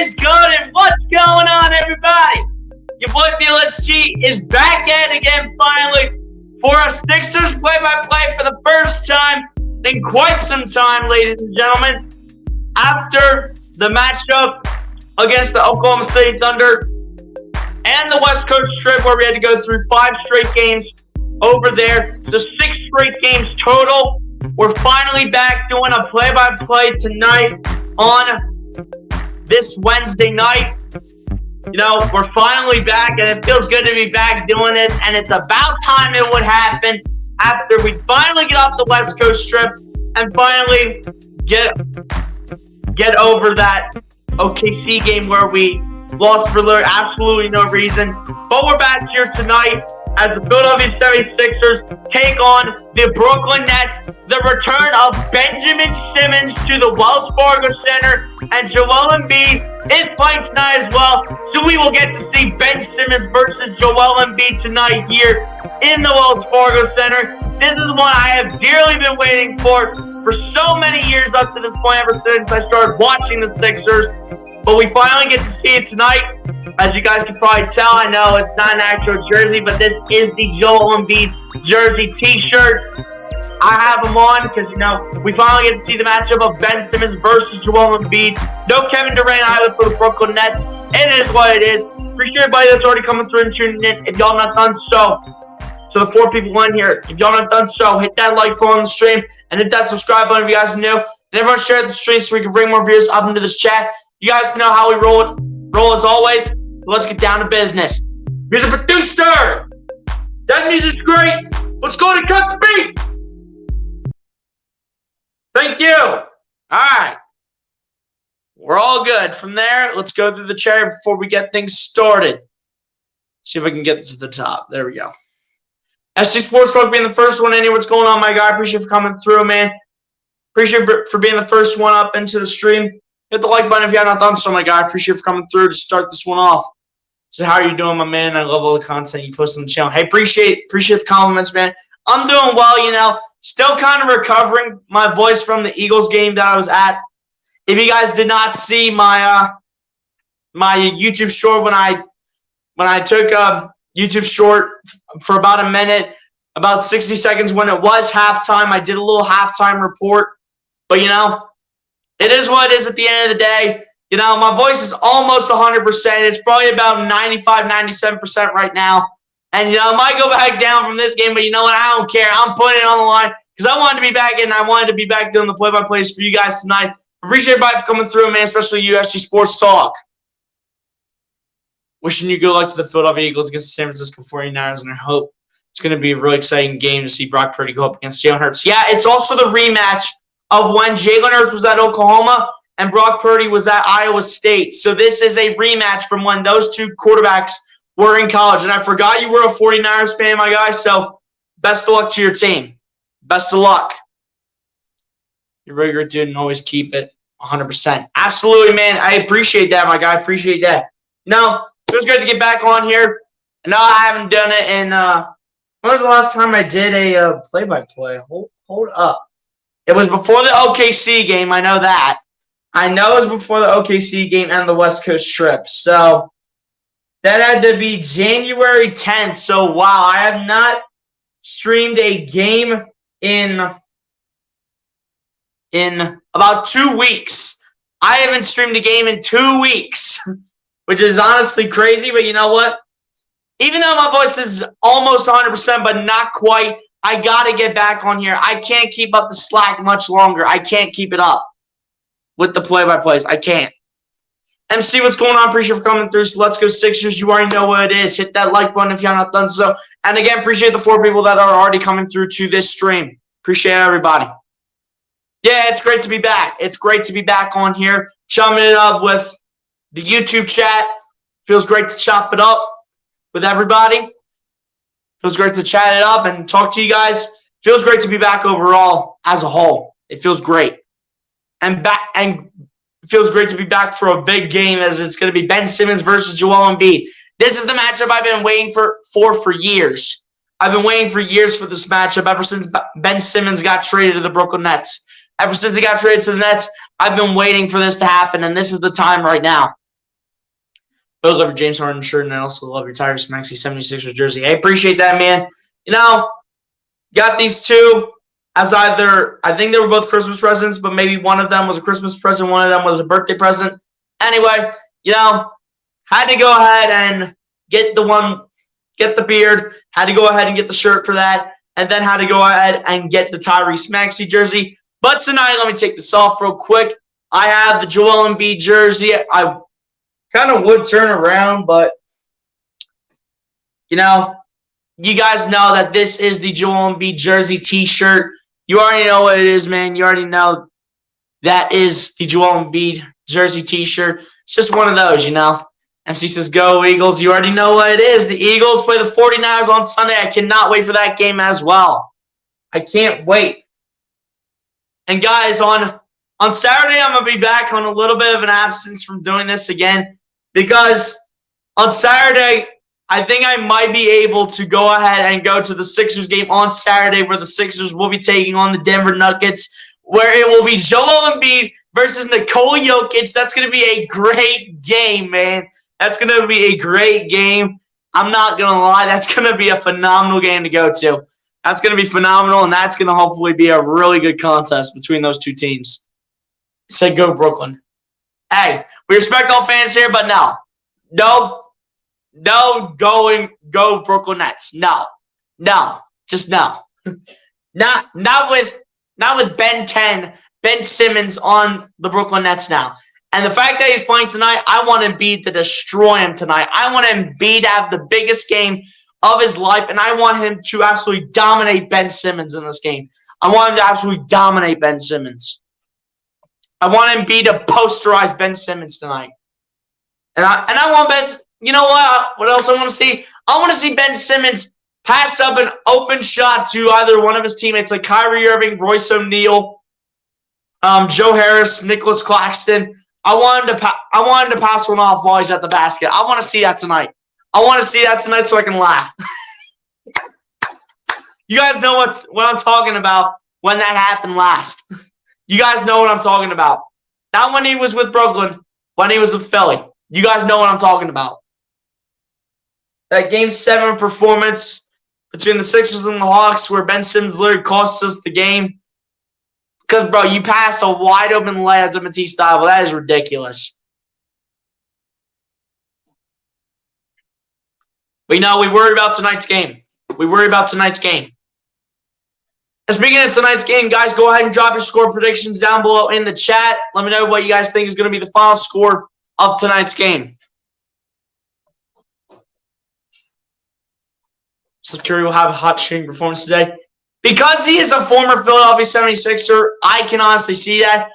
is good and what's going on, everybody? Your boy BLSG is back at it again finally for a Sixers play-by-play for the first time in quite some time, ladies and gentlemen. After the matchup against the Oklahoma City Thunder and the West Coast trip where we had to go through 5 straight games over there, the 6 straight games total. We're finally back doing a play-by-play tonight on this Wednesday night. You know, we're finally back, and it feels good to be back doing it, and it's about time it would happen after we finally get off the West Coast trip and finally get over that OKC game where we lost for absolutely no reason. But we're back here tonight as the Philadelphia 76ers take on the Brooklyn Nets. The return of Benjamin Simmons to the Wells Fargo Center, and Joel Embiid is playing tonight as well. So we will get to see Ben Simmons versus Joel Embiid tonight here in the Wells Fargo Center. This is one I have dearly been waiting for so many years up to this point, ever since I started watching the Sixers. But we finally get to see it tonight. As you guys can probably tell, I know it's not an actual jersey, but this is the Joel Embiid jersey t-shirt. I have them on because, you know, we finally get to see the matchup of Ben Simmons versus Joel Embiid. No Kevin Durant either for the Brooklyn Nets. It is what it is. Appreciate everybody that's already coming through and tuning in. If y'all not done so, the 4 people in here, if y'all not done so, hit that like button on the stream and hit that subscribe button if you guys are new. And everyone share the stream so we can bring more viewers up into this chat. You guys know how we roll as always. So let's get down to business. Music producer! That music's great! Let's go to cut the beat! Thank you! Alright. We're all good. From there, let's go through the chat before we get things started. See if I can get this to the top. There we go. SG Sports Talk being the first one in here. What's going on, my guy? Appreciate you for coming through, man. Appreciate you for being the first one up into the stream. Hit the like button if you have not done so, my guy. Appreciate you for coming through to start this one off. So how are you doing, my man? I love all the content you post on the channel. Hey, appreciate the compliments, man. I'm doing well, you know. Still kind of recovering my voice from the Eagles game that I was at. If you guys did not see my my YouTube short when I took a YouTube short for about a minute, about 60 seconds when it was halftime, I did a little halftime report. But, you know, it is what it is at the end of the day. You know, my voice is almost 100%. It's probably about 95, 97% right now. And, you know, I might go back down from this game, but you know what? I don't care. I'm putting it on the line because I wanted to be back in. I wanted to be back doing the play-by-plays for you guys tonight. Appreciate everybody for coming through, man, especially you, SG Sports Talk. Wishing you good luck to the Philadelphia Eagles against the San Francisco 49ers, and I hope it's going to be a really exciting game to see Brock Purdy go up against Jalen Hurts. Yeah, it's also the rematch of when Jalen Hurts was at Oklahoma and Brock Purdy was at Iowa State. So this is a rematch from when those two quarterbacks were in college. And I forgot you were a 49ers fan, my guy, so best of luck to your team. Best of luck. You're a very good dude and always keep it 100%. Absolutely, man. I appreciate that, my guy. I appreciate that. No, it was good to get back on here. No, I haven't done it in when was the last time I did a play-by-play? Hold up. It was before the OKC game. I know that. I know it was before the OKC game and the West Coast trip. So that had to be January 10th. So, wow, I have not streamed a game in about 2 weeks. I haven't streamed a game in 2 weeks, which is honestly crazy. But you know what? Even though my voice is almost 100%, but not quite, I got to get back on here. I can't keep up the slack much longer. I can't keep it up with the play-by-plays. I can't. MC, what's going on? Appreciate you for coming through. So let's go Sixers. You already know what it is. Hit that like button if you're not done so. And again, appreciate the 4 people that are already coming through to this stream. Appreciate everybody. Yeah, it's great to be back. It's great to be back on here, chumming it up with the YouTube chat. Feels great to chop it up with everybody. Feels great to chat it up and talk to you guys. Feels great to be back overall as a whole. It feels great. And it feels great to be back for a big game as it's going to be Ben Simmons versus Joel Embiid. This is the matchup I've been waiting for years. I've been waiting for years for this matchup ever since Ben Simmons got traded to the Brooklyn Nets. Ever since he got traded to the Nets, I've been waiting for this to happen, and this is the time right now. Both love your James Harden shirt, and I also love your Tyrese Maxey 76ers jersey. I appreciate that, man. You know, got these two as either, I think they were both Christmas presents, but maybe one of them was a Christmas present, one of them was a birthday present. Anyway, you know, had to go ahead and get the beard, had to go ahead and get the shirt for that, and then had to go ahead and get the Tyrese Maxey jersey. But tonight, let me take this off real quick. I have the Joel Embiid jersey. I kind of would turn around, but, you know, you guys know that this is the Joel Embiid jersey t-shirt. You already know what it is, man. You already know that is the Joel Embiid jersey t-shirt. It's just one of those, you know. MC says, go Eagles. You already know what it is. The Eagles play the 49ers on Sunday. I cannot wait for that game as well. I can't wait. And guys, on Saturday, I'm going to be back on a little bit of an absence from doing this again, because on Saturday, I think I might be able to go ahead and go to the Sixers game on Saturday, where the Sixers will be taking on the Denver Nuggets, where it will be Joel Embiid versus Nikola Jokic. That's going to be a great game, man. That's going to be a great game. I'm not going to lie. That's going to be a phenomenal game to go to. That's going to be phenomenal, and that's going to hopefully be a really good contest between those two teams. Say go Brooklyn. Hey, we respect all fans here, but no, go Brooklyn Nets. No, just no. not with Ben Simmons on the Brooklyn Nets now. And the fact that he's playing tonight, I want Embiid to destroy him tonight. I want Embiid to have the biggest game of his life, and I want him to absolutely dominate Ben Simmons in this game. I want him to absolutely dominate Ben Simmons. I want Embiid to posterize Ben Simmons tonight. And I want Ben, you know what else I want to see? I want to see Ben Simmons pass up an open shot to either one of his teammates, like Kyrie Irving, Royce O'Neal, Joe Harris, Nicholas Claxton. I want him to pass one off while he's at the basket. I want to see that tonight. I want to see that tonight so I can laugh. You guys know what I'm talking about when that happened last. You guys know what I'm talking about. Not when he was with Brooklyn, when he was with Philly. You guys know what I'm talking about. That Game 7 performance between the Sixers and the Hawks, where Ben Simmons literally cost us the game. Because, bro, you pass a wide-open layup to Matisse Thybulle. That is ridiculous. But, you know, we worry about tonight's game. And speaking of tonight's game, guys, go ahead and drop your score predictions down below in the chat. Let me know what you guys think is going to be the final score of tonight's game. Steph Curry will have a hot shooting performance today. Because he is a former Philadelphia 76er, I can honestly see that.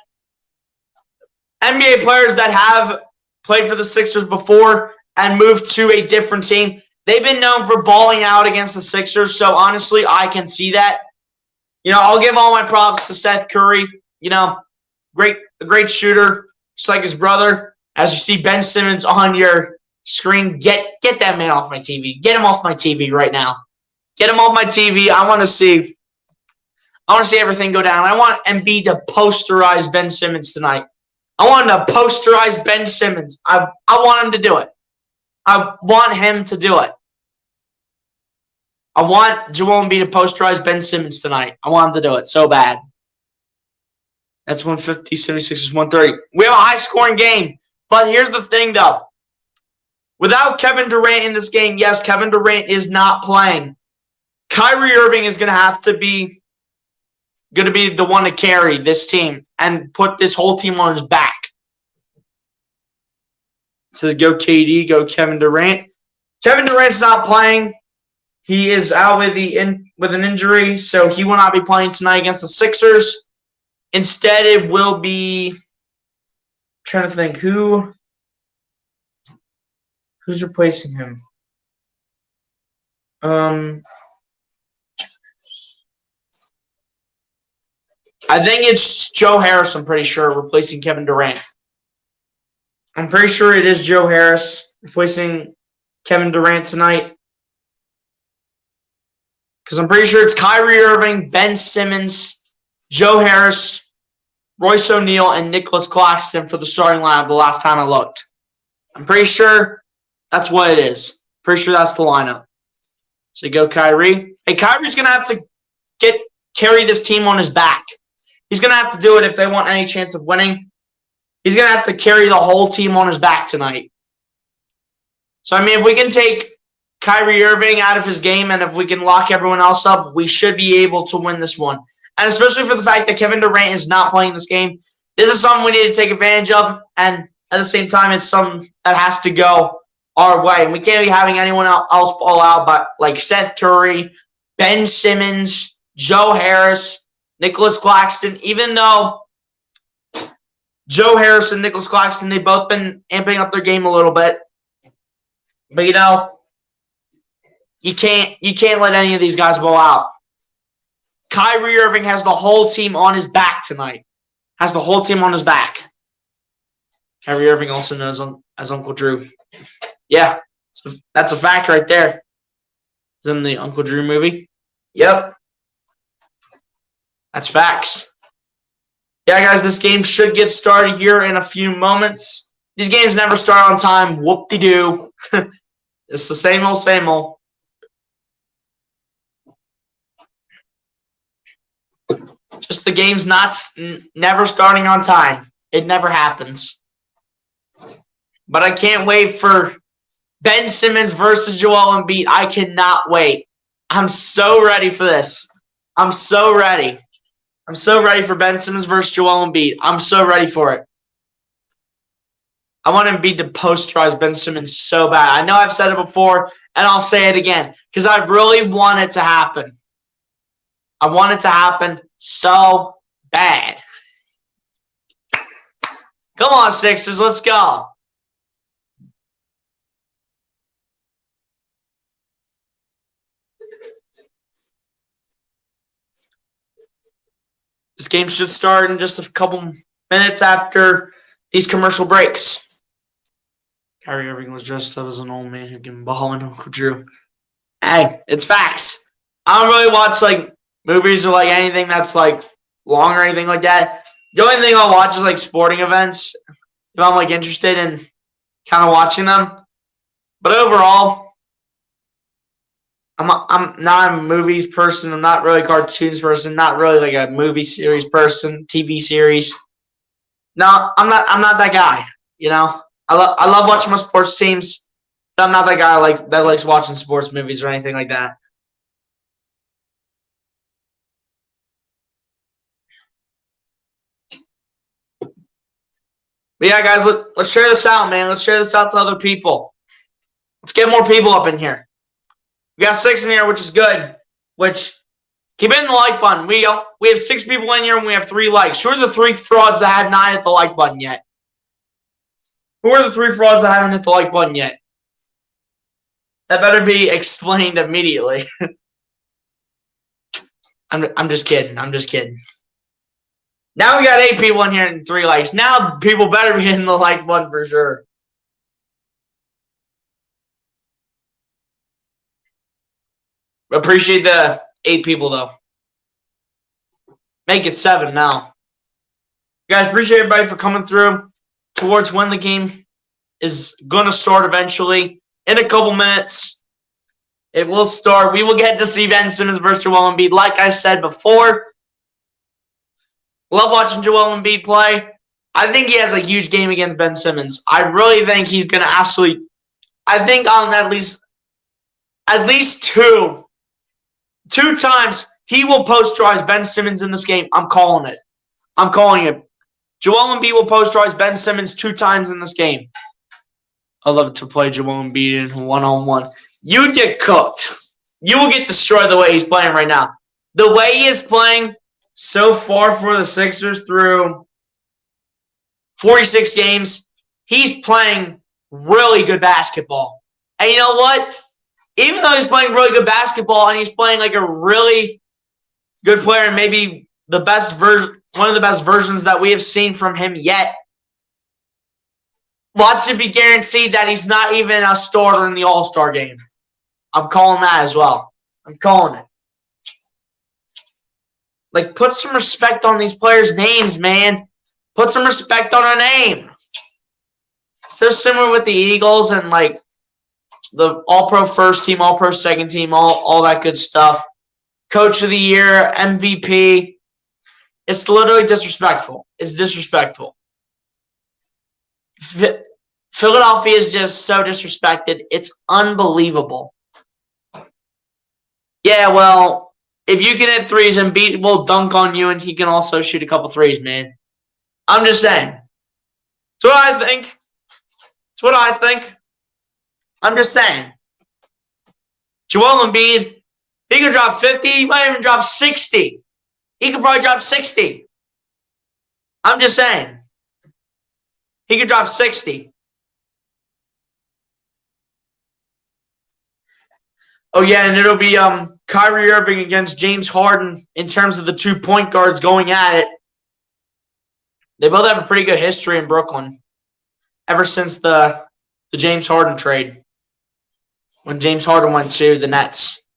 NBA players that have played for the Sixers before and moved to a different team, they've been known for balling out against the Sixers, so honestly, I can see that. You know, I'll give all my props to Seth Curry. You know, a great shooter, just like his brother. As you see Ben Simmons on your screen, get that man off my TV. Get him off my TV right now. Get him off my TV. I want to see everything go down. I want Embiid to posterize Ben Simmons tonight. I want him to posterize Ben Simmons. I want him to do it. I want him to do it. I want Joel Embiid to posterize Ben Simmons tonight. I want him to do it so bad. That's 150, 76 is 130. We have a high-scoring game. But here's the thing, though. Without Kevin Durant in this game, yes, Kevin Durant is not playing. Kyrie Irving is going to be the one to carry this team and put this whole team on his back. It says go KD, go Kevin Durant. Kevin Durant's not playing. He is out with an injury, so he will not be playing tonight against the Sixers. Instead, it will be, I'm trying to think who's replacing him. I think it's Joe Harris, I'm pretty sure, replacing Kevin Durant. I'm pretty sure it is Joe Harris replacing Kevin Durant tonight. Because I'm pretty sure it's Kyrie Irving, Ben Simmons, Joe Harris, Royce O'Neal, and Nicholas Claxton for the starting lineup the last time I looked. I'm pretty sure That's what it is. Pretty sure that's the lineup. So you go Kyrie. Hey, Kyrie's going to have to carry this team on his back. He's going to have to do it if they want any chance of winning. He's going to have to carry the whole team on his back tonight. So, I mean, if we can take Kyrie Irving out of his game and if we can lock everyone else up, we should be able to win this one. And especially for the fact that Kevin Durant is not playing this game, this is something we need to take advantage of. And at the same time, it's something that has to go our way. And we can't be having anyone else ball out, but like Seth Curry, Ben Simmons, Joe Harris, Nicholas Claxton. Even though Joe Harris and Nicholas Claxton, they've both been amping up their game a little bit. But, you know, you can't let any of these guys ball out. Kyrie Irving has the whole team on his back tonight. Has the whole team on his back. Kyrie Irving also known as Uncle Drew. Yeah, that's a fact right there. It's in the Uncle Drew movie. Yep. That's facts. Yeah, guys, this game should get started here in a few moments. These games never start on time. Whoop-de-doo. It's the same old, same old. Just the game's never starting on time. It never happens. But I can't wait for Ben Simmons versus Joel Embiid. I cannot wait. I'm so ready for this. I'm so ready. I'm so ready for Ben Simmons versus Joel Embiid. I'm so ready for it. I want Embiid to posterize Ben Simmons so bad. I know I've said it before, and I'll say it again, because I really want it to happen. I want it to happen so bad. Come on, Sixers, let's go. This game should start in just a couple minutes after these commercial breaks. Kyrie Irving was dressed up as an old man who can ball in Uncle Drew. Hey, it's facts. I don't really watch like movies or like anything that's like long or anything like that. The only thing I'll watch is like sporting events if I'm like interested in kind of watching them. But overall, I'm not a movies person. I'm not really a cartoons person. Not really like a movie series person, TV series. No, I'm not that guy. You know, I love watching my sports teams. But I'm not that guy that likes watching sports movies or anything like that. But yeah, guys, let's share this out, man. Let's share this out to other people. Let's get more people up in here. We got 6 in here, which is good. Which, keep hitting the like button. We have 6 people in here, and we have 3 likes. Who are the 3 frauds that have not hit the like button yet? Who are the 3 frauds that haven't hit the like button yet? That better be explained immediately. I'm just kidding. I'm just kidding. Now we got 8 people in here and 3 likes. Now people better be hitting the like button for sure. Appreciate the 8 people, though. Make it 7 now. Guys, appreciate everybody for coming through towards when the game is going to start eventually. In a couple minutes, it will start. We will get to see Ben Simmons versus Joel Embiid. Like I said before, love watching Joel Embiid play. I think he has a huge game against Ben Simmons. I really think he's going to absolutely – I think on at least two times he will posterize Ben Simmons in this game. I'm calling it. I'm calling it. Joel Embiid will posterize Ben Simmons 2 times in this game. I love to play Joel Embiid in one-on-one. You would get cooked. You will get destroyed the way he's playing right now. The way he is playing so far for the Sixers through 46 games, he's playing really good basketball. And you know what? Even though he's playing really good basketball and he's playing like a really good player and maybe the best version, one of the best versions that we have seen from him yet, watch it be guaranteed that he's not even a starter in the All-Star game. I'm calling that as well. I'm calling it. Like, put some respect on these players' names, man. Put some respect on our name. So similar with the Eagles and, like, the All-Pro first team, All-Pro second team, all that good stuff. Coach of the year, MVP. It's literally disrespectful. It's disrespectful. Philadelphia is just so disrespected. It's unbelievable. Yeah, well, if you can hit threes and Embiid will dunk on you, and he can also shoot a couple threes, man. I'm just saying. It's what I think. It's what I think. I'm just saying. Joel Embiid, he could drop 50. He might even drop 60. He could probably drop 60. I'm just saying. He could drop 60. Oh, yeah, and it'll be Kyrie Irving against James Harden in terms of the 2 point guards going at it. They both have a pretty good history in Brooklyn ever since the James Harden trade when James Harden went to the Nets.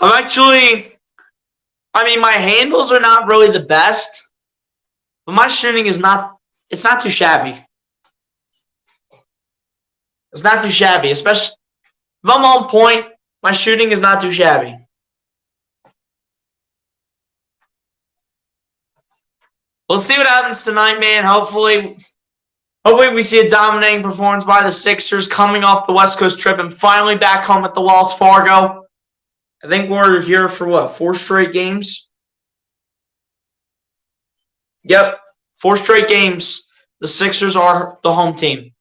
My handles are not really the best, but my shooting is not, it's not too shabby. It's not too shabby, especially if I'm on point, my shooting is not too shabby. We'll see what happens tonight, man. Hopefully we see a dominating performance by the Sixers coming off the West Coast trip and finally back home at the Wells Fargo. I think we're here for 4 straight games? Yep, 4 straight games. The Sixers are the home team.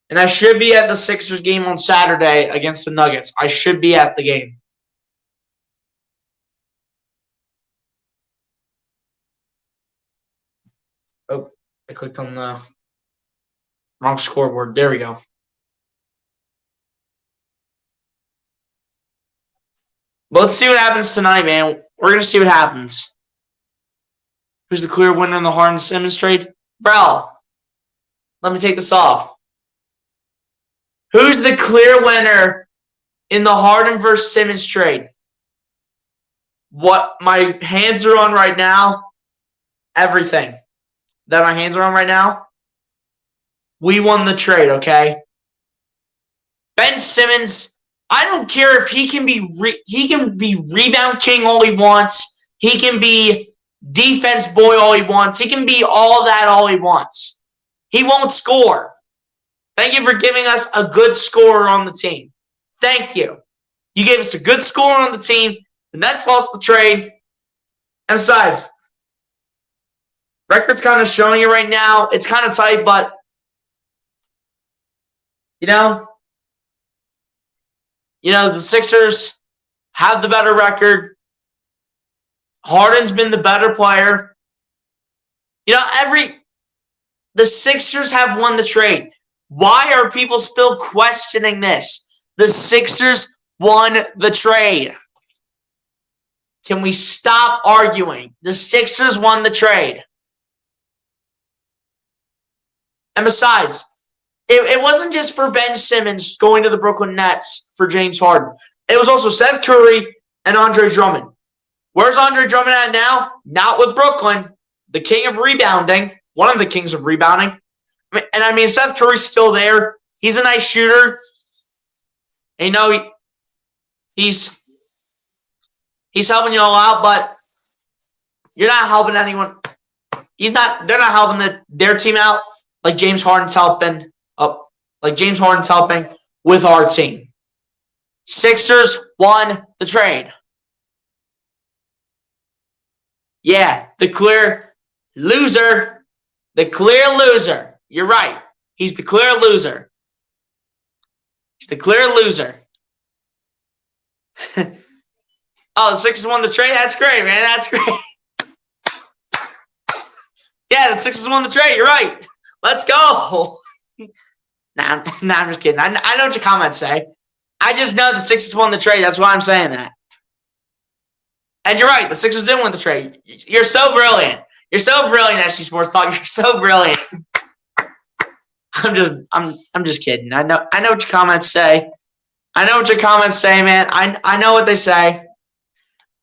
And I should be at the Sixers game on Saturday against the Nuggets. I should be at the game. Oh, I clicked on the wrong scoreboard. There we go. But let's see what happens tonight, man. We're going to see what happens. Who's the clear winner in the Harden-Simmons trade? Bro, let me take this off. Who's the clear winner in the Harden versus Simmons trade? What my hands are on right now, everything that my hands are on right now, we won the trade, okay? Ben Simmons, I don't care if he can be rebound king all he wants. He can be defense boy all he wants. He can be all that all he wants. He won't score. Thank you for giving us a good scorer on the team. Thank you. You gave us a good scorer on the team. The Nets lost the trade. And besides, record's kind of showing it right now. It's kind of tight, but, the Sixers have the better record. Harden's been the better player. The Sixers have won the trade. Why are people still questioning this? The Sixers won the trade. Can we stop arguing? The Sixers won the trade. And besides, it wasn't just for Ben Simmons going to the Brooklyn Nets for James Harden. It was also Seth Curry and Andre Drummond. Where's Andre Drummond at now? Not with Brooklyn. The king of rebounding. One of the kings of rebounding. Seth Curry's still there. He's a nice shooter. And he's helping you all out, but you're not helping anyone. They're not helping their team out like James Harden's helping with our team. Sixers won the trade. Yeah, the clear loser. The clear loser. You're right. He's the clear loser. He's the clear loser. Oh, the Sixers won the trade? That's great, man. That's great. Yeah, the Sixers won the trade. You're right. Let's go. Nah, I'm just kidding. I know what your comments say. I just know the Sixers won the trade. That's why I'm saying that. And you're right. The Sixers did win the trade. You're so brilliant. You're so brilliant, SG Sports Talk. You're so brilliant. I'm just kidding. I know what your comments say. I know what your comments say, man. I know what they say.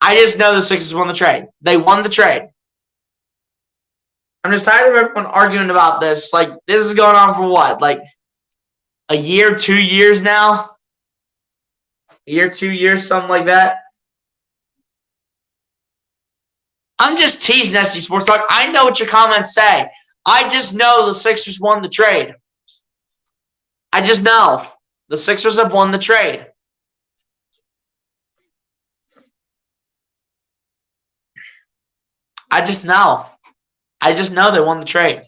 I just know the Sixers won the trade. They won the trade. I'm just tired of everyone arguing about this. Like, this is going on for what? Like, a year, 2 years now? A year, 2 years, something like that? I'm just teasing SC Sports Talk. I know what your comments say. I just know the Sixers won the trade. I just know. The Sixers have won the trade. I just know. I just know they won the trade.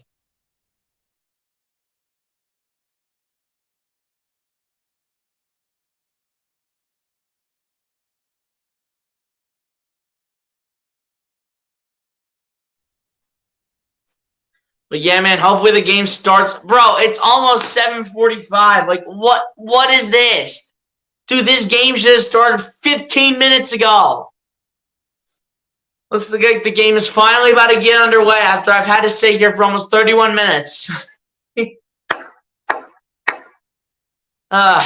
But yeah, man, hopefully the game starts. Bro, it's almost 7:45. Like, what is this? Dude, this game should have started 15 minutes ago. Looks like the game is finally about to get underway after I've had to sit here for almost 31 minutes. You wanna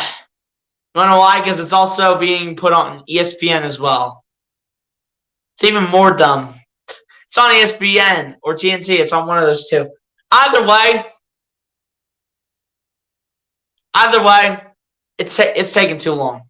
know why? Because it's also being put on ESPN as well. It's even more dumb. It's on ESPN or TNT. It's on one of those two. Either way, it's taking too long.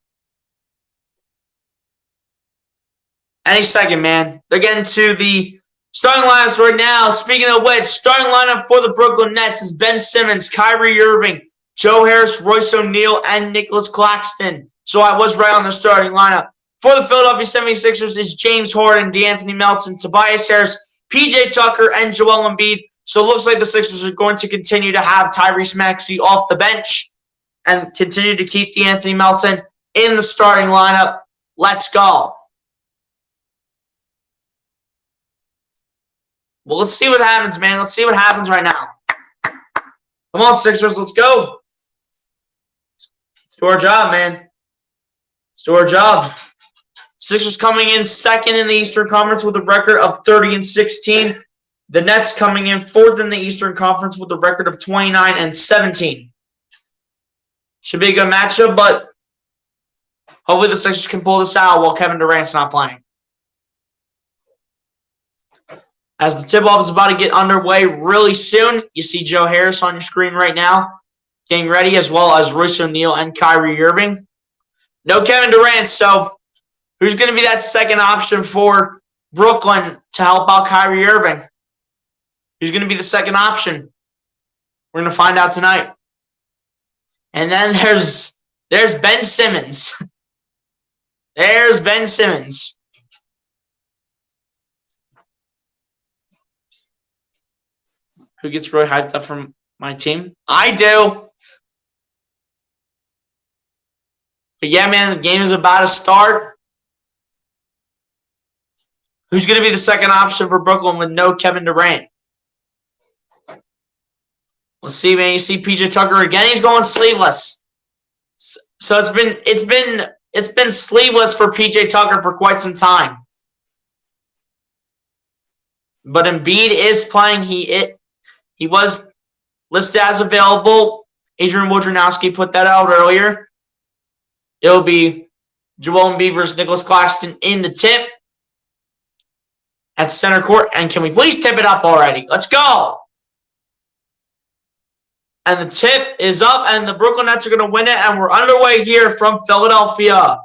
Any second, man. They're getting to the starting lineups right now. Speaking of which, starting lineup for the Brooklyn Nets is Ben Simmons, Kyrie Irving, Joe Harris, Royce O'Neal, and Nicholas Claxton. So I was right on the starting lineup. For the Philadelphia 76ers is James Harden, DeAnthony Melton, Tobias Harris, PJ Tucker, and Joel Embiid. So it looks like the Sixers are going to continue to have Tyrese Maxey off the bench and continue to keep DeAnthony Melton in the starting lineup. Let's go. Well, let's see what happens, man. Let's see what happens right now. Come on, Sixers. Let's go. Let's do our job, man. Let's do our job. Sixers coming in second in the Eastern Conference with a record of 30-16. The Nets coming in fourth in the Eastern Conference with a record of 29-17. Should be a good matchup, but hopefully the Sixers can pull this out while Kevin Durant's not playing. As the tip-off is about to get underway really soon, you see Joe Harris on your screen right now getting ready, as well as Royce O'Neal and Kyrie Irving. No Kevin Durant, so who's going to be that second option for Brooklyn to help out Kyrie Irving? Who's going to be the second option? We're going to find out tonight. And then there's Ben Simmons. There's Ben Simmons. Who gets really hyped up from my team? I do. But yeah, man, the game is about to start. Who's going to be the second option for Brooklyn with no Kevin Durant? We'll see, man. You see PJ Tucker again. He's going sleeveless. So it's been sleeveless for PJ Tucker for quite some time. But Embiid is playing. He was listed as available. Adrian Wojnarowski put that out earlier. It'll be Joel Embiid versus Nicholas Claxton in the tip at center court. And can we please tip it up already? Let's go. And the tip is up, and the Brooklyn Nets are going to win it, and we're underway here from Philadelphia.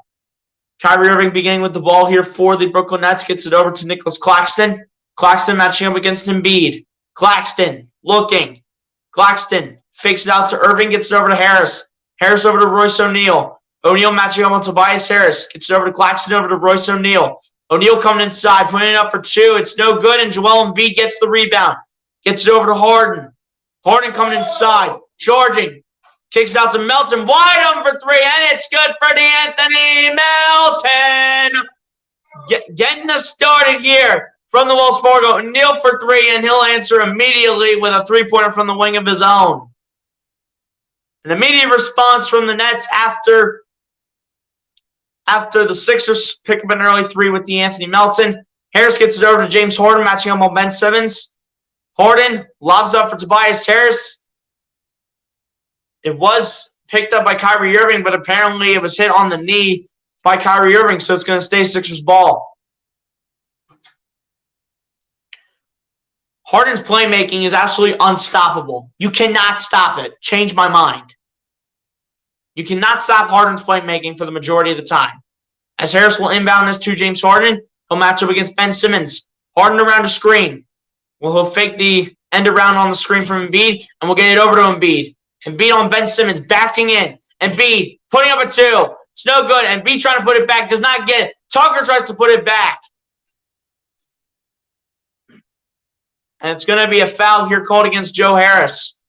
Kyrie Irving beginning with the ball here for the Brooklyn Nets. Gets it over to Nicholas Claxton. Claxton matching up against Embiid. Claxton looking. Claxton fakes it out to Irving. Gets it over to Harris. Harris over to Royce O'Neal. O'Neal matching up on Tobias Harris. Gets it over to Claxton, over to Royce O'Neal. O'Neal coming inside, putting it up for two. It's no good, and Joel Embiid gets the rebound. Gets it over to Harden. Harden coming inside, charging. Kicks out to Melton. Wide open for three, and it's good for DeAnthony Melton. Getting us started here from the Wells Fargo. O'Neal for three, and he'll answer immediately with a three-pointer from the wing of his own. An immediate response from the Nets after the Sixers pick up an early three with DeAnthony Melton. Harris gets it over to James Harden, matching up on Ben Simmons. Harden lobs up for Tobias Harris. It was picked up by Kyrie Irving, but apparently it was hit on the knee by Kyrie Irving, so it's going to stay Sixers ball. Harden's playmaking is absolutely unstoppable. You cannot stop it. Change my mind. You cannot stop Harden's playmaking for the majority of the time. As Harris will inbound this to James Harden, he'll match up against Ben Simmons. Harden around a screen. Well, he'll fake the end around on the screen from Embiid, and we'll get it over to Embiid. Embiid on Ben Simmons, backing in. Embiid putting up a two. It's no good. Embiid trying to put it back, does not get it. Tucker tries to put it back. And it's going to be a foul here called against Joe Harris.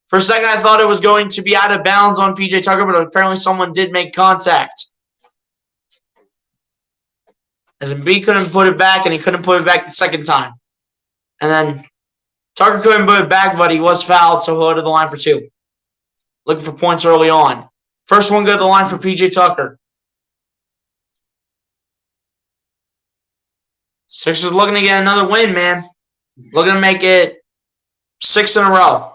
For a second, I thought it was going to be out of bounds on P.J. Tucker, but apparently someone did make contact. As Embiid couldn't put it back, and he couldn't put it back the second time. And then Tucker couldn't put it back, but he was fouled, so he'll go to the line for two. Looking for points early on. First one go to the line for P.J. Tucker. Sixers looking to get another win, man. Looking to make it 6 in a row.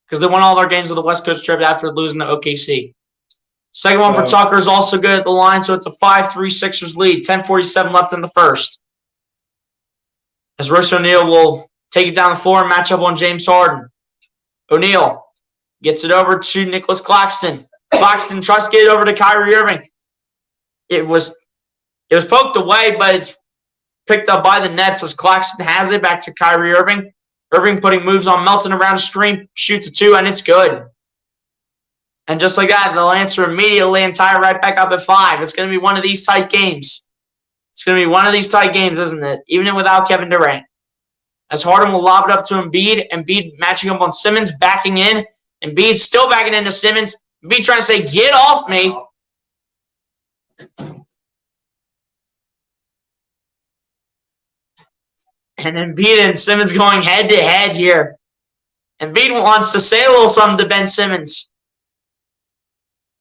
Because they won all their games of the West Coast trip after losing to OKC. Second one for Tucker is also good at the line, so it's a 5-3 Sixers lead. 10:47 left in the first. As Royce O'Neal will take it down the floor and match up on James Harden. O'Neal gets it over to Nicholas Claxton. Claxton tries to get it over to Kyrie Irving. It was poked away, but it's picked up by the Nets as Claxton has it back to Kyrie Irving. Irving putting moves on Melton around the screen, shoots a two, and it's good. And just like that, they'll answer immediately and tie it right back up at 5. It's going to be one of these tight games. It's going to be one of these tight games, isn't it? Even without Kevin Durant. As Harden will lob it up to Embiid. Embiid matching up on Simmons, backing in. Embiid still backing into Simmons. Embiid trying to say, get off me. And Embiid and Simmons going head-to-head here. Embiid wants to say a little something to Ben Simmons.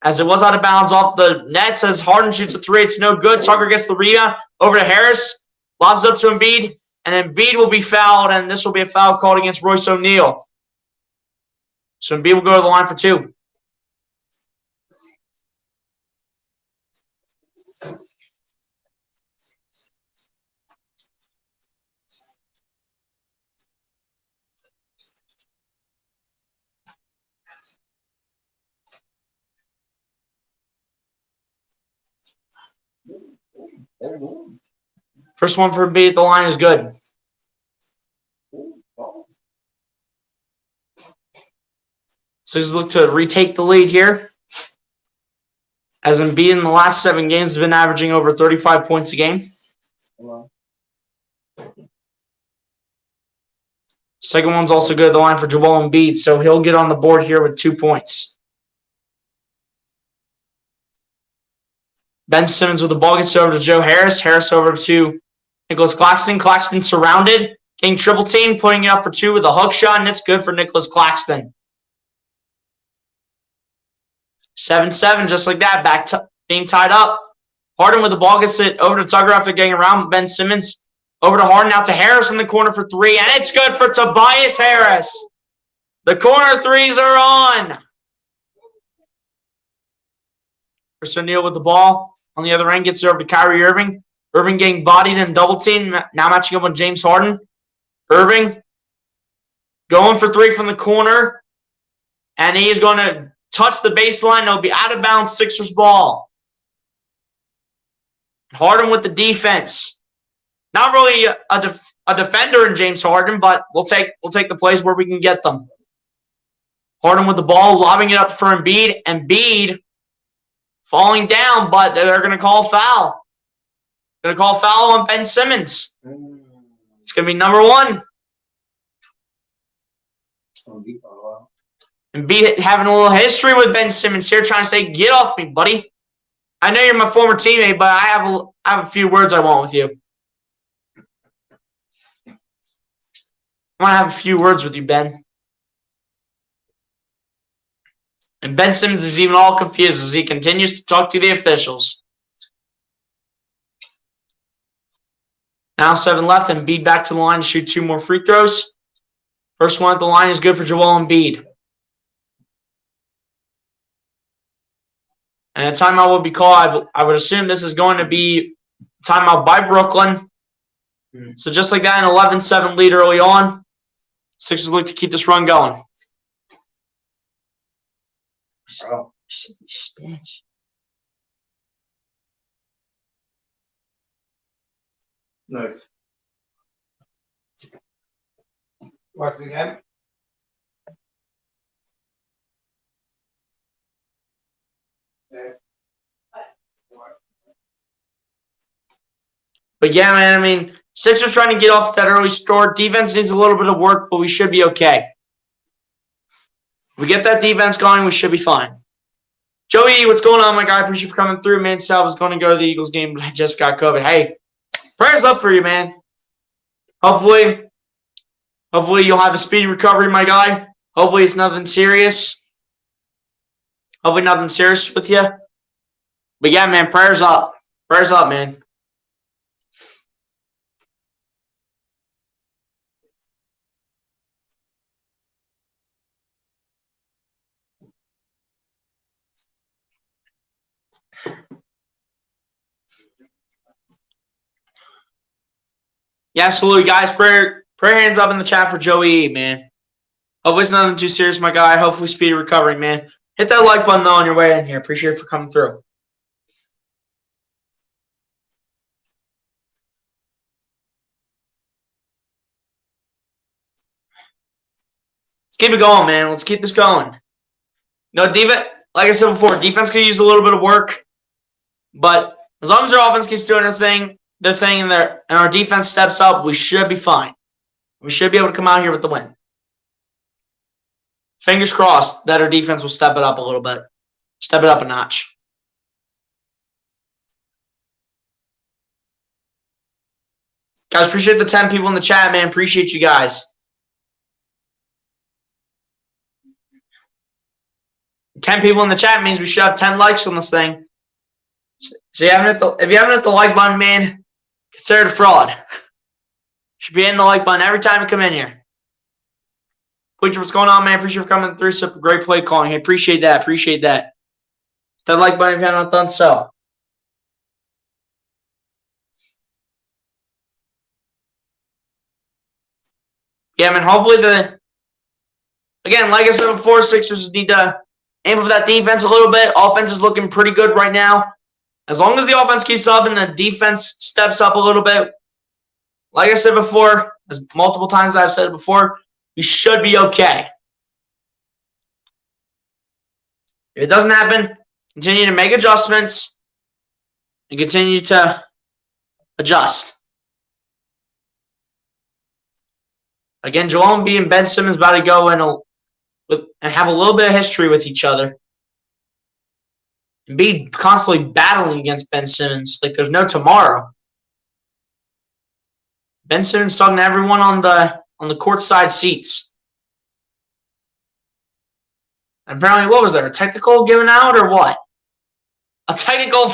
As it was out of bounds off the Nets, as Harden shoots a 3, it's no good. Tucker gets the rebound over to Harris. Lobs up to Embiid. And Embiid will be fouled, and this will be a foul called against Royce O'Neal. So Embiid will go to the line for 2. First one for Embiid at the line is good. Sixers look to retake the lead here. As Embiid in the last 7 games has been averaging over 35 points a game. Second one's also good at the line for Joel Embiid, so he'll get on the board here with 2 points. Ben Simmons with the ball gets over to Joe Harris. Harris over to Nicholas Claxton. Claxton surrounded. Getting triple team, putting it up for 2 with a hook shot, and it's good for Nicholas Claxton. 7-7, just like that, being tied up. Harden with the ball gets it over to Tucker after getting around Ben Simmons. Over to Harden, out to Harris in the corner for 3, and it's good for Tobias Harris. The corner threes are on. Chris O'Neal with the ball. On the other end, gets it over to Kyrie Irving. Irving getting bodied and double teamed, now matching up on James Harden. Irving going for 3 from the corner, and he is going to touch the baseline. It'll be out of bounds, Sixers ball. Harden with the defense. Not really a defender in James Harden, but we'll take the plays where we can get them. Harden with the ball, lobbing it up for Embiid. Embiid falling down, but they're going to call foul. Going to call foul on Ben Simmons. It's going to be number 1. Embiid having a little history with Ben Simmons here, trying to say, get off me, buddy. I know you're my former teammate, but I have a few words I want with you. I want to have a few words with you, Ben. And Ben Simmons is even all confused as he continues to talk to the officials. Now 7 left, and Embiid back to the line to shoot 2 more free throws. First one at the line is good for Joel Embiid. And a timeout will be called. I would assume this is going to be timeout by Brooklyn. So just like that, an 11-7 lead early on. Sixers look to keep this run going. Oh. Stitch. Nice. Watch it again. Okay. But yeah, man, I mean, Sixers trying to get off to that early start. Defense needs a little bit of work, but we should be okay. If we get that defense going, we should be fine. Joey, what's going on, my guy? Appreciate you for coming through. Man, Sal was going to go to the Eagles game, but I just got COVID. Hey, prayers up for you, man. Hopefully you'll have a speedy recovery, my guy. Hopefully it's nothing serious. Hopefully nothing serious with you. But yeah, man, prayers up. Prayers up, man. Yeah, absolutely, guys. Prayer hands up in the chat for Joey, man. Hopefully it's nothing too serious, my guy. Hopefully speedy recovery, man. Hit that like button, though, on your way in here. Appreciate it for coming through. Let's keep it going, man. Let's keep this going. No, defense, like I said before, defense could use a little bit of work. But as long as our offense keeps doing their thing and our defense steps up, we should be fine. We should be able to come out here with the win. Fingers crossed that our defense will step it up a little bit. Step it up a notch. Guys, appreciate the 10 people in the chat, man. Appreciate you guys. 10 people in the chat means we should have 10 likes on this thing. So if you haven't hit the like button, man, consider it a fraud. Should be hitting the like button every time you come in here. Preacher, what's going on, man? Appreciate you for coming through. Super great play calling. Hey, appreciate that. Appreciate that. Hit that like button if you haven't done so. Yeah, man, hopefully again, like I said before, Sixers need to aim for that defense a little bit. Offense is looking pretty good right now. As long as the offense keeps up and the defense steps up a little bit, like I said before, as multiple times I've said it before, we should be okay. If it doesn't happen, continue to make adjustments and continue to adjust. Again, Joel Embiid and Ben Simmons about to go in and have a little bit of history with each other. Embiid constantly battling against Ben Simmons like there's no tomorrow. Ben Simmons talking to everyone on the courtside seats. And apparently, what was there? A technical given out or what? A technical.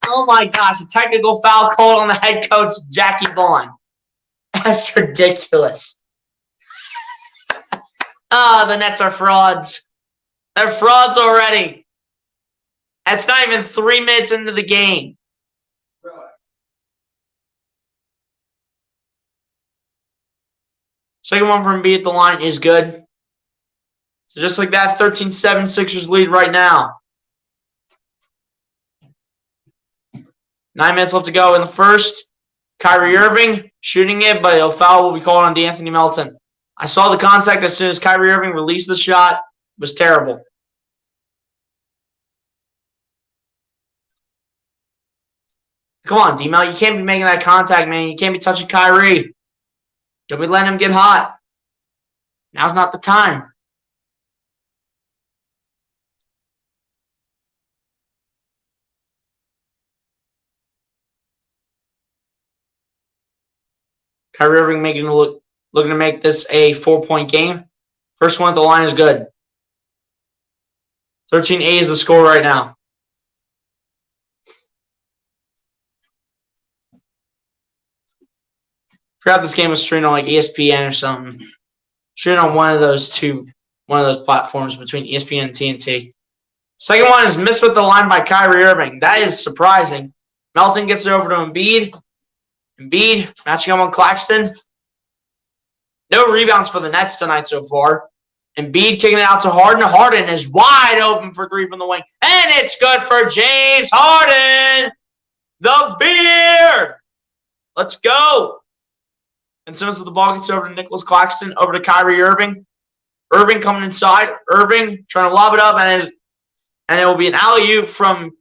Oh my gosh! A technical foul called on the head coach Jackie Vaughn. That's ridiculous. The Nets are frauds. They're frauds already. That's not even 3 minutes into the game. Second one from Embiid at the line is good. So just like that, 13-7 Sixers lead right now. 9 minutes left to go in the first. Kyrie Irving shooting it, but a foul will be called on DeAnthony Melton. I saw the contact as soon as Kyrie Irving released the shot. It was terrible. Come on, D-Mel. You can't be making that contact, man. You can't be touching Kyrie. Don't be letting him get hot. Now's not the time. Kyrie Irving looking to make this a 4-point game. First one at the line is good. 13-8 is the score right now. Forgot this game was streamed on like ESPN or something. Streamed on one of those platforms between ESPN and TNT. Second one is missed with the line by Kyrie Irving. That is surprising. Melton gets it over to Embiid. Embiid matching up on Claxton. No rebounds for the Nets tonight so far. Embiid kicking it out to Harden. Harden is wide open for three from the wing. And it's good for James Harden. The beer. Let's go. And Simmons with the ball gets over to Nicholas Claxton. Over to Kyrie Irving. Irving coming inside. Irving trying to lob it up. And it will be an alley-oop from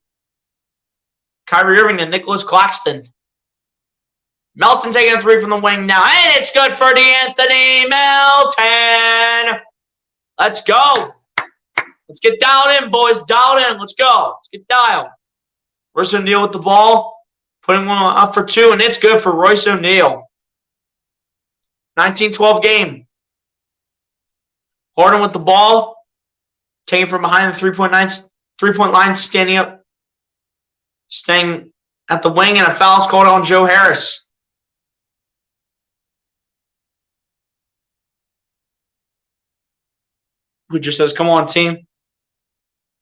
Kyrie Irving to Nicholas Claxton. Melton taking a three from the wing now. And it's good for DeAnthony Melton. Let's go. Let's get dialed in, boys. Dialed in. Let's go. Let's get dialed. Royce O'Neal with the ball. Putting one up for two, and it's good for Royce O'Neal. 19-12 game. Harden with the ball. Taking from behind the three-point line, standing up. Staying at the wing, and a foul is called on Joe Harris. Who just says, come on, team.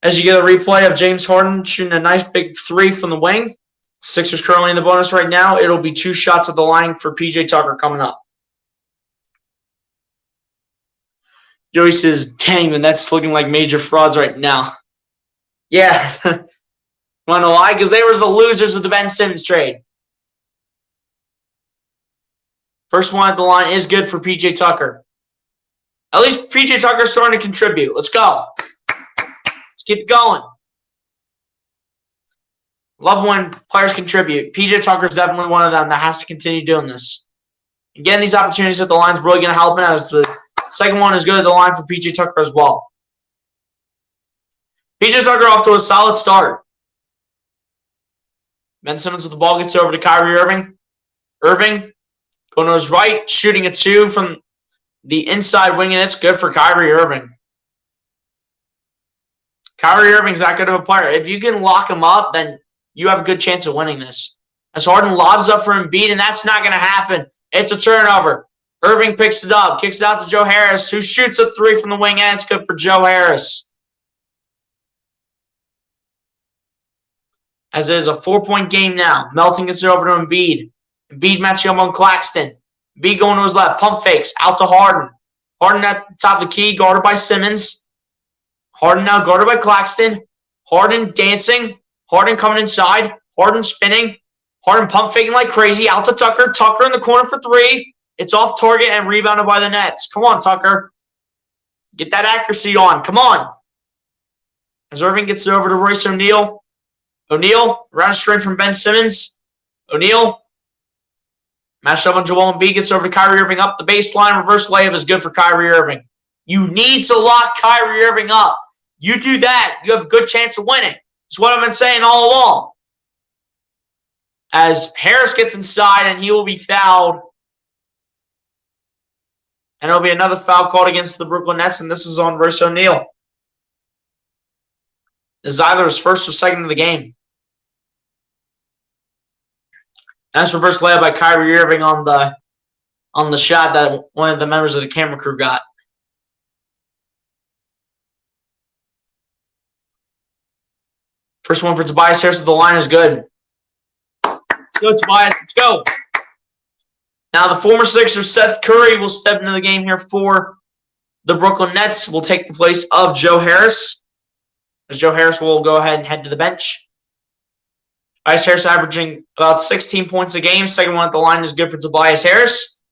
As you get a replay of James Harden shooting a nice big three from the wing. Sixers currently in the bonus right now. It'll be 2 shots at the line for PJ Tucker coming up. Joey says, dang, the Nets looking like major frauds right now. Yeah. Want to know why? Because they were the losers of the Ben Simmons trade. First one at the line is good for PJ Tucker. At least PJ Tucker's starting to contribute. Let's go. Let's keep going. Love when players contribute. PJ Tucker's definitely one of them that has to continue doing this. Again, these opportunities at the line is really going to help him as the second one is good at the line for PJ Tucker as well. PJ Tucker off to a solid start. Ben Simmons with the ball gets over to Kyrie Irving. Irving going to his right, shooting a 2 from the inside wing, and it's good for Kyrie Irving. Kyrie Irving's that good of a player. If you can lock him up, then you have a good chance of winning this. As Harden lobs up for Embiid, and that's not going to happen. It's a turnover. Irving picks it up, kicks it out to Joe Harris, who shoots a 3 from the wing, and it's good for Joe Harris. As it is a 4-point game now. Melton gets it over to Embiid. Embiid matching up on Claxton. Embiid going to his left. Pump fakes out to Harden. Harden at the top of the key, guarded by Simmons. Harden now guarded by Claxton. Harden dancing. Harden coming inside. Harden spinning. Harden pump faking like crazy. Out to Tucker. Tucker in the corner for 3. It's off target and rebounded by the Nets. Come on, Tucker. Get that accuracy on. Come on. As Irving gets it over to Royce O'Neal. O'Neal, around a screen from Ben Simmons. O'Neal. Matched up on Joel Embiid, gets over to Kyrie Irving up the baseline. Reverse layup is good for Kyrie Irving. You need to lock Kyrie Irving up. You do that, you have a good chance of winning. That's what I've been saying all along. As Harris gets inside, and he will be fouled. And it'll be another foul called against the Brooklyn Nets, and this is on Royce O'Neal. This is either his first or second of the game. Nice reverse layup by Kyrie Irving on the shot that one of the members of the camera crew got. First one for Tobias Harris at the line is good. Let's go, Tobias. Let's go. Now the former Sixer Seth Curry will step into the game here for the Brooklyn Nets. Will take the place of Joe Harris. As Joe Harris will go ahead and head to the bench. Tobias Harris averaging about 16 points a game. Second one at the line is good for Tobias Harris.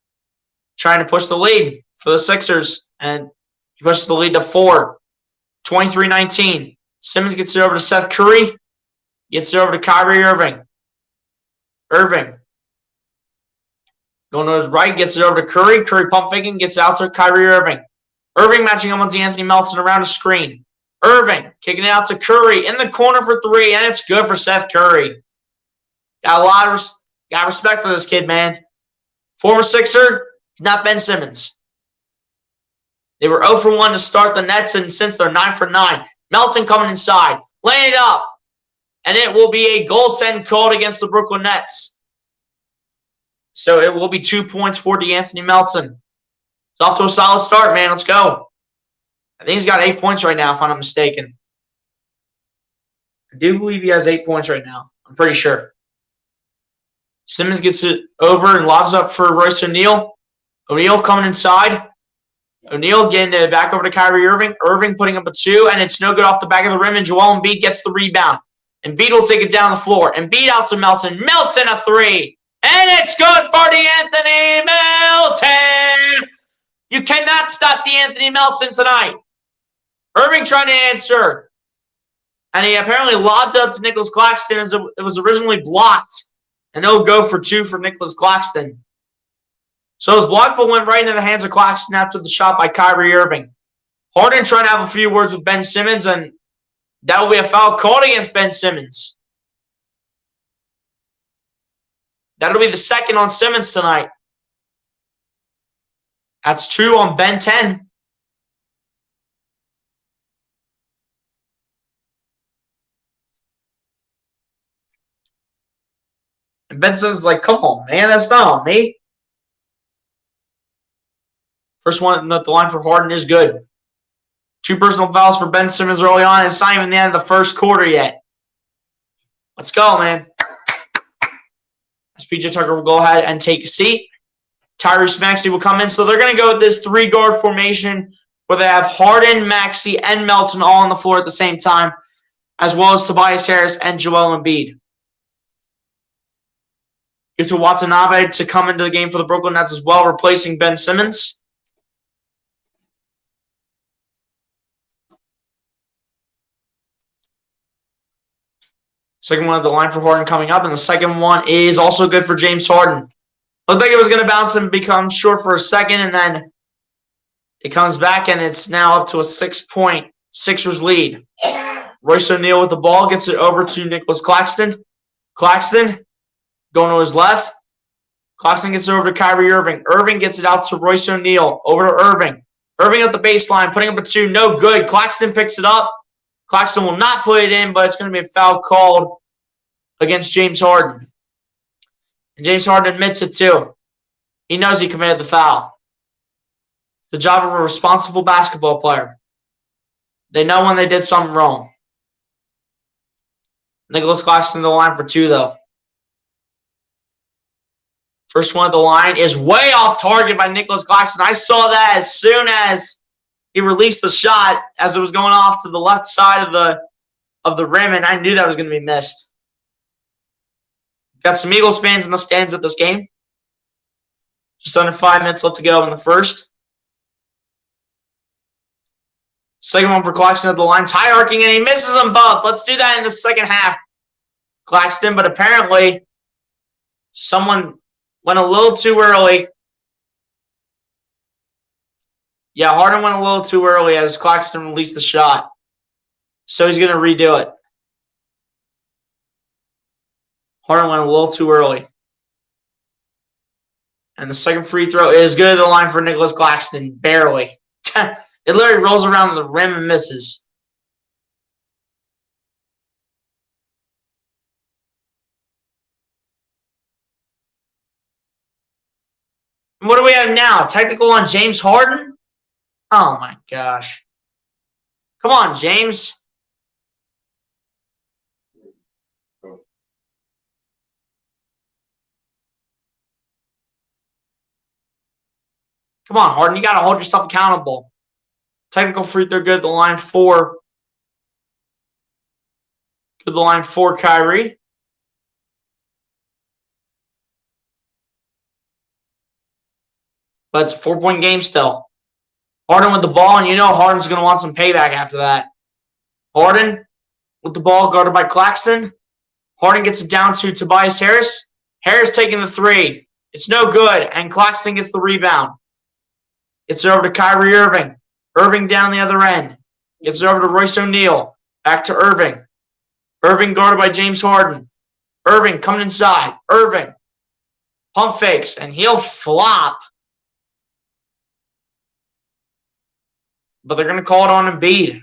Trying to push the lead for the Sixers. And he pushes the lead to 4. 23-19. Simmons gets it over to Seth Curry. Gets it over to Kyrie Irving. Irving. Going to his right. Gets it over to Curry. Curry pump faking. Gets it out to Kyrie Irving. Irving matching up with DeAnthony Melton around a screen. Irving kicking it out to Curry in the corner for 3, and it's good for Seth Curry. Got respect for this kid, man. Former Sixer, not Ben Simmons. They were 0 for 1 to start the Nets, and since they're 9 for 9. Melton coming inside, laying it up, and it will be a goaltend called against the Brooklyn Nets. So it will be 2 points for DeAnthony Melton. It's off to a solid start, man. Let's go. I think he's got 8 points right now, if I'm not mistaken. I do believe he has 8 points right now. I'm pretty sure. Simmons gets it over and lobs up for Royce O'Neal. O'Neal coming inside. O'Neal getting it back over to Kyrie Irving. Irving putting up a 2, and it's no good off the back of the rim, and Joel Embiid gets the rebound. Embiid will take it down the floor. Embiid out to Melton. Melton a 3. And it's good for DeAnthony Melton. You cannot stop DeAnthony Melton tonight. Irving trying to answer. And he apparently lobbed up to Nicholas Claxton as it was originally blocked. And it'll go for 2 for Nicholas Claxton. So his block ball went right into the hands of Claxton after the shot by Kyrie Irving. Harden trying to have a few words with Ben Simmons, and that will be a foul called against Ben Simmons. That'll be the second on Simmons tonight. That's 2 on Ben 10. And Ben Simmons is like, come on, man, that's not on me. First one at the line for Harden is good. 2 personal fouls for Ben Simmons early on. It's not even the end of the first quarter yet. Let's go, man. As PJ Tucker will go ahead and take a seat. Tyrese Maxey will come in. So they're going to go with this 3-guard formation where they have Harden, Maxey, and Melton all on the floor at the same time, as well as Tobias Harris and Joel Embiid. Yuta Watanabe to come into the game for the Brooklyn Nets as well, replacing Ben Simmons. Second one at the line for Harden coming up, and the second one is also good for James Harden. Looked like it was going to bounce and become short for a second, and then it comes back, and it's now up to a 6-point Sixers lead. Royce O'Neal with the ball gets it over to Nicholas Claxton. Claxton going to his left. Claxton gets it over to Kyrie Irving. Irving gets it out to Royce O'Neal. Over to Irving. Irving at the baseline, putting up a 2. No good. Claxton picks it up. Claxton will not put it in, but it's going to be a foul called against James Harden. And James Harden admits it too. He knows he committed the foul. It's the job of a responsible basketball player. They know when they did something wrong. Nicholas Claxton to the line for 2, though. First one at the line is way off target by Nicholas Claxton. I saw that as soon as he released the shot as it was going off to the left side of the rim, and I knew that was going to be missed. Got some Eagles fans in the stands at this game. Just under 5 minutes left to go in the first. Second one for Claxton at the line. High arcing, and he misses them both. Let's do that in the second half, Claxton. But apparently, someone went a little too early. Yeah, Harden went a little too early as Claxton released the shot. So he's going to redo it. Harden went a little too early. And the second free throw is good at the line for Nicholas Claxton. Barely. It literally rolls around the rim and misses. And what do we have now? Technical on James Harden? Oh, my gosh. Come on, James. Come on, Harden. You got to hold yourself accountable. Technical free throw good. The line 4. Good the line 4, Kyrie. But it's a 4-point game still. Harden with the ball, and you know Harden's going to want some payback after that. Harden with the ball, guarded by Claxton. Harden gets it down to Tobias Harris. Harris taking the 3. It's no good, and Claxton gets the rebound. Gets it over to Kyrie Irving. Irving down the other end. Gets it over to Royce O'Neal. Back to Irving. Irving guarded by James Harden. Irving coming inside. Irving. Pump fakes, and he'll flop. But they're going to call it on Embiid.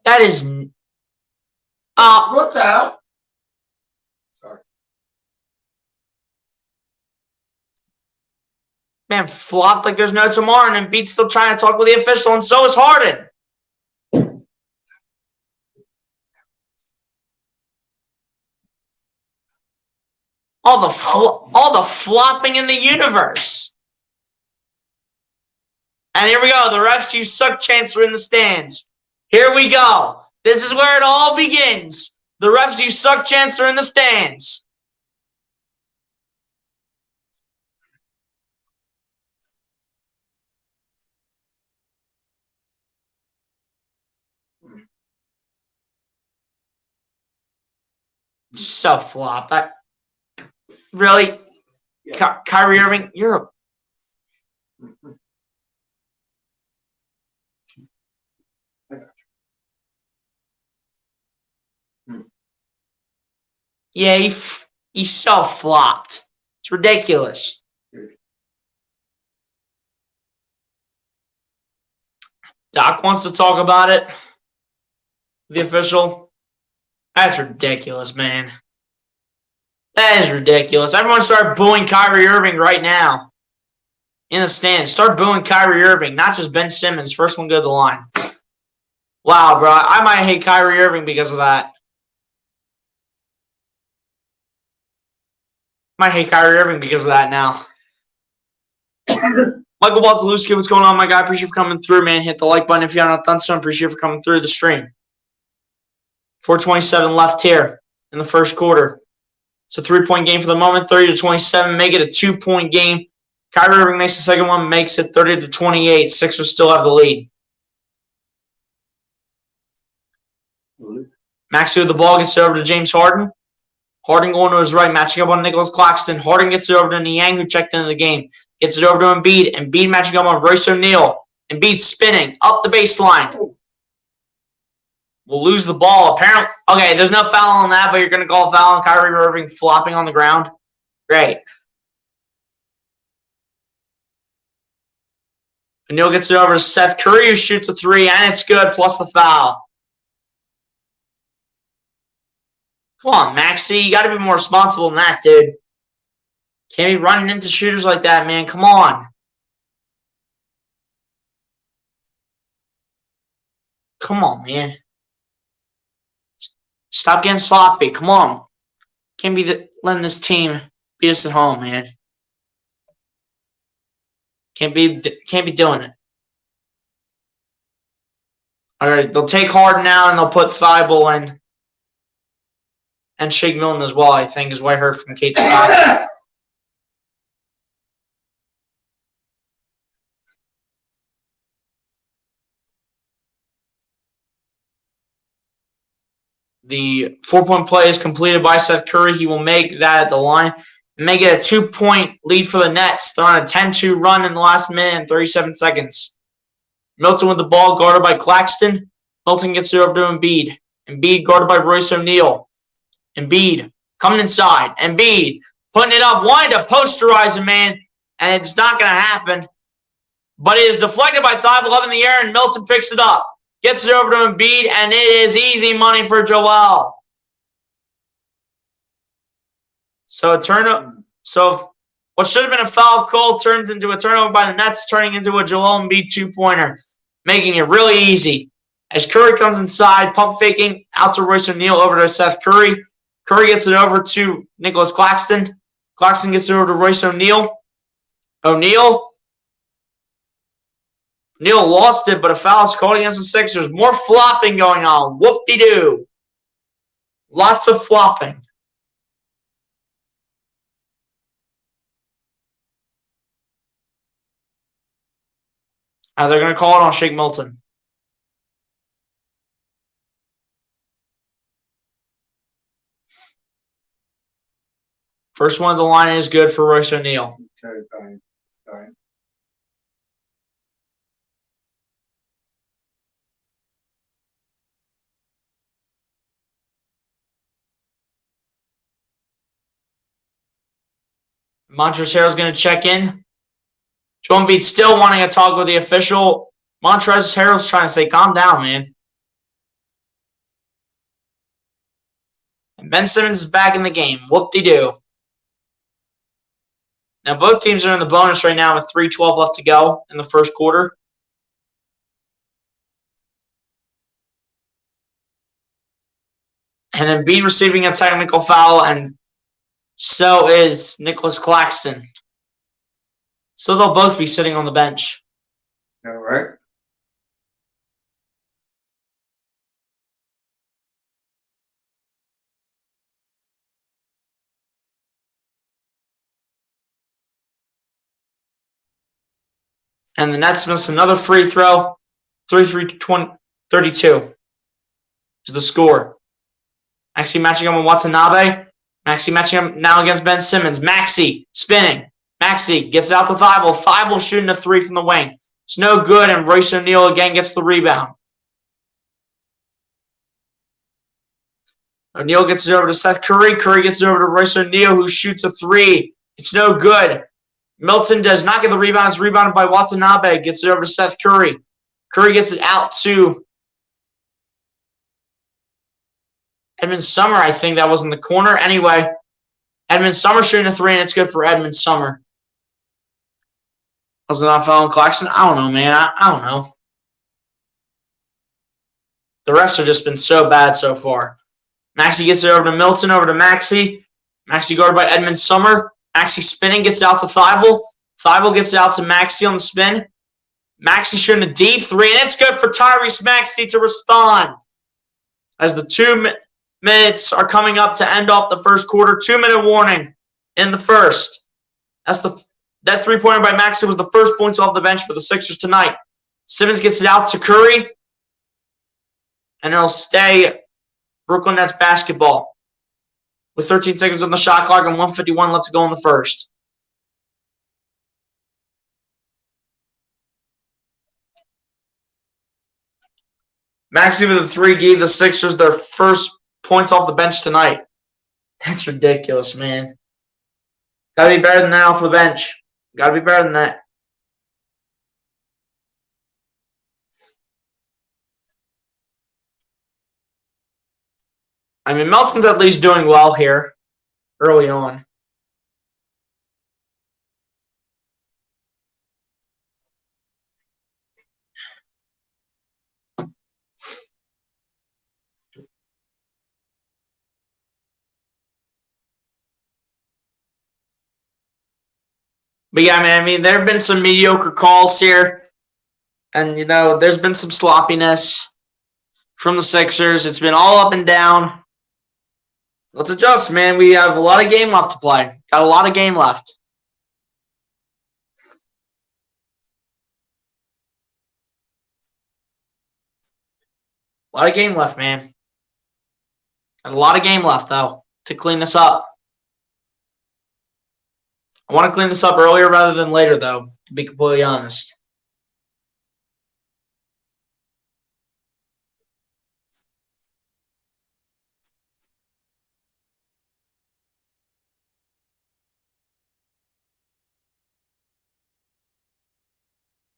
That is... What the hell? Sorry. Man, flopped like there's no tomorrow, and Embiid's still trying to talk with the official, and so is Harden. All the flopping in the universe. And here we go. The refs use suck chants are in the stands. Here we go. This is where it all begins. The refs use suck chants are in the stands. So flopped. Really? Yeah. Kyrie Irving, you're a... Yeah, he so flopped. It's ridiculous. Doc wants to talk about it. The official. That's ridiculous, man. That is ridiculous. Everyone start booing Kyrie Irving right now. In the stands. Start booing Kyrie Irving, not just Ben Simmons. First one go to the line. Wow, bro. I might hate Kyrie Irving because of that. Might hate Kyrie Irving because of that now. Michael Baltaluski, what's going on, my guy? Appreciate you for coming through, man. Hit the like button if you haven't done so. Appreciate you for coming through the stream. 4:27 left here in the first quarter. It's a 3-point game for the moment, 30-27. Make it a 2-point game. Kyrie Irving makes the second one, makes it 30-28. Sixers still have the lead. Maxey with the ball gets it over to James Harden. Harden going to his right, matching up on Nicholas Claxton. Harden gets it over to Niang, who checked into the game. Gets it over to Embiid. Embiid matching up on Royce O'Neal. Embiid spinning up the baseline. We'll lose the ball. Apparently, okay, there's no foul on that, but you're going to call a foul on Kyrie Irving flopping on the ground. Great. O'Neal gets it over to Seth Curry, who shoots a three, and it's good, plus the foul. Come on, Maxey. You got to be more responsible than that, dude. Can't be running into shooters like that, man. Come on. Come on, man. Stop getting sloppy. Come on. Can't be letting this team beat us at home, man. Can't be doing it. All right, they'll take Harden now, and they'll put Thibault in. And Shake Milton as well, I think, is what I heard from Kate Scott. The 4-point play is completed by Seth Curry. He will make that at the line and make it a 2-point lead for the Nets. They're on a 10-2 run in the last minute and 37 seconds. Milton with the ball, guarded by Claxton. Milton gets it over to Embiid. Embiid guarded by Royce O'Neal. Embiid coming inside. Embiid putting it up. Wanted to posterize him, man, and it's not going to happen. But it is deflected by Thibault up in the air, and Milton picks it up. Gets it over to Embiid, and it is easy money for Joel. So what should have been a foul call turns into a turnover by the Nets, turning into a Joel Embiid 2-pointer, making it really easy. As Curry comes inside, pump faking out to Royce O'Neal, over to Seth Curry. Curry gets it over to Nicholas Claxton. Claxton gets it over to Royce O'Neal. O'Neal lost it, but a foul is called against the Sixers. More flopping going on. Whoop-de-doo. Lots of flopping. They're going to call it on Shake Milton. First one of the line is good for Royce O'Neal. Okay, fine. Montrezl Harrell's going to check in. Joel Embiid still wanting to talk with the official. Montrezl Harrell's trying to say, calm down, man. And Ben Simmons is back in the game. Whoop-de-doo. Now, both teams are in the bonus right now with 3:12 left to go in the first quarter. And Embiid receiving a technical foul, and so is Nicholas Claxton. So they'll both be sitting on the bench. All right. And the Nets missed another free throw. 33-32 is the score. Maxey matching up with Watanabe. Maxey matching up now against Ben Simmons. Maxey spinning. Maxey gets out to Thibault. Thibault shooting a three from the wing. It's no good, and Royce O'Neal again gets the rebound. O'Neal gets it over to Seth Curry. Curry gets it over to Royce O'Neal, who shoots a three. It's no good. Milton does not get the rebound. It's rebounded by Watanabe. Gets it over to Seth Curry. Curry gets it out to Edmund Summer. I think that was in the corner. Anyway, Edmund Summer shooting a three, and it's good for Edmund Summer. Was it not foul on Claxton? I don't know, man. I don't know. The refs have just been so bad so far. Maxey gets it over to Milton, over to Maxey. Maxey guarded by Edmund Summer. Maxey spinning, gets it out to Thibault. Thibault gets it out to Maxey on the spin. Maxey shooting a deep three, and it's good for Tyrese Maxey to respond. As the 2 minutes are coming up to end off the first quarter, 2-minute warning in the first. That three-pointer by Maxey was the first points off the bench for the Sixers tonight. Simmons gets it out to Curry, and it'll stay Brooklyn Nets basketball with 13 seconds on the shot clock and 1:51 left to go in the first. Maxey with a three gave the Sixers their first points off the bench tonight. That's ridiculous, man. Gotta be better than that off the bench. Gotta be better than that. I mean, Melton's at least doing well here early on. But yeah, man, I mean, there have been some mediocre calls here. And, you know, there's been some sloppiness from the Sixers. It's been all up and down. Let's adjust, man. We have a lot of game left to play. Got a lot of game left. A lot of game left, man. Got a lot of game left, though, to clean this up. I want to clean this up earlier rather than later, though, to be completely honest.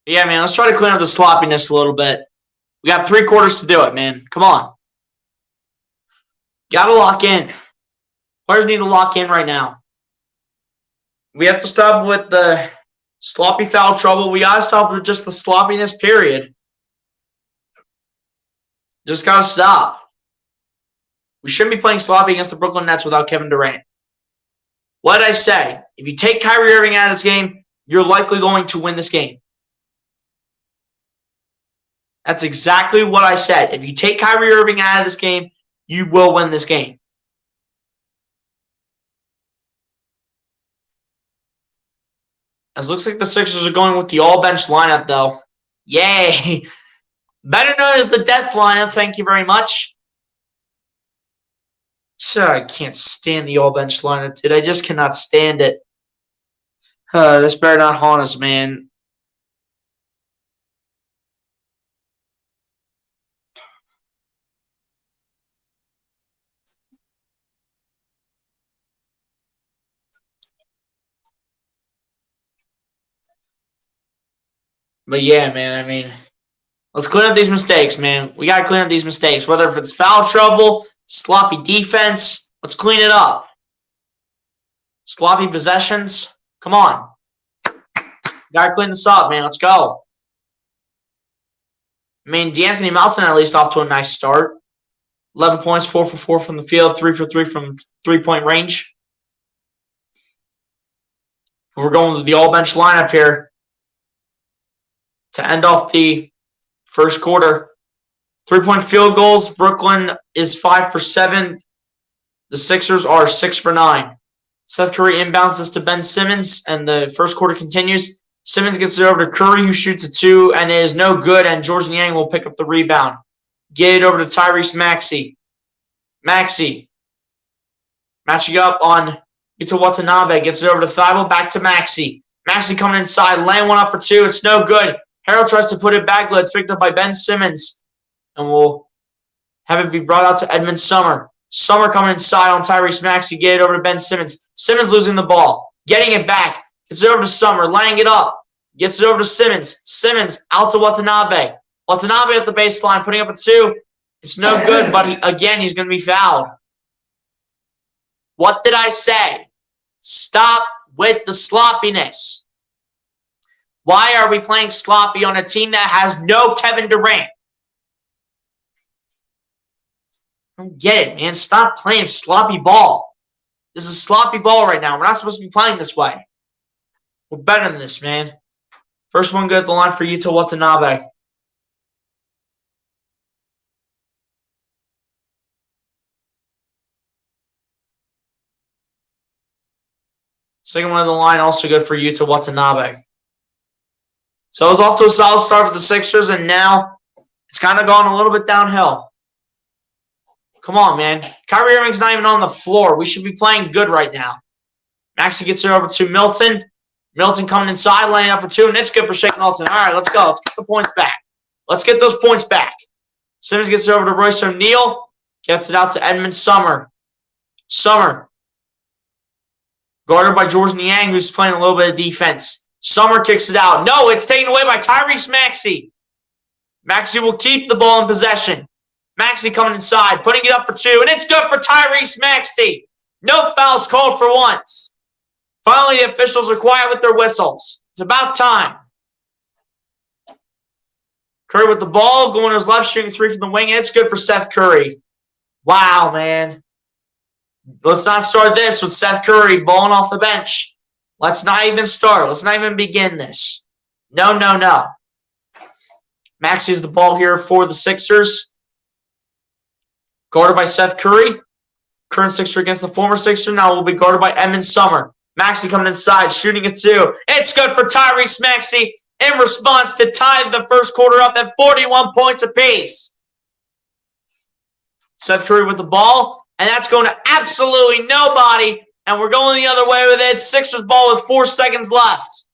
Yeah, man, let's try to clean up the sloppiness a little bit. We got 3 quarters to do it, man. Come on. Got to lock in. Players need to lock in right now. We have to stop with the sloppy foul trouble. We got to stop with just the sloppiness, period. Just got to stop. We shouldn't be playing sloppy against the Brooklyn Nets without Kevin Durant. What did I say? If you take Kyrie Irving out of this game, you're likely going to win this game. That's exactly what I said. If you take Kyrie Irving out of this game, you will win this game. As looks like the Sixers are going with the all-bench lineup, though. Yay! Better known as the death lineup, thank you very much. I can't stand the all-bench lineup, dude. I just cannot stand it. This better not haunt us, man. But yeah, man, I mean, let's clean up these mistakes, man. We got to clean up these mistakes. Whether if it's foul trouble, sloppy defense, let's clean it up. Sloppy possessions, Come on. Gotta clean this up, man. Let's go. I mean, De'Anthony Melton at least off to a nice start. 11 points, 4 for 4 from the field, 3 for 3 from three-point range. We're going with the all-bench lineup here to end off the first quarter. 3-point field goals. Brooklyn is 5 for 7. The Sixers are 6 for 9. Seth Curry inbounds this to Ben Simmons, and the first quarter continues. Simmons gets it over to Curry, who shoots a 2, and it is no good, and Georges Niang will pick up the rebound. Get it over to Tyrese Maxey. Maxey matching up on Yuta Watanabe. Gets it over to Thibault. Back to Maxey. Maxey coming inside. Laying one up for 2. It's no good. Harrell tries to put it back, but it's picked up by Ben Simmons. And we'll have it be brought out to Edmond Summer. Summer coming inside on Tyrese Maxey. Get it over to Ben Simmons. Simmons losing the ball. Getting it back. Gets it over to Summer. Laying it up. Gets it over to Simmons. Simmons out to Watanabe. Watanabe at the baseline. Putting up a 2. It's no good, but he's going to be fouled. What did I say? Stop with the sloppiness. Why are we playing sloppy on a team that has no Kevin Durant? I don't get it, man. Stop playing sloppy ball. This is sloppy ball right now. We're not supposed to be playing this way. We're better than this, man. First one good at the line for Yuta Watanabe. Second one of the line, also good for Yuta Watanabe. So it was off to a solid start for the Sixers, and now it's kind of gone a little bit downhill. Come on, man. Kyrie Irving's not even on the floor. We should be playing good right now. Maxey gets it over to Milton. Milton coming inside, laying up for 2, and it's good for Shake Milton. All right, let's go. Let's get the points back. Let's get those points back. Simmons gets it over to Royce O'Neal. Gets it out to Edmond Summer. Summer. Guarded by Georges Niang, who's playing a little bit of defense. Summer kicks it out. No, it's taken away by Tyrese Maxey. Maxey will keep the ball in possession. Maxey coming inside, putting it up for 2, and it's good for Tyrese Maxey. No fouls called for once. Finally, the officials are quiet with their whistles. It's about time. Curry with the ball, going to his left, shooting 3 from the wing, and it's good for Seth Curry. Wow, man. Let's not start this with Seth Curry balling off the bench. Let's not even start. Let's not even begin this. No, no, no. Maxey has the ball here for the Sixers. Guarded by Seth Curry. Current Sixer against the former Sixer. Now will be guarded by Edmond Summer. Maxey coming inside, shooting a 2. It's good for Tyrese Maxey in response to tie the first quarter up at 41 points apiece. Seth Curry with the ball. And that's going to absolutely nobody. And we're going the other way with it. Sixers ball with 4 seconds left.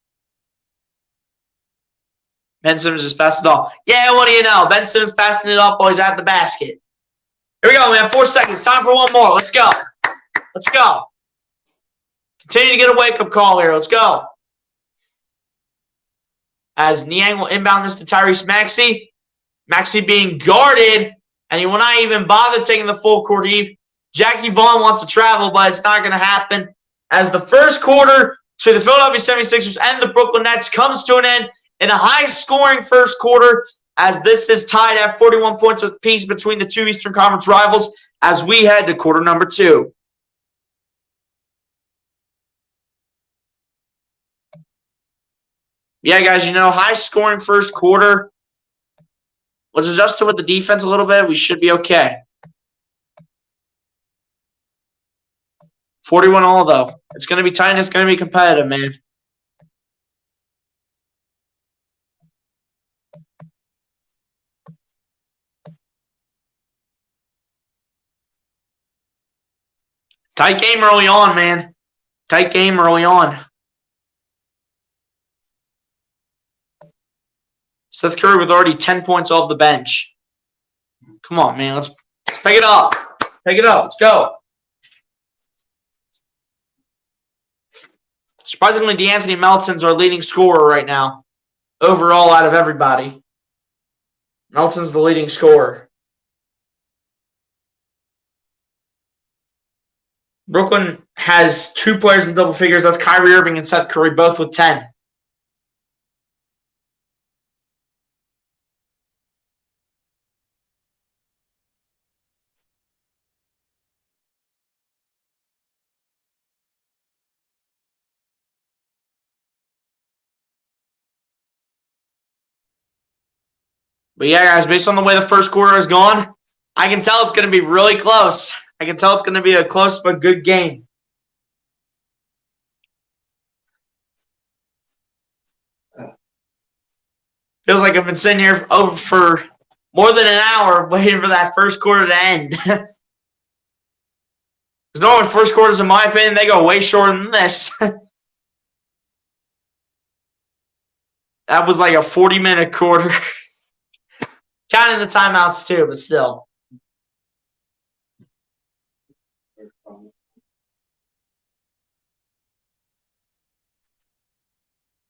Ben Simmons just passed it off. Yeah, what do you know? Ben Simmons passing it up while he's at the basket. Here we go, man. 4 seconds. Time for one more. Let's go. Let's go. Continue to get a wake-up call here. Let's go. As Niang will inbound this to Tyrese Maxey. Maxey being guarded. And he will not even bother taking the full court heave. Jackie Vaughn wants to travel, but it's not going to happen. As the first quarter to the Philadelphia 76ers and the Brooklyn Nets comes to an end in a high-scoring first quarter, as this is tied at 41 points apiece between the two Eastern Conference rivals as we head to quarter number 2. Yeah, guys, high-scoring first quarter. Let's adjust to with the defense a little bit. We should be okay. 41 all, though. It's going to be tight and it's going to be competitive, man. Tight game early on, man. Tight game early on. Seth Curry with already 10 points off the bench. Come on, man. Let's pick it up. Pick it up. Let's go. Surprisingly, De'Anthony Melton's our leading scorer right now. Overall, out of everybody. Melton's the leading scorer. Brooklyn has 2 players in double figures. That's Kyrie Irving and Seth Curry, both with 10. But yeah, guys, based on the way the first quarter has gone, I can tell it's going to be really close. I can tell it's going to be a close but good game. Feels like I've been sitting here over for more than an hour waiting for that first quarter to end. Because normally first quarters, in my opinion, they go way shorter than this. That was like a 40-minute quarter. Counting the timeouts too, but still.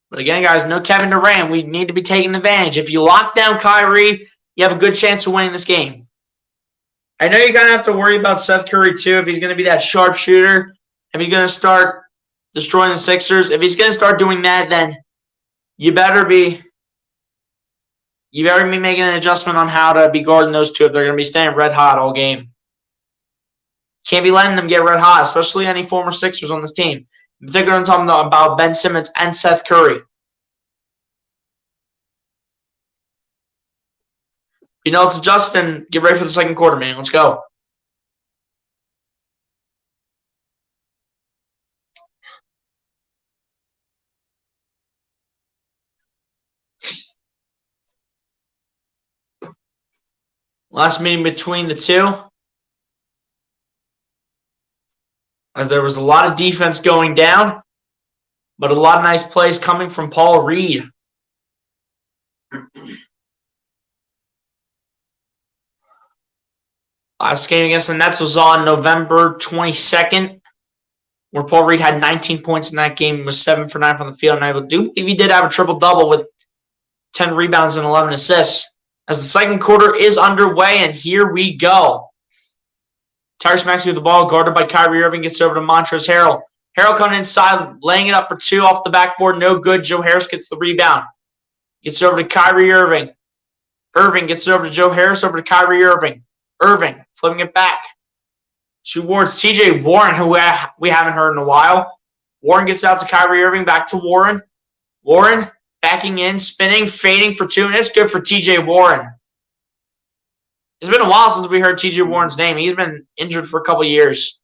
But again, guys, no Kevin Durant. We need to be taking advantage. If you lock down Kyrie, you have a good chance of winning this game. I know you're going to have to worry about Seth Curry too, if he's going to be that sharpshooter, if he's going to start destroying the Sixers. If he's going to start doing that, then you better be making an adjustment on how to be guarding those two if they're going to be staying red hot all game. Can't be letting them get red hot, especially any former Sixers on this team. In particular, I'm talking about Ben Simmons and Seth Curry. You know, it's Justin. Get ready for the second quarter, man. Let's go. Last meeting between the two. As there was a lot of defense going down, but a lot of nice plays coming from Paul Reed. Last game against the Nets was on November 22nd, where Paul Reed had 19 points in that game and was 7 for 9 from the field. And I do believe he did have a triple-double with 10 rebounds and 11 assists. As the second quarter is underway, and here we go. Tyrese Maxey with the ball, guarded by Kyrie Irving, gets over to Montrezl Harrell. Harrell coming inside, laying it up for 2 off the backboard. No good. Joe Harris gets the rebound. Gets over to Kyrie Irving. Irving gets it over to Joe Harris, over to Kyrie Irving. Irving flipping it back towards TJ Warren, who we haven't heard in a while. Warren gets out to Kyrie Irving, back to Warren. Warren backing in, spinning, fading for 2, and it's good for TJ Warren. It's been a while since we heard TJ Warren's name. He's been injured for a couple years.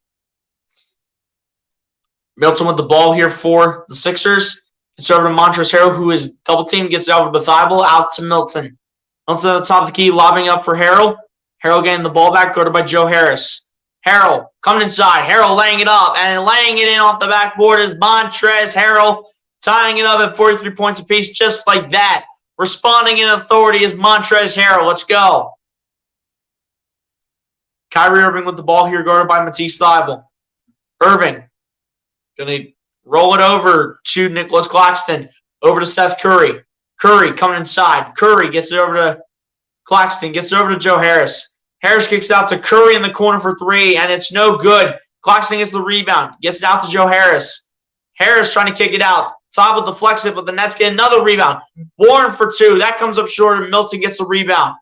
Milton with the ball here for the Sixers. It's over to Montrezl Harrell, who is double team, gets it over to Thibault, out to Milton. Milton at the top of the key, lobbing up for Harrell. Harrell getting the ball back, guarded by Joe Harris. Harrell coming inside. Harrell laying it up, and laying it in off the backboard is Montrezl Harrell, tying it up at 43 points apiece, just like that. Responding in authority is Montrezl Harrell. Let's go. Kyrie Irving with the ball here, guarded by Matisse Thybulle. Irving going to roll it over to Nicholas Claxton. Over to Seth Curry. Curry coming inside. Curry gets it over to Claxton. Gets it over to Joe Harris. Harris kicks out to Curry in the corner for 3, and it's no good. Claxton gets the rebound. Gets it out to Joe Harris. Harris trying to kick it out. Thybulle deflects it, but the Nets get another rebound. Warren for 2. That comes up short, and Milton gets the rebound.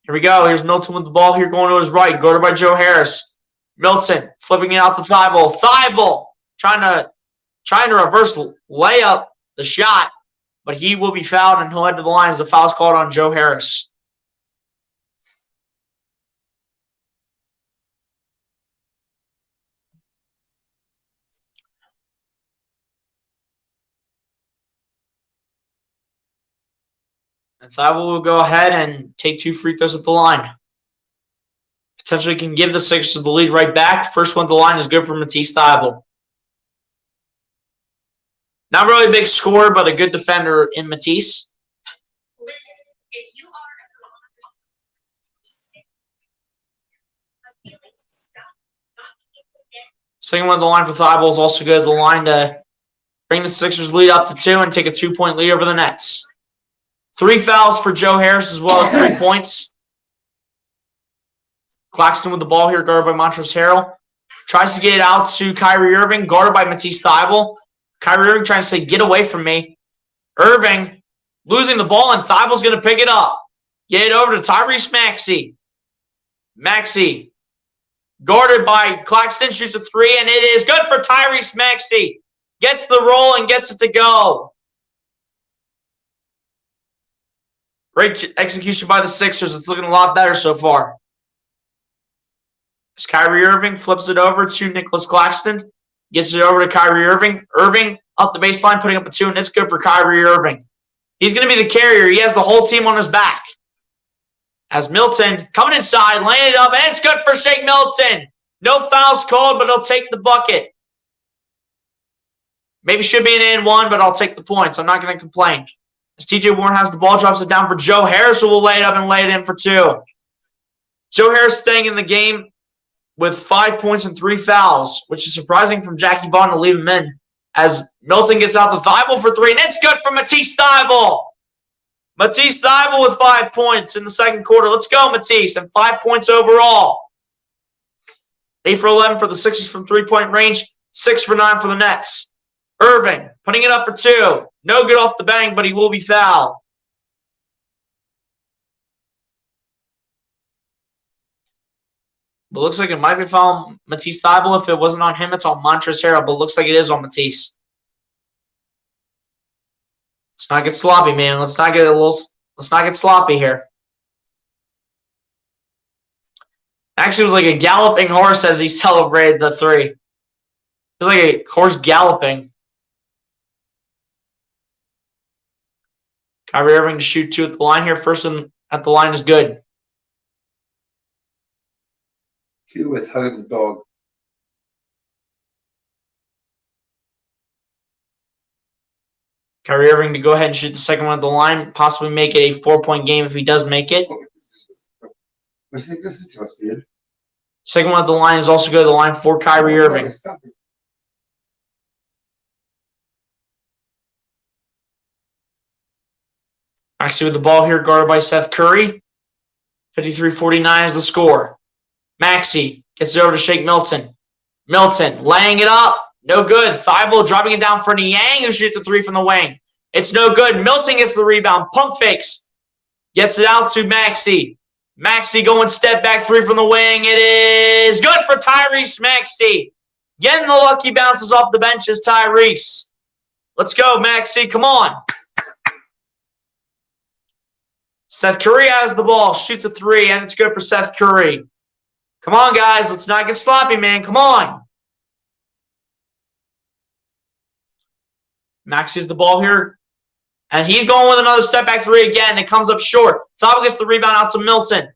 Here we go. Here's Milton with the ball here going to his right, guarded by Joe Harris. Milton flipping it out to Thybulle. Thybulle trying to reverse layup the shot, but he will be fouled and he'll head to the line as the foul's called on Joe Harris. And Thybulle will go ahead and take 2 free throws at the line. Potentially can give the Sixers the lead right back. First one at the line is good for Matisse Thybulle. Not really a big scorer, but a good defender in Matisse. Listen, if you are a Second one at the line for Thybulle is also good at the line to bring the Sixers lead up to 2 and take a 2-point lead over the Nets. 3 fouls for Joe Harris as well as 3 points. Claxton with the ball here, guarded by Montrezl Harrell. Tries to get it out to Kyrie Irving, guarded by Matisse Thybulle. Kyrie Irving trying to say, get away from me. Irving losing the ball, and Thybulle's going to pick it up. Get it over to Tyrese Maxey. Maxey, guarded by Claxton, shoots a three, and it is good for Tyrese Maxey. Gets the roll and gets it to go. Great execution by the Sixers. It's looking a lot better so far. As Kyrie Irving flips it over to Nicholas Claxton. Gets it over to Kyrie Irving. Irving up the baseline, putting up a two, and it's good for Kyrie Irving. He's going to be the carrier. He has the whole team on his back. As Milton coming inside, laying it up, and it's good for Shake Milton. No fouls called, but he'll take the bucket. Maybe should be an and one, but I'll take the points. I'm not going to complain. As TJ Warren has the ball, drops it down for Joe Harris, who will lay it up and lay it in for two. Joe Harris staying in the game with 5 points and 3 fouls, which is surprising from Jackie Vaughn to leave him in. As Milton gets out to Thybulle for three, and it's good for Matisse Thybulle. Matisse Thybulle with 5 points in the second quarter. Let's go, Matisse, and 5 points overall. 8 for 11 for the Sixers from three-point range, 6 for 9 for the Nets. Irving putting it up for two. No good off the bang, but he will be fouled. But looks like it might be foul Matisse Thybulle. If it wasn't on him, it's on Montrezl Harrell, but it looks like it is on Matisse. Let's not get sloppy, man. Let's not get sloppy here. Actually, it was like a galloping horse as he celebrated the three. It was like a horse galloping. Kyrie Irving to shoot two at the line here. First one at the line is good. Two with Hug the Dog. Kyrie Irving to go ahead and shoot the second one at the line. Possibly make it a 4-point game if he does make it. I think this is just it. Second one at the line is also good to the line for Kyrie Irving. Maxey with the ball here, guarded by Seth Curry. 53-49 is the score. Maxey gets it over to Shake Milton. Milton laying it up. No good. Thybulle dropping it down for Niang, who shoots the three from the wing. It's no good. Milton gets the rebound. Pump fakes. Gets it out to Maxey. Maxey going step back three from the wing. It is good for Tyrese Maxey. Getting the lucky bounces off the bench is Tyrese. Let's go, Maxey. Come on. Seth Curry has the ball. Shoots a three, and it's good for Seth Curry. Come on, guys. Let's not get sloppy, man. Come on. Maxey has the ball here. And he's going with another step back three again. It comes up short. Thybulle gets the rebound out to Milton.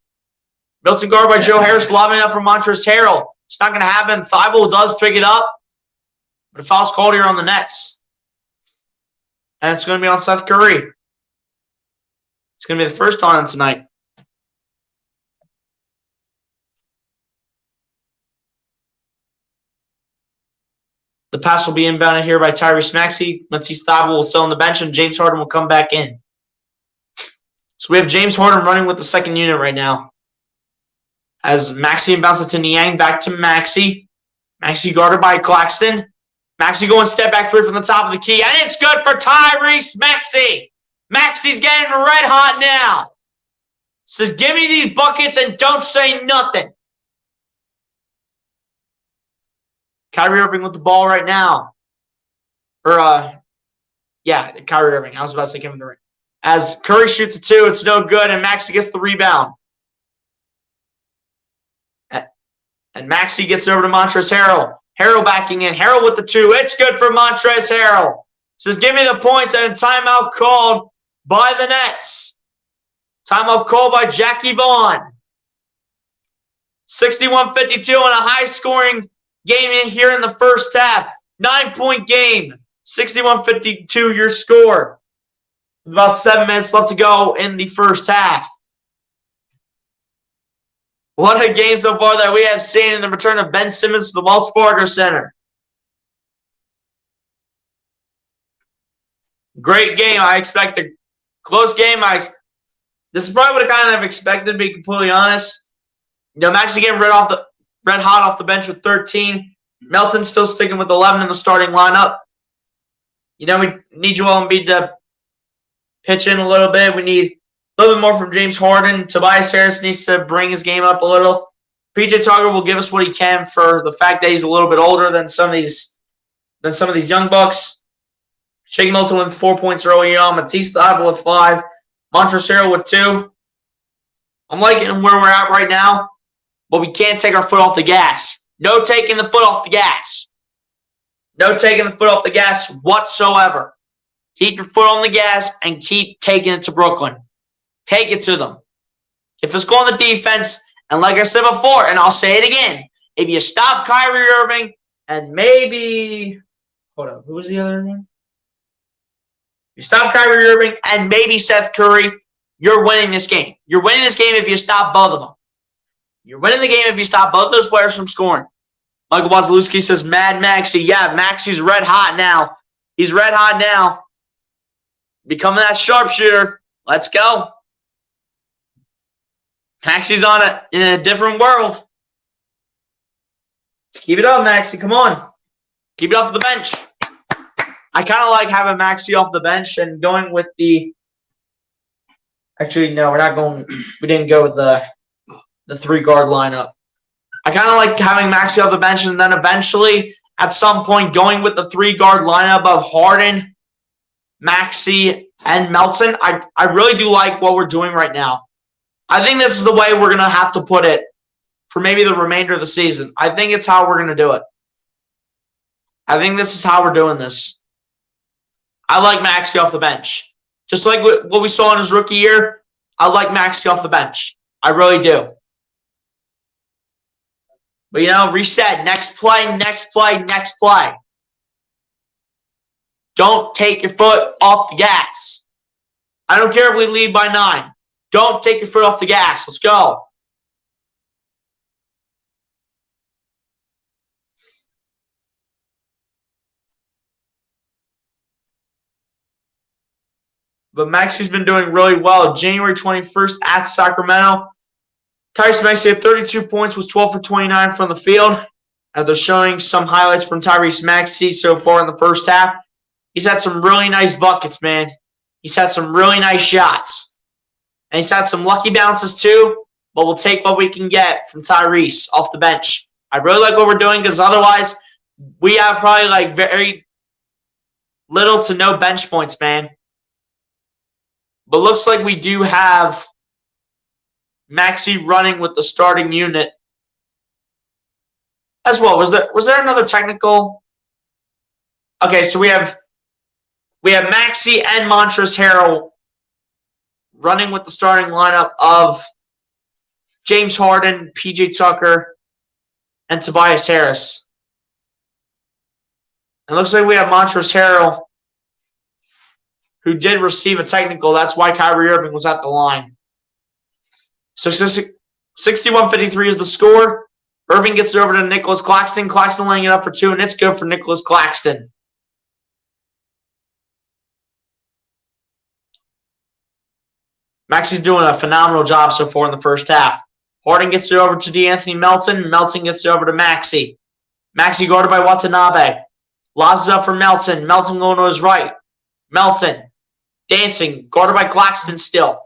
Milton guarded by Joe Harris, lobbing it up from Montrezl Harrell. It's not going to happen. Thybulle does pick it up. But a foul's called here on the Nets. And it's going to be on Seth Curry. It's going to be the first on him tonight. The pass will be inbounded here by Tyrese Maxey. Matisse Thybulle will sit on the bench, and James Harden will come back in. So we have James Harden running with the second unit right now. As Maxey inbounds it to Niang, back to Maxey. Maxey guarded by Claxton. Maxey going step back three from the top of the key, and it's good for Tyrese Maxey. Maxey's getting red hot now. Says, give me these buckets and don't say nothing. Kyrie Irving with the ball right now. Kyrie Irving. I was about to say Kevin Durant. As Curry shoots a two, it's no good, and Maxey gets the rebound. And Maxey gets it over to Montrezl Harrell. Harrell backing in. Harrell with the two. It's good for Montrezl Harrell. Says, give me the points, and a timeout called by the Nets. Timeout called by Jackie Vaughn. 61-52 in a high-scoring game in here in the first half. 9-point game. 61-52 your score. With about 7 minutes left to go in the first half. What a game so far that we have seen in the return of Ben Simmons to the Wells Fargo Center. Great game. I expect a close game. This is probably what I kind of expected, to be completely honest. Maxey getting red hot off the bench with 13. Melton still sticking with 11 in the starting lineup. We need Joel Embiid to pitch in a little bit. We need a little bit more from James Harden. Tobias Harris needs to bring his game up a little. PJ Tucker will give us what he can for the fact that he's a little bit older than some of these young bucks. Shake Milton with 4 points early on. Matisse Thybulle with 5. Montrezl Harrell with 2. I'm liking where we're at right now, but we can't take our foot off the gas. No taking the foot off the gas. No taking the foot off the gas whatsoever. Keep your foot on the gas and keep taking it to Brooklyn. Take it to them. If it's going to defense, and like I said before, and I'll say it again, if you stop Kyrie Irving and maybe – hold up, who was the other one? You stop Kyrie Irving and maybe Seth Curry, you're winning this game. You're winning this game if you stop both of them. You're winning the game if you stop both those players from scoring. Michael Wazalewski says, Mad Maxey. Yeah, Maxey's red hot now. He's red hot now. Becoming that sharpshooter. Let's go. Maxey's on it in a different world. Let's keep it up, Maxey. Come on. Keep it off the bench. I kind of like having Maxey off the bench and going with the – actually, no, we're not going – we didn't go with the 3-guard lineup. I kind of like having Maxey off the bench and then eventually, at some point, going with the 3-guard lineup of Harden, Maxey, and Melton. I really do like what we're doing right now. I think this is the way we're going to have to put it for maybe the remainder of the season. I think it's how we're going to do it. I think this is how we're doing this. I like Maxey off the bench. Just like what we saw in his rookie year, I like Maxey off the bench. I really do. But, reset. Next play, next play, next play. Don't take your foot off the gas. I don't care if we lead by 9. Don't take your foot off the gas. Let's go. But Maxey's been doing really well. January 21st at Sacramento. Tyrese Maxey had 32 points, was 12 for 29 from the field. As they're showing some highlights from Tyrese Maxey so far in the first half. He's had some really nice buckets, man. He's had some really nice shots. And he's had some lucky bounces too, but we'll take what we can get from Tyrese off the bench. I really like what we're doing because otherwise we have probably very little to no bench points, man. But looks like we do have Maxey running with the starting unit as well. Was there another technical? Okay, so we have Maxey and Montrezl Harrell running with the starting lineup of James Harden, PJ Tucker, and Tobias Harris. It looks like we have Montrezl Harrell, who did receive a technical. That's why Kyrie Irving was at the line. So 61-53 is the score. Irving gets it over to Nicholas Claxton. Claxton laying it up for 2, and it's good for Nicholas Claxton. Maxey's doing a phenomenal job so far in the first half. Harden gets it over to DeAnthony Melton. Melton gets it over to Maxey. Maxey guarded by Watanabe. Lobs it up for Melton. Melton going to his right. Melton dancing. Guarded by Claxton still.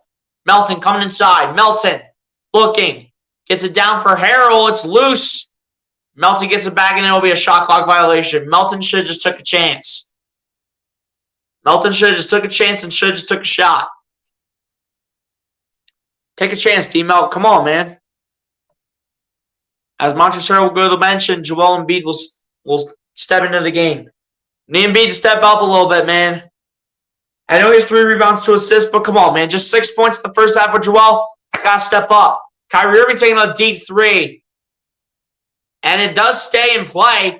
Melton coming inside. Melton looking. Gets it down for Harrell. It's loose. Melton gets it back, and it'll be a shot clock violation. Melton should have just took a chance. Melton should have just took a chance and should have just took a shot. Take a chance, D-Melt. Come on, man. As Montrezl Harrell will go to the bench and Joel Embiid will step into the game. Need Embiid to step up a little bit, man. I know he has 3 rebounds to assist, but come on, man. Just 6 points in the first half for Joel. Got to step up. Kyrie Irving taking a deep 3. And it does stay in play.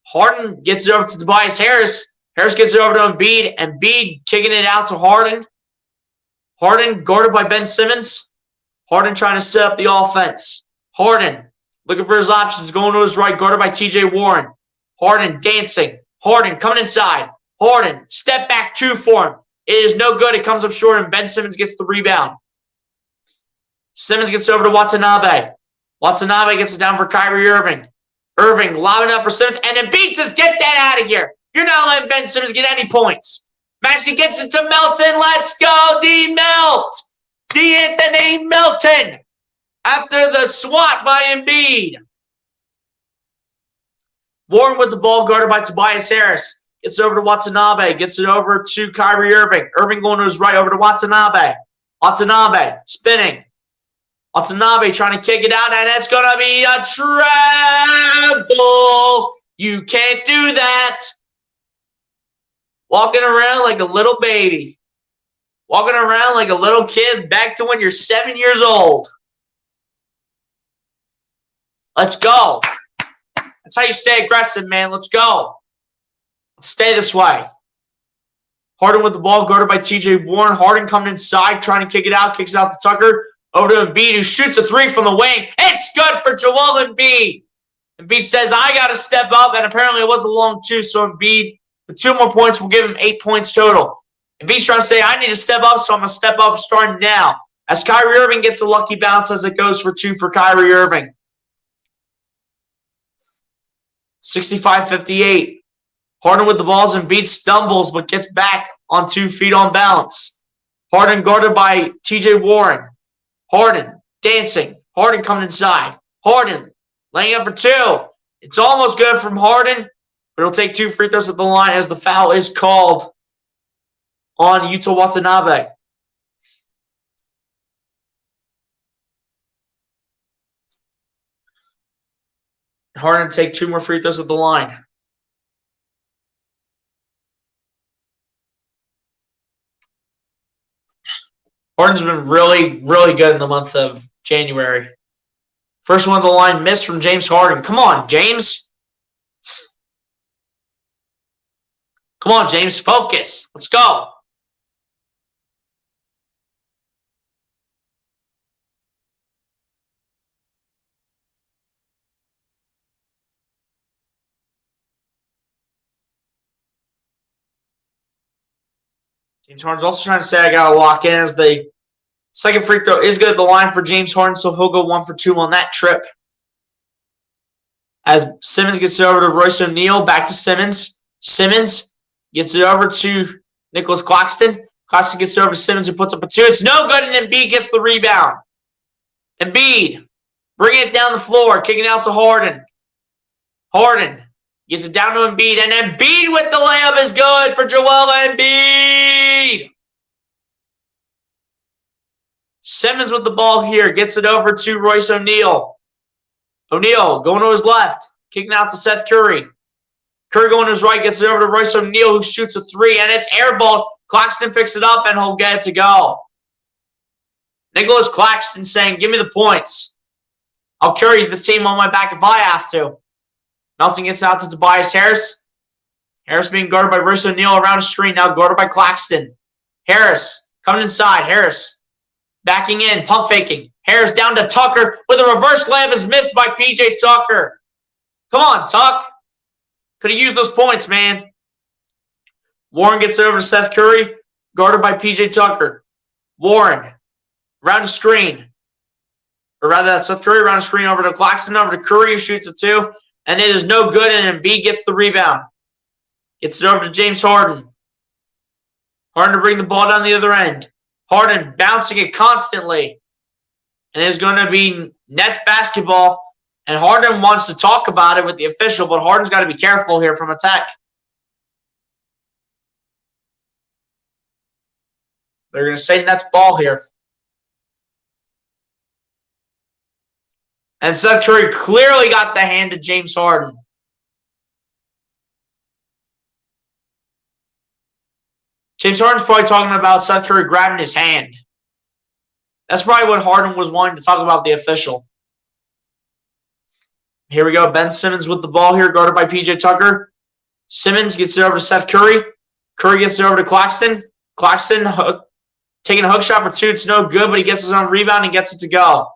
Harden gets it over to Tobias Harris. Harris gets it over to Embiid. Embiid kicking it out to Harden. Harden guarded by Ben Simmons. Harden trying to set up the offense. Harden looking for his options. Going to his right, guarded by T.J. Warren. Harden dancing. Harden coming inside. Harden, step back 2 for him. It is no good. It comes up short, and Ben Simmons gets the rebound. Simmons gets over to Watanabe. Watanabe gets it down for Kyrie Irving. Irving lobbing up for Simmons, and Embiid says, get that out of here. You're not letting Ben Simmons get any points. Maxey gets it to Melton. Let's go, D-Melt. D'Anthony Melton after the swat by Embiid. Warren with the ball, guarded by Tobias Harris. Gets it over to Watanabe. Gets it over to Kyrie Irving. Irving going to his right, over to Watanabe. Watanabe spinning. Watanabe trying to kick it out, and it's going to be a treble. You can't do that. Walking around like a little baby. Walking around like a little kid back to when you're 7 years old. Let's go. That's how you stay aggressive, man. Let's go. Let's stay this way. Harden with the ball, guarded by TJ Warren. Harden coming inside, trying to kick it out. Kicks out to Tucker. Over to Embiid, who shoots a three from the wing. It's good for Joel Embiid. Embiid says, I got to step up, and apparently it was a long two, so Embiid, with 2 more points, will give him 8 points total. Embiid's trying to say, I need to step up, so I'm going to step up starting now. As Kyrie Irving gets a lucky bounce as it goes for 2 for Kyrie Irving. 65-58. Harden with the balls, Embiid stumbles, but gets back on 2 feet on balance. Harden guarded by TJ Warren. Harden dancing. Harden coming inside. Harden laying up for 2. It's almost good from Harden, but it'll take 2 free throws at the line as the foul is called on Yuta Watanabe. Harden take 2 more free throws at the line. Harden's been really, really good in the month of January. First one of the line missed from James Harden. Come on, James. Come on, James. Focus. Let's go. James Harden's also trying to say I got to lock in as the second free throw is good at the line for James Harden, so he'll go 1 for 2 on that trip. As Simmons gets it over to Royce O'Neal, back to Simmons. Simmons gets it over to Nicholas Claxton. Claxton gets it over to Simmons, who puts up a 2. It's no good, and Embiid gets the rebound. Embiid bringing it down the floor, kicking out to Harden. Harden gets it down to Embiid, and Embiid with the layup is good for Joel Embiid. Simmons with the ball here, gets it over to Royce O'Neal. O'Neal going to his left, kicking out to Seth Curry. Curry going to his right, gets it over to Royce O'Neal, who shoots a 3, and it's airball. Claxton picks it up, and he'll get it to go. Nicholas Claxton saying, give me the points. I'll carry the team on my back if I have to. Melton gets out to Tobias Harris. Harris being guarded by Royce O'Neal around the screen, now guarded by Claxton. Harris coming inside. Harris backing in, pump faking. Harris down to Tucker with a reverse layup is missed by P.J. Tucker. Come on, Tuck. Could have used those points, man. Warren gets it over to Seth Curry, guarded by P.J. Tucker. Warren around the screen. Or rather, that's Seth Curry around the screen over to Claxton, over to Curry, who shoots a 2. And it is no good, and Embiid gets the rebound. Gets it over to James Harden. Harden to bring the ball down the other end. Harden bouncing it constantly. And it's going to be Nets basketball. And Harden wants to talk about it with the official, but Harden's got to be careful here from attack. They're going to say Nets ball here. And Seth Curry clearly got the hand of James Harden. James Harden's probably talking about Seth Curry grabbing his hand. That's probably what Harden was wanting to talk about the official. Here we go. Ben Simmons with the ball here, guarded by P.J. Tucker. Simmons gets it over to Seth Curry. Curry gets it over to Claxton. Claxton taking a hook shot for 2. It's no good, but he gets his own rebound and gets it to go.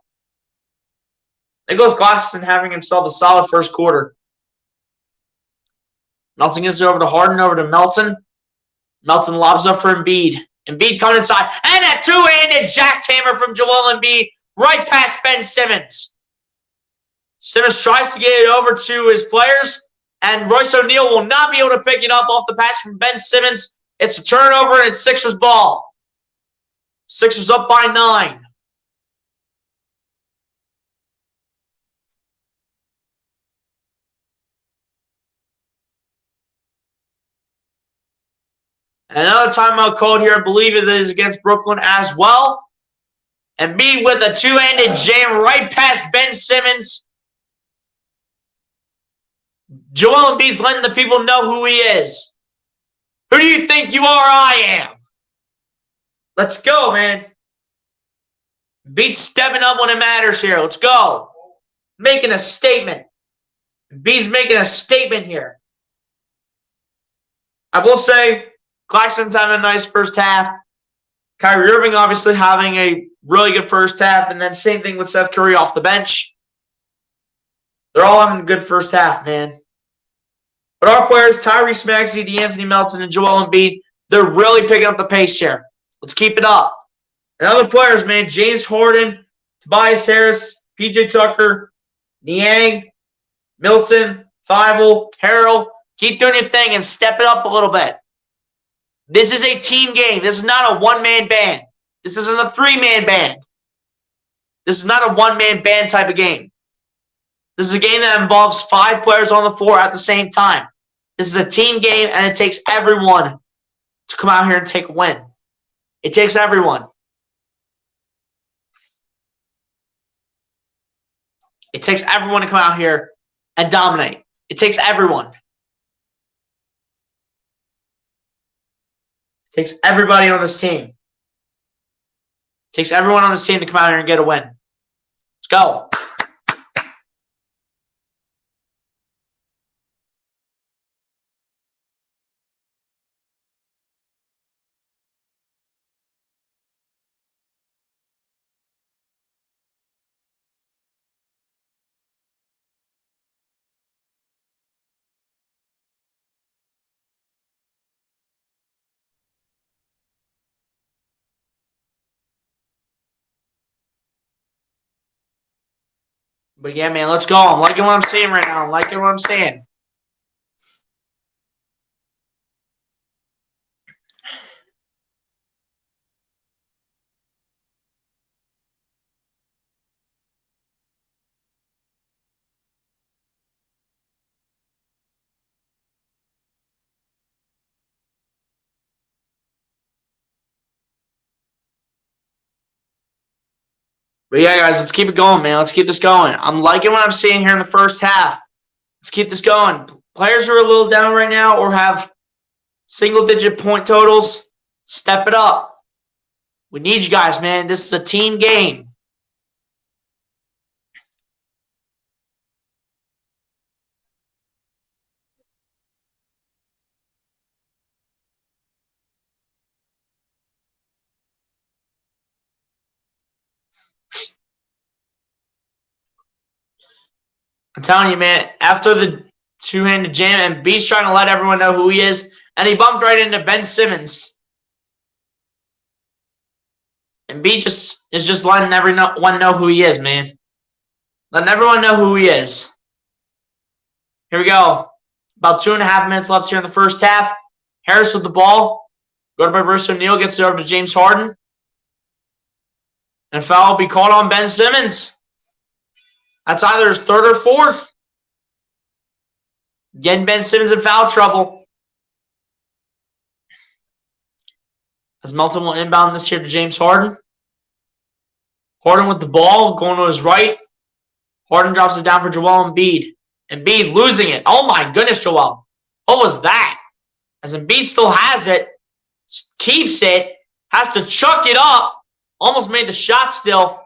There goes Claxton having himself a solid first quarter. Melton gets it over to Harden, over to Melton. Melton lobs up for Embiid. Embiid coming inside. And a 2-handed jackhammer from Joel Embiid right past Ben Simmons. Simmons tries to get it over to his players, and Royce O'Neal will not be able to pick it up off the pass from Ben Simmons. It's a turnover, and it's Sixers ball. Sixers up by 9. Another timeout called here. I believe it is against Brooklyn as well. Embiid with a two-handed jam right past Ben Simmons. Joel Embiid's letting the people know who he is. Who do you think you are? I am. Let's go, man. Embiid's stepping up when it matters here. Let's go. Making a statement. Embiid's making a statement here. I will say, Claxton's having a nice first half. Kyrie Irving obviously having a really good first half. And then same thing with Seth Curry off the bench. They're all having a good first half, man. But our players, Tyrese Maxey, DeAnthony Melton, and Joel Embiid, they're really picking up the pace here. Let's keep it up. And other players, man, James Harden, Tobias Harris, PJ Tucker, Niang, Milton, Thibault, Harrell. Keep doing your thing and step it up a little bit. This is a team game. This is not a one-man band. This isn't a three-man band. This is not a one-man band type of game. This is a game that involves 5 players on the floor at the same time. This is a team game, and it takes everyone to come out here and take a win. It takes everyone. It takes everyone to come out here and dominate. It takes everyone. It takes everybody on this team. It takes everyone on this team to come out here and get a win. Let's go. But yeah, man, let's go. I'm liking what I'm seeing right now. I'm liking what I'm seeing. But yeah, guys, let's keep it going, man. Let's keep this going. I'm liking what I'm seeing here in the first half. Let's keep this going. Players who are a little down right now or have single-digit point totals, step it up. We need you guys, man. This is a team game. I'm telling you, man, after the two-handed jam, and B's trying to let everyone know who he is, and he bumped right into Ben Simmons. And B is just letting everyone know who he is, man. Letting everyone know who he is. Here we go. About 2.5 minutes left here in the first half. Harris with the ball. Go to by Royce O'Neal, gets it over to James Harden. And a foul will be called on Ben Simmons. That's either his third or fourth. Getting Ben Simmons in foul trouble. As Melton will inbound this here to James Harden. Harden with the ball, going to his right. Harden drops it down for Joel Embiid. Embiid losing it. Oh my goodness, Joel. What was that? As Embiid still has it, keeps it, has to chuck it up. Almost made the shot still.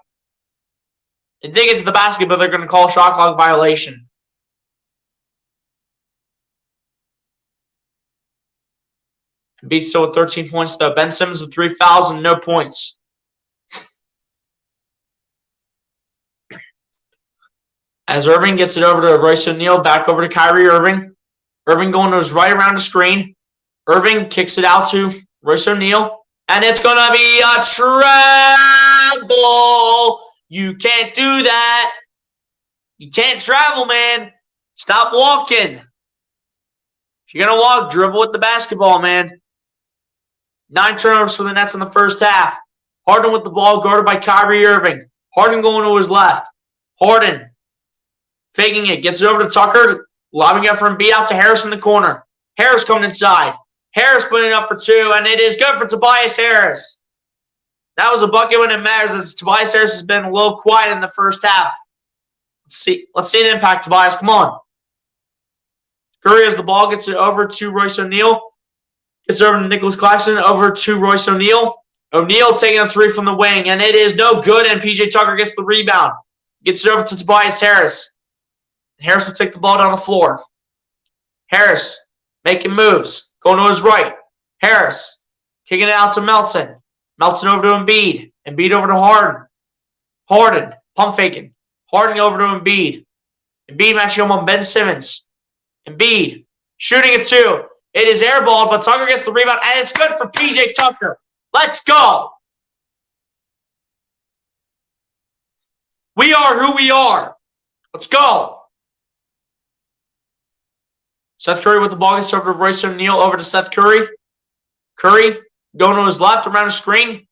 It did get to the basket, but they're going to call shot clock violation. Embiid still with 13 points, though. Ben Simmons with 3 fouls and no points. As Irving gets it over to Royce O'Neal, back over to Kyrie Irving. Irving going to his right around the screen. Irving kicks it out to Royce O'Neal. And it's going to be a travel. You can't do that. You can't travel, man. Stop walking. If you're going to walk, dribble with the basketball, man. 9 turnovers for the Nets in the first half. Harden with the ball, guarded by Kyrie Irving. Harden going to his left. Harden faking it. Gets it over to Tucker. Lobbing it for Embiid out to Harris in the corner. Harris coming inside. Harris putting it up for 2, and it is good for Tobias Harris. That was a bucket when it matters, as Tobias Harris has been a little quiet in the first half. Let's see an impact, Tobias. Come on. Curry has the ball, gets it over to Royce O'Neal. Gets it over to Nicholas Claxton, over to Royce O'Neal. O'Neal taking a 3 from the wing, and it is no good, and P.J. Tucker gets the rebound. Gets it over to Tobias Harris. Harris will take the ball down the floor. Harris making moves, going to his right. Harris kicking it out to Melton. Melton over to Embiid. Embiid over to Harden. Harden, pump faking. Harden over to Embiid. Embiid matching him on Ben Simmons. Embiid shooting it 2. It is airballed, but Tucker gets the rebound, and it's good for P.J. Tucker. Let's go. We are who we are. Let's go. Seth Curry with the ball, gets over to Royce O'Neal, over to Seth Curry. Curry going to his left around the screen,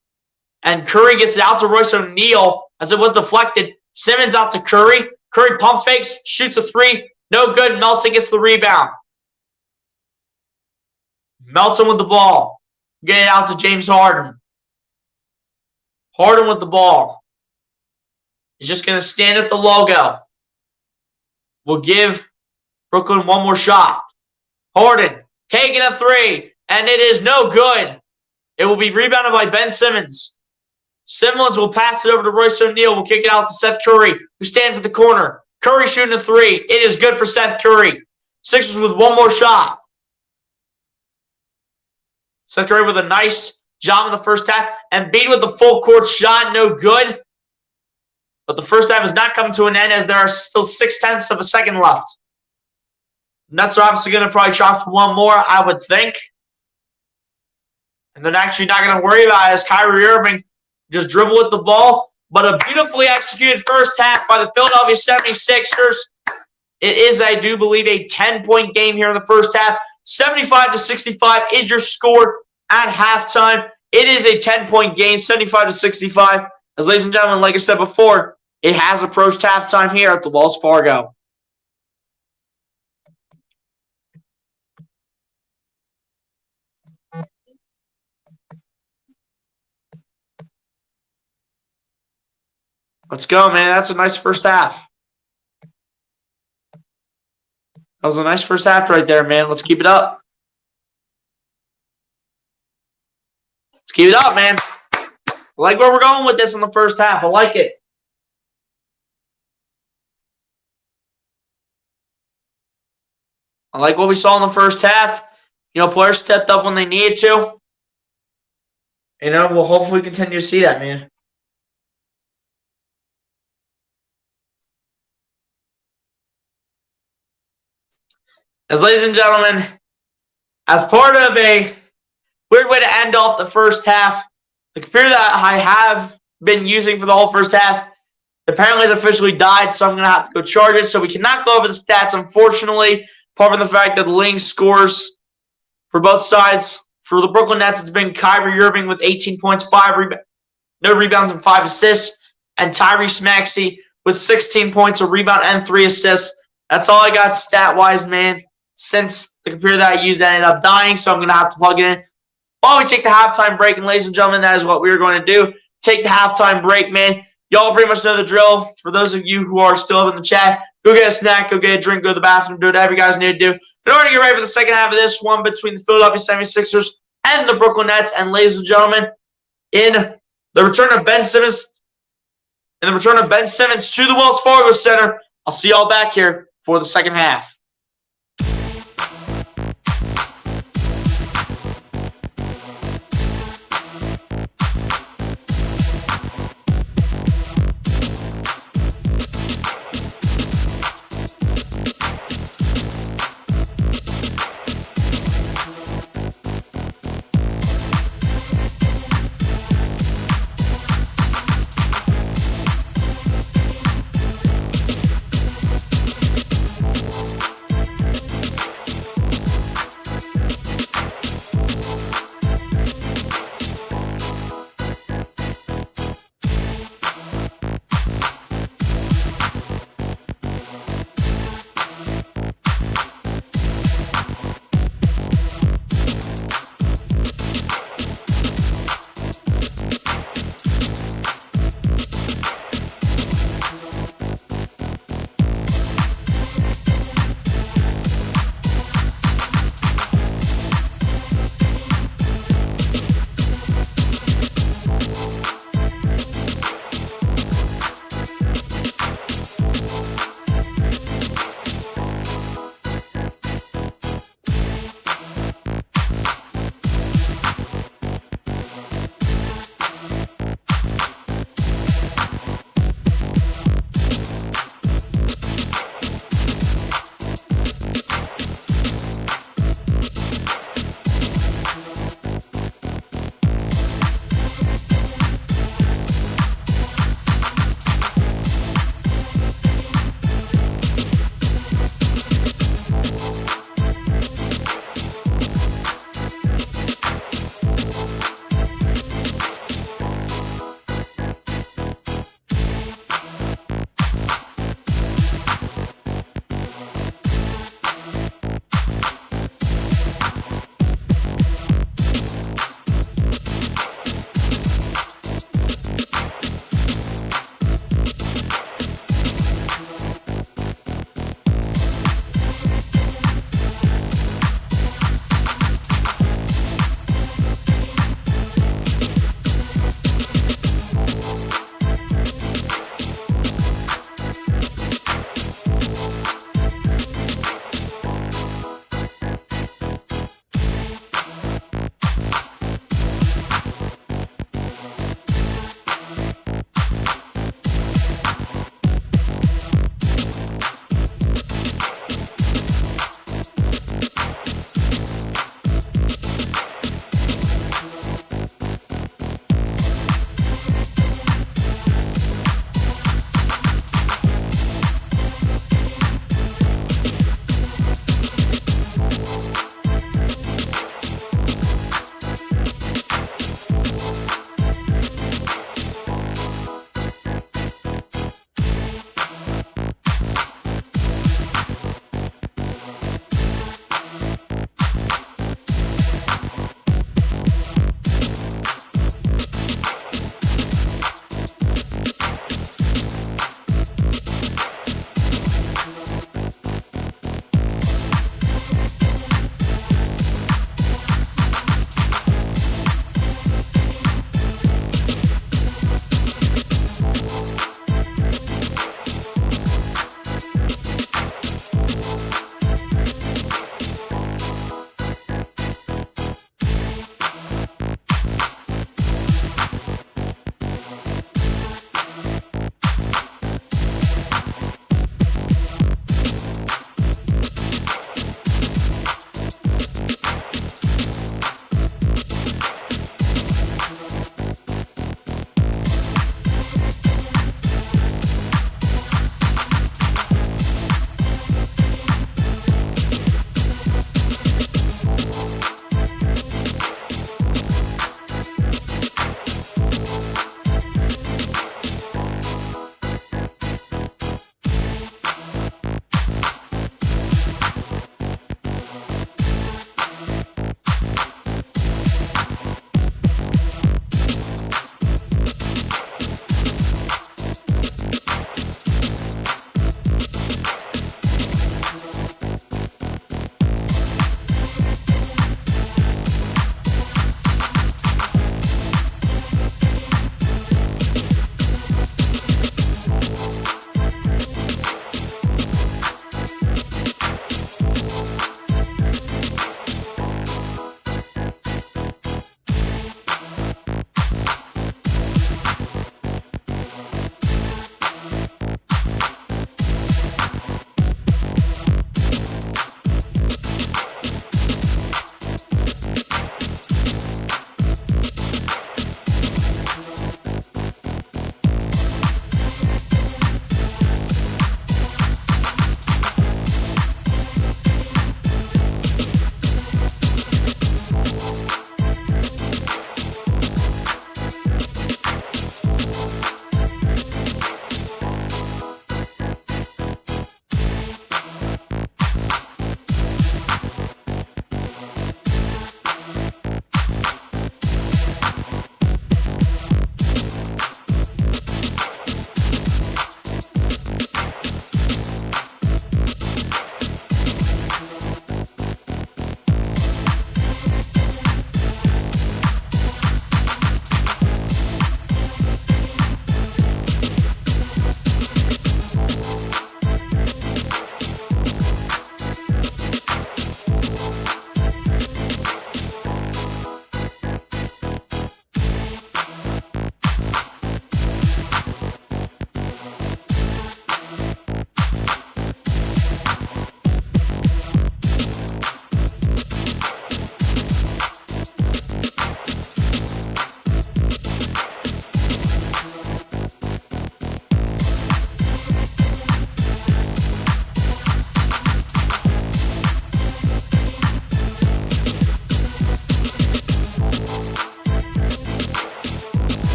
and Curry gets it out to Royce O'Neal as it was deflected. Simmons out to Curry. Curry pump fakes, shoots a 3. No good. Melton gets the rebound. Melton with the ball. Get it out to James Harden. Harden with the ball. He's just going to stand at the logo. We'll give Brooklyn one more shot. Harden taking a 3, and it is no good. It will be rebounded by Ben Simmons. Simmons will pass it over to Royce O'Neal. We'll kick it out to Seth Curry, who stands at the corner. Curry shooting a 3. It is good for Seth Curry. Sixers with one more shot. Seth Curry with a nice job in the first half. Embiid with the full court shot, no good. But the first half is not coming to an end, as there are still 0.6 of a second left. Nets are obviously going to probably try for one more, I would think. And they're actually not going to worry about it, as Kyrie Irving just dribble with the ball. But a beautifully executed first half by the Philadelphia 76ers. It is, I do believe, a 10-point game here in the first half. 75-65 is your score at halftime. It is a 10-point game, 75-65. As ladies and gentlemen, like I said before, it has approached halftime here at the Wells Fargo. Let's go, man. That's a nice first half. That was a nice first half right there, man. Let's keep it up. Let's keep it up, man. I like where we're going with this in the first half. I like it. I like what we saw in the first half. You know, players stepped up when they needed to. You know, we'll hopefully continue to see that, man. As ladies and gentlemen, as part of a weird way to end off the first half, the computer that I have been using for the whole first half apparently has officially died, so I'm going to have to go charge it. So we cannot go over the stats, unfortunately, apart from the fact that the leading scores for both sides. For the Brooklyn Nets, it's been Kyrie Irving with 18 points, no rebounds, and 5 assists, and Tyrese Maxey with 16 points, a rebound, and 3 assists. That's all I got stat-wise, man, since the computer that I used ended up dying, so I'm going to have to plug it in. While we take the halftime break, and ladies and gentlemen, that is what we're going to do. Take the halftime break, man. Y'all pretty much know the drill. For those of you who are still up in the chat, go get a snack, go get a drink, go to the bathroom, do whatever you guys need to do in order to get ready for the second half of this one between the Philadelphia 76ers and the Brooklyn Nets. And ladies and gentlemen, in the return of Ben Simmons to the Wells Fargo Center, I'll see y'all back here for the second half.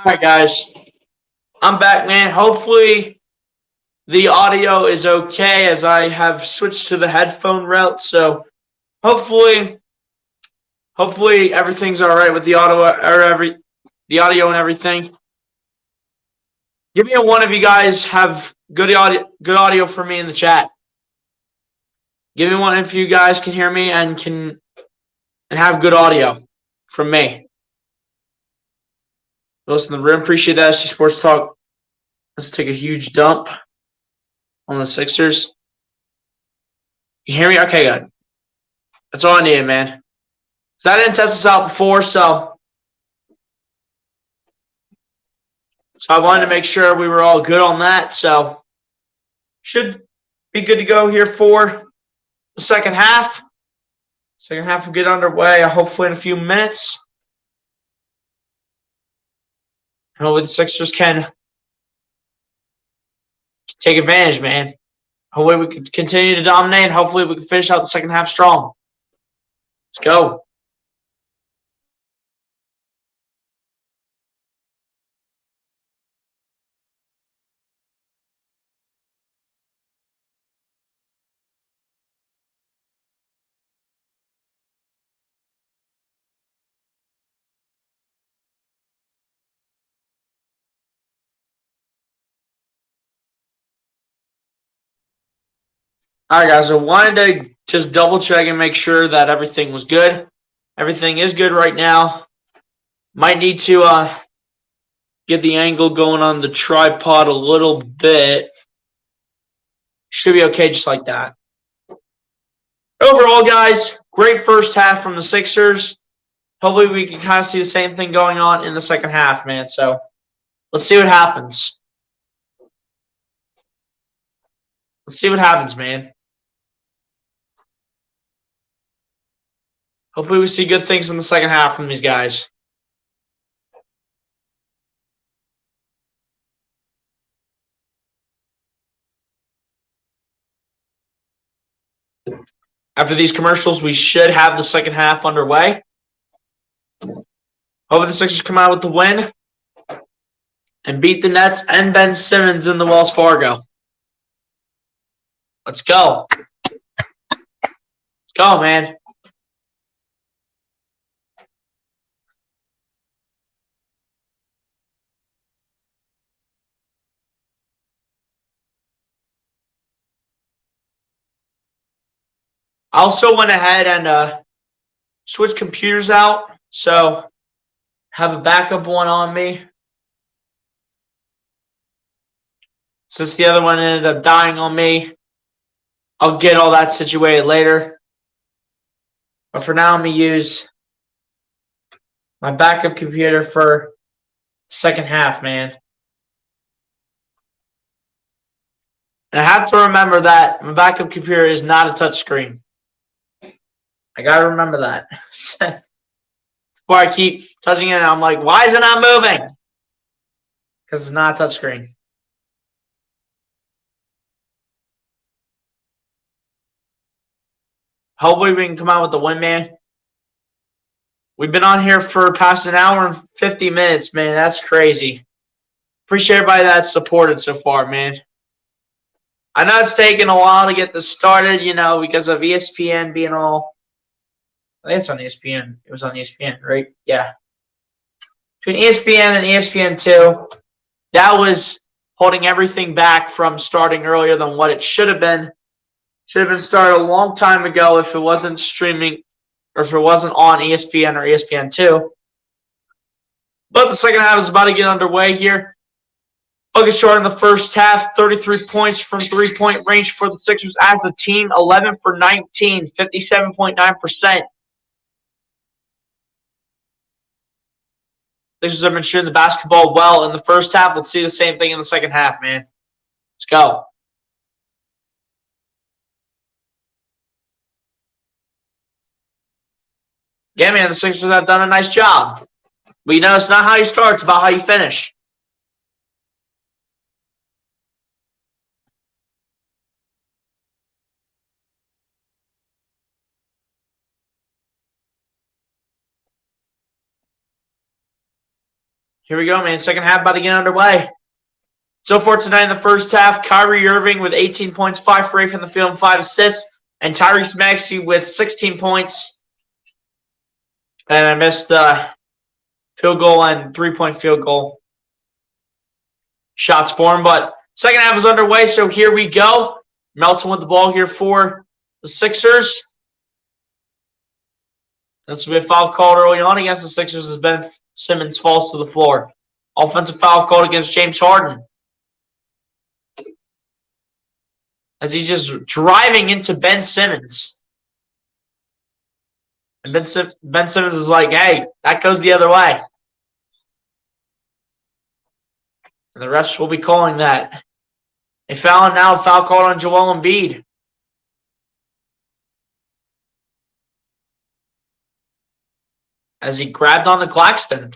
Alright, guys. I'm back, man. Hopefully the audio is okay as I have switched to the headphone route, so hopefully everything's alright with the audio and everything. Give me a one if you guys have good audio for me in the chat. Give me one if you guys can hear me and have good audio from me. Those in the room, appreciate that. SC Sports Talk. Let's take a huge dump on the Sixers. You hear me? Okay, good. That's all I needed, man. So I didn't test this out before, so I wanted to make sure we were all good on that. So should be good to go here for the second half. Second half will get underway, hopefully in a few minutes. Hopefully the Sixers can take advantage, man. Hopefully we can continue to dominate. Hopefully we can finish out the second half strong. Let's go. All right, guys. I wanted to just double check and make sure that everything was good. Everything is good right now. Might need to get the angle going on the tripod a little bit. Should be okay just like that. Overall, guys, great first half from the Sixers. Hopefully we can kind of see the same thing going on in the second half, man. So let's see what happens. Let's see what happens, man. Hopefully we see good things in the second half from these guys. After these commercials, we should have the second half underway. Hopefully the Sixers come out with the win and beat the Nets and Ben Simmons in the Wells Fargo. Let's go. Let's go, man. I also went ahead and switched computers out, so have a backup one on me. Since the other one ended up dying on me, I'll get all that situated later. But for now, I'm going to use my backup computer for the second half, man. And I have to remember that my backup computer is not a touchscreen. I got to remember that. Before I keep touching it, I'm like, why is it not moving? Because it's not a touchscreen. Hopefully we can come out with the win, man. We've been on here for past an hour and 50 minutes, man. That's crazy. Appreciate everybody that's supported so far, man. I know it's taken a while to get this started, you know, because of ESPN being all... I think it's on ESPN. It was on ESPN, right? Yeah. Between ESPN and ESPN2, that was holding everything back from starting earlier than what it should have been. Should have been started a long time ago if it wasn't streaming or if it wasn't on ESPN or ESPN2. But the second half is about to get underway here. Focus short in the first half, 33 points from three-point range for the Sixers as a team, 11 for 19, 57.9%. Sixers have been shooting the basketball well in the first half. Let's see the same thing in the second half, man. Let's go. Yeah, man, the Sixers have done a nice job. But you know, it's not how you start, it's about how you finish. Here we go, man. Second half about to get underway. So far tonight in the first half, Kyrie Irving with 18 points, 5 for 8 from the field, and 5 assists. And Tyrese Maxey with 16 points. And I missed field goal and 3-point field goal shots for him. But second half is underway, so here we go. Melton with the ball here for the Sixers. This will be a foul called early on against the Sixers as Ben Simmons falls to the floor. Offensive foul called against James Harden, as he's just driving into Ben Simmons. And Ben Simmons is like, hey, that goes the other way. And the refs will be calling that. A foul, and now a foul called on Joel Embiid. As he grabbed onto Claxton.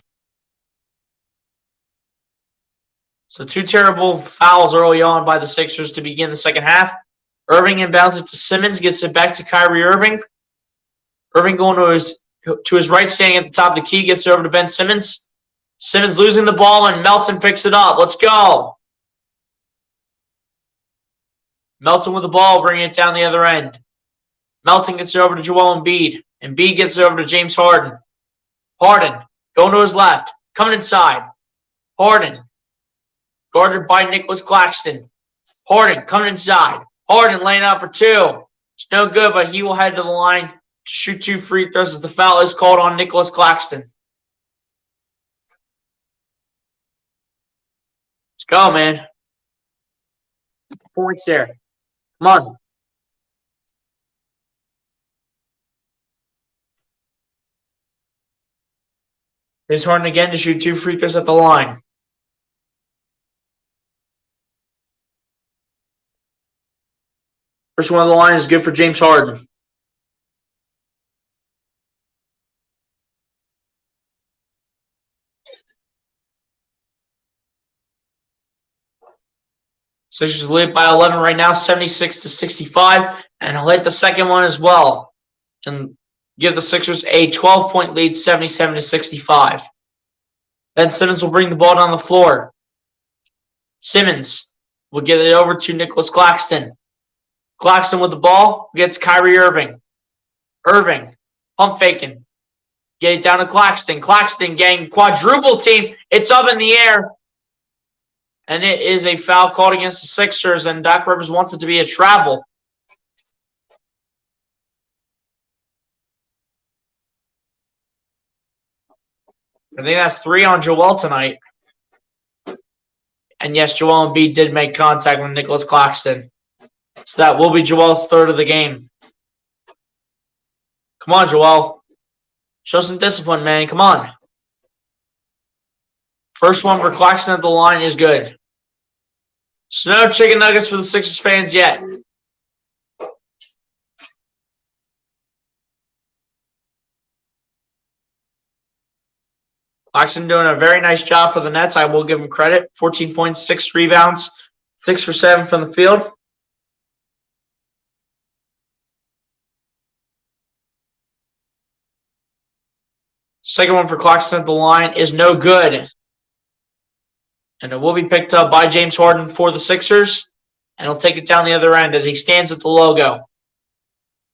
So 2 terrible fouls early on by the Sixers to begin the second half. Irving inbounds it to Simmons, gets it back to Kyrie Irving. Irving going to his right, standing at the top of the key, gets it over to Ben Simmons. Simmons losing the ball, and Melton picks it up. Let's go. Melton with the ball, bringing it down the other end. Melton gets it over to Joel Embiid. Embiid gets it over to James Harden. Harden going to his left, coming inside. Harden guarded by Nicholas Claxton. Harden coming inside. Harden laying out for 2. It's no good, but he will head to the line to shoot 2 free throws as the foul is called on Nicholas Claxton. Let's go, man. Points there. Come on. Here's Harden again to shoot 2 free throws at the line. First one on the line is good for James Harden. Sixers lead by 11 right now, 76-65. And he'll hit the second one as well. And give the Sixers a 12-point lead, 77-65. Ben Simmons will bring the ball down the floor. Simmons will get it over to Nicholas Claxton. Claxton with the ball gets Kyrie Irving. Irving, pump faking. Get it down to Claxton. Claxton getting quadruple team. It's up in the air. And it is a foul called against the Sixers, and Doc Rivers wants it to be a travel. I think that's 3 on Joel tonight. And yes, Joel Embiid did make contact with Nicholas Claxton. So that will be Joel's 3rd of the game. Come on, Joel. Show some discipline, man. Come on. First one for Claxton at the line is good. So no chicken nuggets for the Sixers fans yet. Claxton doing a very nice job for the Nets. I will give him credit. 14 points, 6 rebounds, 6 for 7 from the field. Second one for Claxton at the line is no good. And it will be picked up by James Harden for the Sixers. And he'll take it down the other end as he stands at the logo.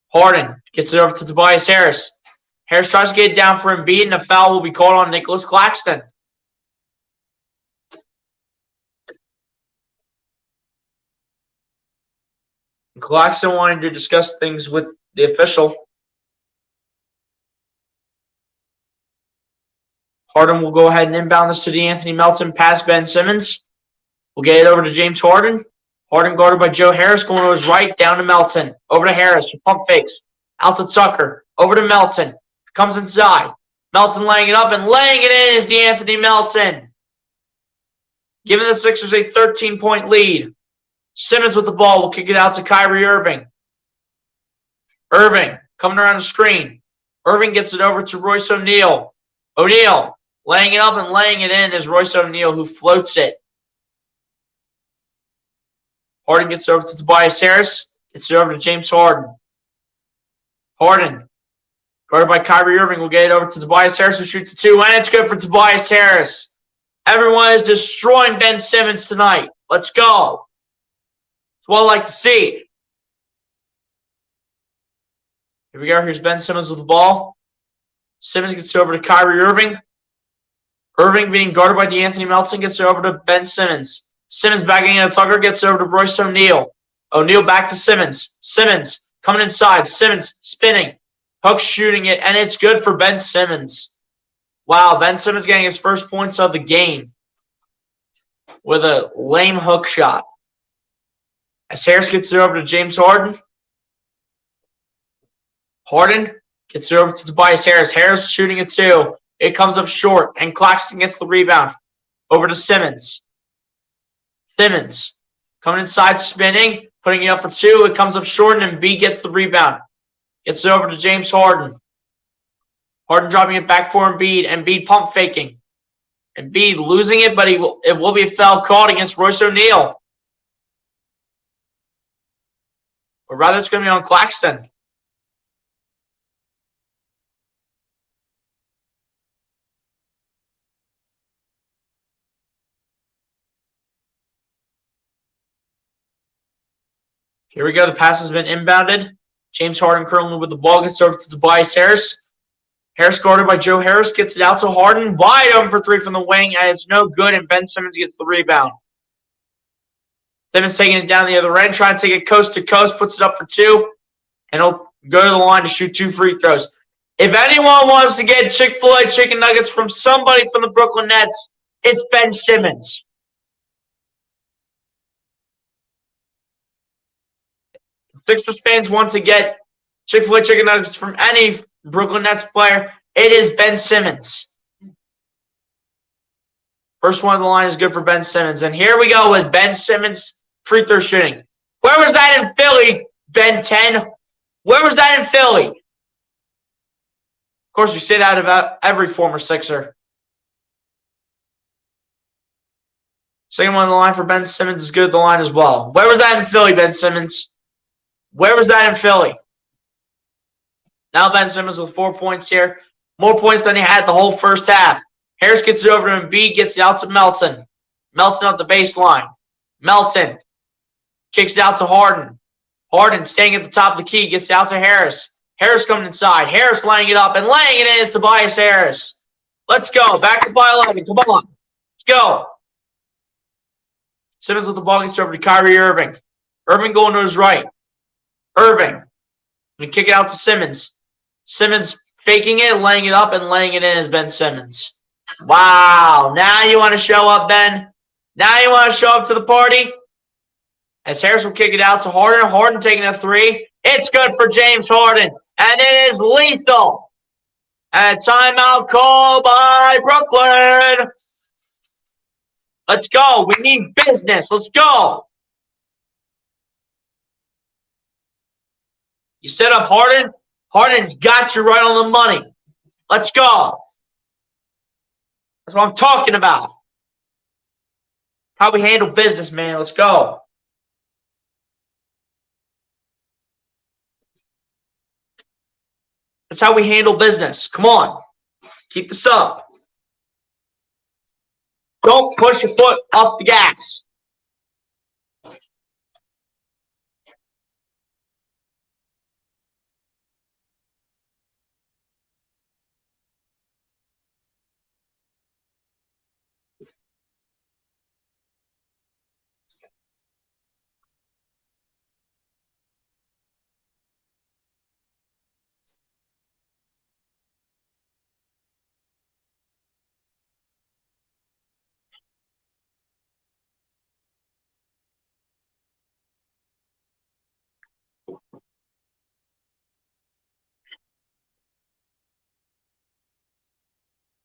Harden gets it over to Tobias Harris. Harris tries to get it down for Embiid, and a foul will be called on Nicholas Claxton. Claxton wanted to discuss things with the official. Harden will go ahead and inbound this to DeAnthony Melton past Ben Simmons. We'll get it over to James Harden. Harden guarded by Joe Harris, going to his right, down to Melton. Over to Harris, pump fakes. Out to Tucker. Over to Melton. Comes inside. Melton laying it up, and laying it in is DeAnthony Melton. Giving the Sixers a 13-point lead. Simmons with the ball will kick it out to Kyrie Irving. Irving coming around the screen. Irving gets it over to Royce O'Neal. O'Neal laying it up and laying it in is Royce O'Neal, who floats it. Harden gets it over to Tobias Harris. Gets it over to James Harden. Harden, guarded by Kyrie Irving, will get it over to Tobias Harris, who shoots the 2, and it's good for Tobias Harris. Everyone is destroying Ben Simmons tonight. Let's go. That's what I like to see. Here we go. Here's Ben Simmons with the ball. Simmons gets it over to Kyrie Irving. Irving being guarded by DeAnthony Melton gets it over to Ben Simmons. Simmons backing into Tucker gets it over to Royce O'Neal. O'Neal back to Simmons. Simmons coming inside. Simmons spinning. Hook shooting it, and it's good for Ben Simmons. Wow, Ben Simmons getting his first points of the game with a lame hook shot. As Harris gets it over to James Harden. Harden gets it over to Tobias Harris. Harris shooting it too. It comes up short, and Claxton gets the rebound. Over to Simmons. Simmons coming inside, spinning, putting it up for two. It comes up short, and Embiid gets the rebound. Gets it over to James Harden. Harden dropping it back for Embiid. Embiid pump faking. Embiid losing it, but it will be a foul called against Royce O'Neal. Or rather, it's going to be on Claxton. Here we go. The pass has been inbounded. James Harden currently with the ball. Gets over to Tobias Harris. Harris guarded by Joe Harris. Gets it out to Harden. Wide open for three from the wing. And it's no good. And Ben Simmons gets the rebound. Simmons taking it down the other end. Trying to take it coast to coast. Puts it up for two. And he'll go to the line to shoot 2 free throws. If anyone wants to get Chick-fil-A chicken nuggets from somebody from the Brooklyn Nets, it's Ben Simmons. Sixers fans want to get Chick-fil-A chicken nuggets from any Brooklyn Nets player, it is Ben Simmons. First one of the line is good for Ben Simmons. And here we go with Ben Simmons free throw shooting. Where was that in Philly, Ben 10? Where was that in Philly? Of course, we say that about every former Sixer. Second one on the line for Ben Simmons is good at the line as well. Where was that in Philly, Ben Simmons? Where was that in Philly? Now Ben Simmons with 4 points here. More points than he had the whole first half. Harris gets it over to Embiid, gets it out to Melton. Melton at the baseline. Melton kicks it out to Harden. Harden staying at the top of the key, gets it out to Harris. Harris coming inside. Harris laying it up, and laying it in is Tobias Harris. Let's go. Back to by 11. Come on. Let's go. Simmons with the ball gets over to Kyrie Irving. Irving going to his right. Irving. Going to kick it out to Simmons. Simmons faking it, laying it up, and laying it in is Ben Simmons. Wow. Now you want to show up, Ben? Now you want to show up to the party? As Harris will kick it out to Harden. Harden taking a three. It's good for James Harden. And it is lethal. And a timeout call by Brooklyn. Let's go. We need business. Let's go. You set up Harden. Harden's got you right on the money. Let's go. That's what I'm talking about. How we handle business, man. Let's go. That's how we handle business. Come on. Keep this up. Don't push your foot up the gas.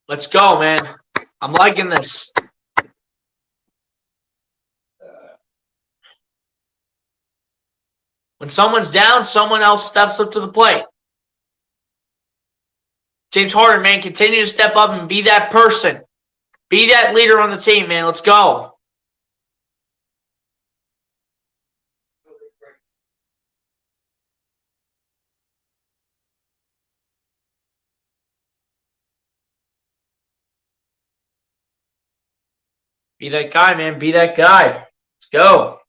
Let's go, man. I'm liking this. When someone's down, someone else steps up to the plate. James Harden, man, continue to step up and be that person. Be that leader on the team, man. Let's go. Be that guy, man. Be that guy. Let's go.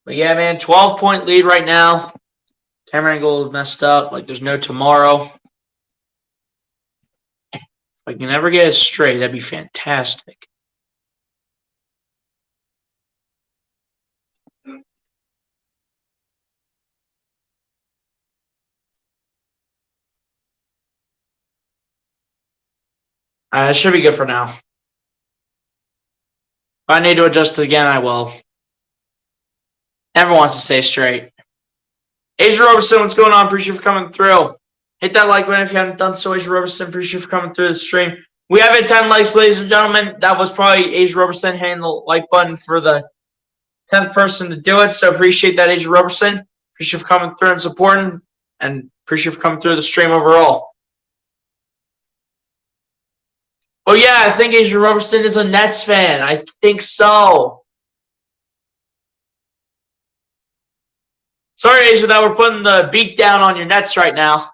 But yeah, man, 12-point lead right now. Camera angle is messed up. Like there's no tomorrow. If I can ever get it straight, that'd be fantastic. It should be good for now. If I need to adjust it again, I will. Never wants to stay straight. Asia Roberson, what's going on? Appreciate you for coming through. Hit that like button if you haven't done so. Asia Roberson, appreciate you for coming through the stream. We have hit 10 likes, ladies and gentlemen. That was probably Asia Roberson hitting the like button for the 10th person to do it. So appreciate that, Asia Roberson. Appreciate you for coming through and supporting, and appreciate you for coming through the stream overall. Oh yeah, I think Asia Roberson is a Nets fan. I think so. Sorry, Asia, that we're putting the beat down on your Nets right now.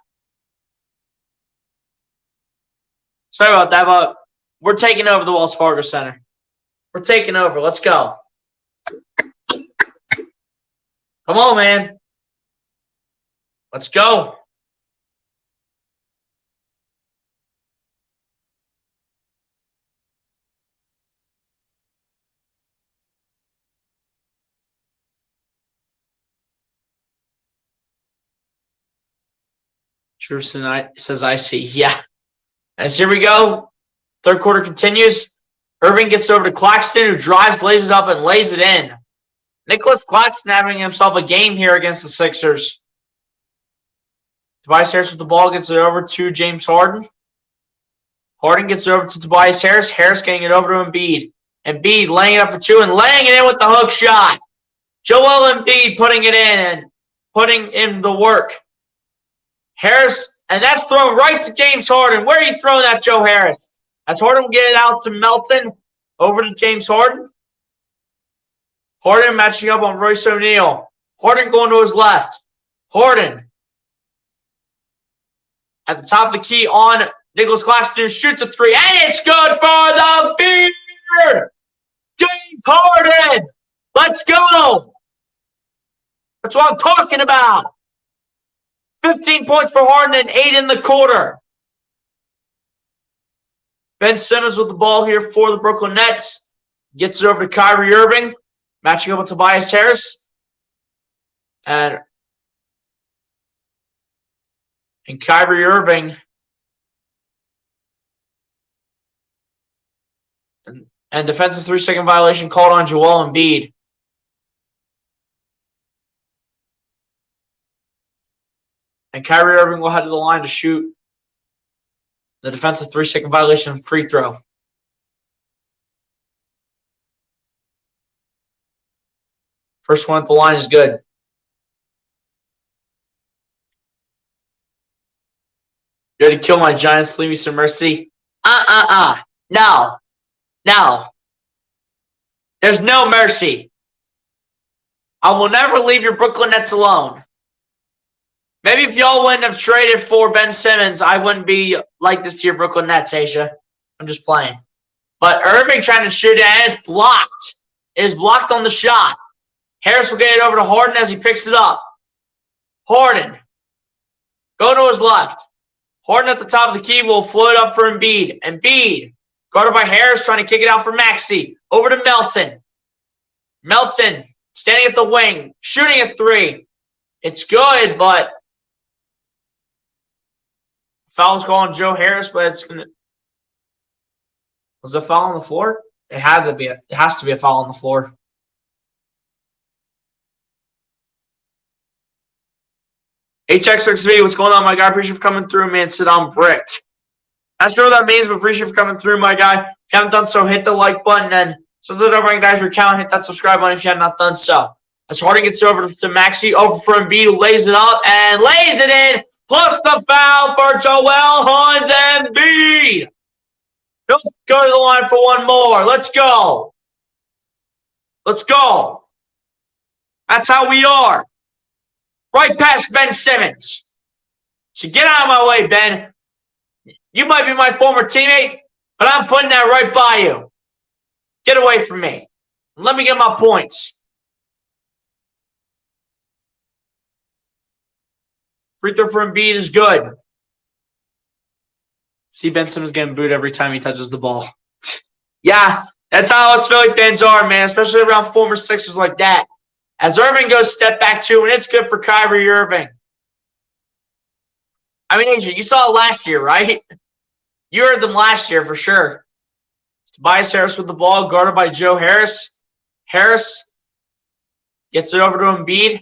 Sorry about that, but we're taking over the Wells Fargo Center. We're taking over. Let's go. Come on, man. Let's go. Truson says, I see. Yeah. As here we go. Third quarter continues. Irving gets over to Claxton, who drives, lays it up, and lays it in. Nicholas Claxton having himself a game here against the Sixers. Tobias Harris with the ball, gets it over to James Harden. Harden gets it over to Tobias Harris. Harris getting it over to Embiid. Embiid laying it up for two and laying it in with the hook shot. Joel Embiid putting it in and putting in the work. Harris, and that's thrown right to James Harden. Where are you throwing that, Joe Harris? As Harden will get it out to Melton, over to James Harden. Harden matching up on Royce O'Neal. Harden going to his left. Harden at the top of the key on Nicholas Claxton, shoots a three, and it's good for the Beard! James Harden! Let's go! That's what I'm talking about. 15 points for Harden and 8 in the quarter. Ben Simmons with the ball here for the Brooklyn Nets. Gets it over to Kyrie Irving. Matching up with Tobias Harris. And Kyrie Irving. And defensive 3-second violation called on Joel Embiid. And Kyrie Irving will head to the line to shoot the defensive 3-second violation free throw. First one at the line is good. You ready to kill my Giants? Leave me some mercy. No. No. There's no mercy. I will never leave your Brooklyn Nets alone. Maybe if y'all wouldn't have traded for Ben Simmons, I wouldn't be like this to your Brooklyn Nets, Asia. I'm just playing. But Irving trying to shoot it, and it's blocked. It is blocked on the shot. Harris will get it over to Harden as he picks it up. Harden. Go to his left. Harden at the top of the key will float up for Embiid. Embiid. Guarded by Harris, trying to kick it out for Maxey. Over to Melton. Melton standing at the wing. Shooting a three. It's good, but foul's called on Joe Harris, but it's gonna. Was the foul on the floor? It has to be. It has to be a foul on the floor. HXXV, what's going on, my guy? Appreciate you for coming through, man. Said I'm bricked. Not sure what that means, but appreciate you for coming through, my guy. If you haven't done so, hit the like button and so that over, guys, your account, hit that subscribe button if you have not done so. As Harden gets over to Maxey, over for Embiid, who lays it up and lays it in. Plus the foul for Joel Hines and Embiid. He'll go to the line for one more. Let's go. Let's go. That's how we are. Right past Ben Simmons. So get out of my way, Ben. You might be my former teammate, but I'm putting that right by you. Get away from me. Let me get my points. Free throw for Embiid is good. See, Ben Simmons getting booed every time he touches the ball. Yeah, that's how us Philly fans are, man, especially around former Sixers like that. As Irving goes step back two, and it's good for Kyrie Irving. I mean, Asia, you saw it last year, right? You heard them last year for sure. Tobias Harris with the ball, guarded by Joe Harris. Harris gets it over to Embiid.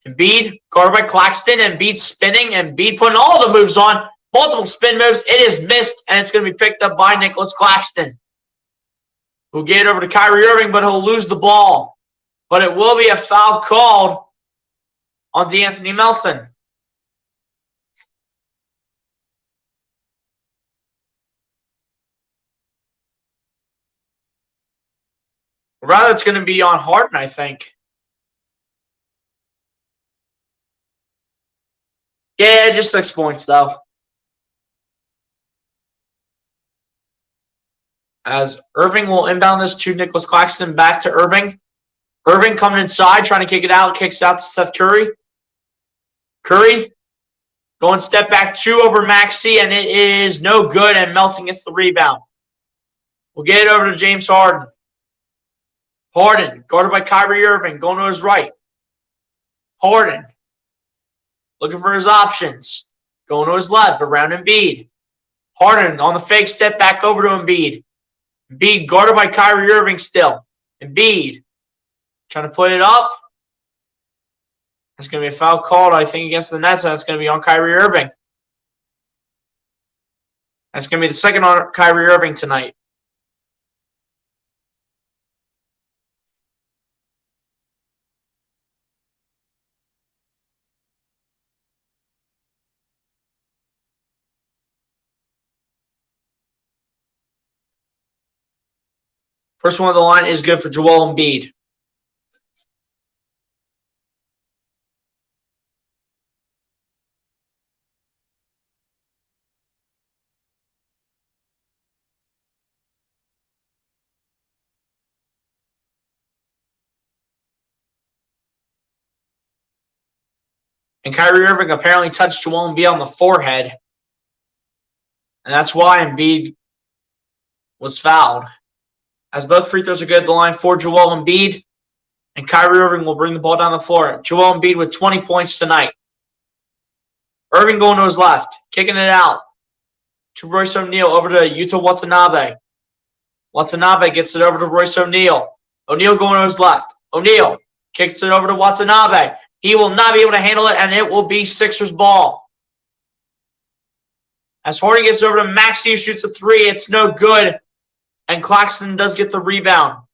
Embiid, guarded by Claxton. Embiid spinning. Embiid putting all the moves on. Multiple spin moves. It is missed, and it's going to be picked up by Nicholas Claxton, who'll get it over to Kyrie Irving, but he'll lose the ball. But it will be a foul called on DeAnthony Melton. Rather, it's going to be on Harden, I think. Yeah, just 6 points, though. As Irving will inbound this to Nicholas Claxton, back to Irving. Irving coming inside, trying to kick it out, kicks it out to Seth Curry. Curry going step back two over Maxey, and it is no good, and Melton gets the rebound. We'll get it over to James Harden. Harden, guarded by Kyrie Irving, going to his right. Harden, looking for his options. Going to his left, around Embiid. Harden on the fake step back over to Embiid. Embiid guarded by Kyrie Irving still. Embiid trying to put it up. There's going to be a foul called, I think, against the Nets, and it's going to be on Kyrie Irving. That's going to be the second on Kyrie Irving tonight. First one on the line is good for Joel Embiid. And Kyrie Irving apparently touched Joel Embiid on the forehead. And that's why Embiid was fouled. As both free throws are good at the line for Joel Embiid. And Kyrie Irving will bring the ball down the floor. Joel Embiid with 20 points tonight. Irving going to his left. Kicking it out to Royce O'Neal over to Yuta Watanabe. Watanabe gets it over to Royce O'Neal. O'Neal going to his left. O'Neal kicks it over to Watanabe. He will not be able to handle it, and it will be Sixers ball. As Harden gets over to Maxey, shoots a three. It's no good. And Claxton does get the rebound.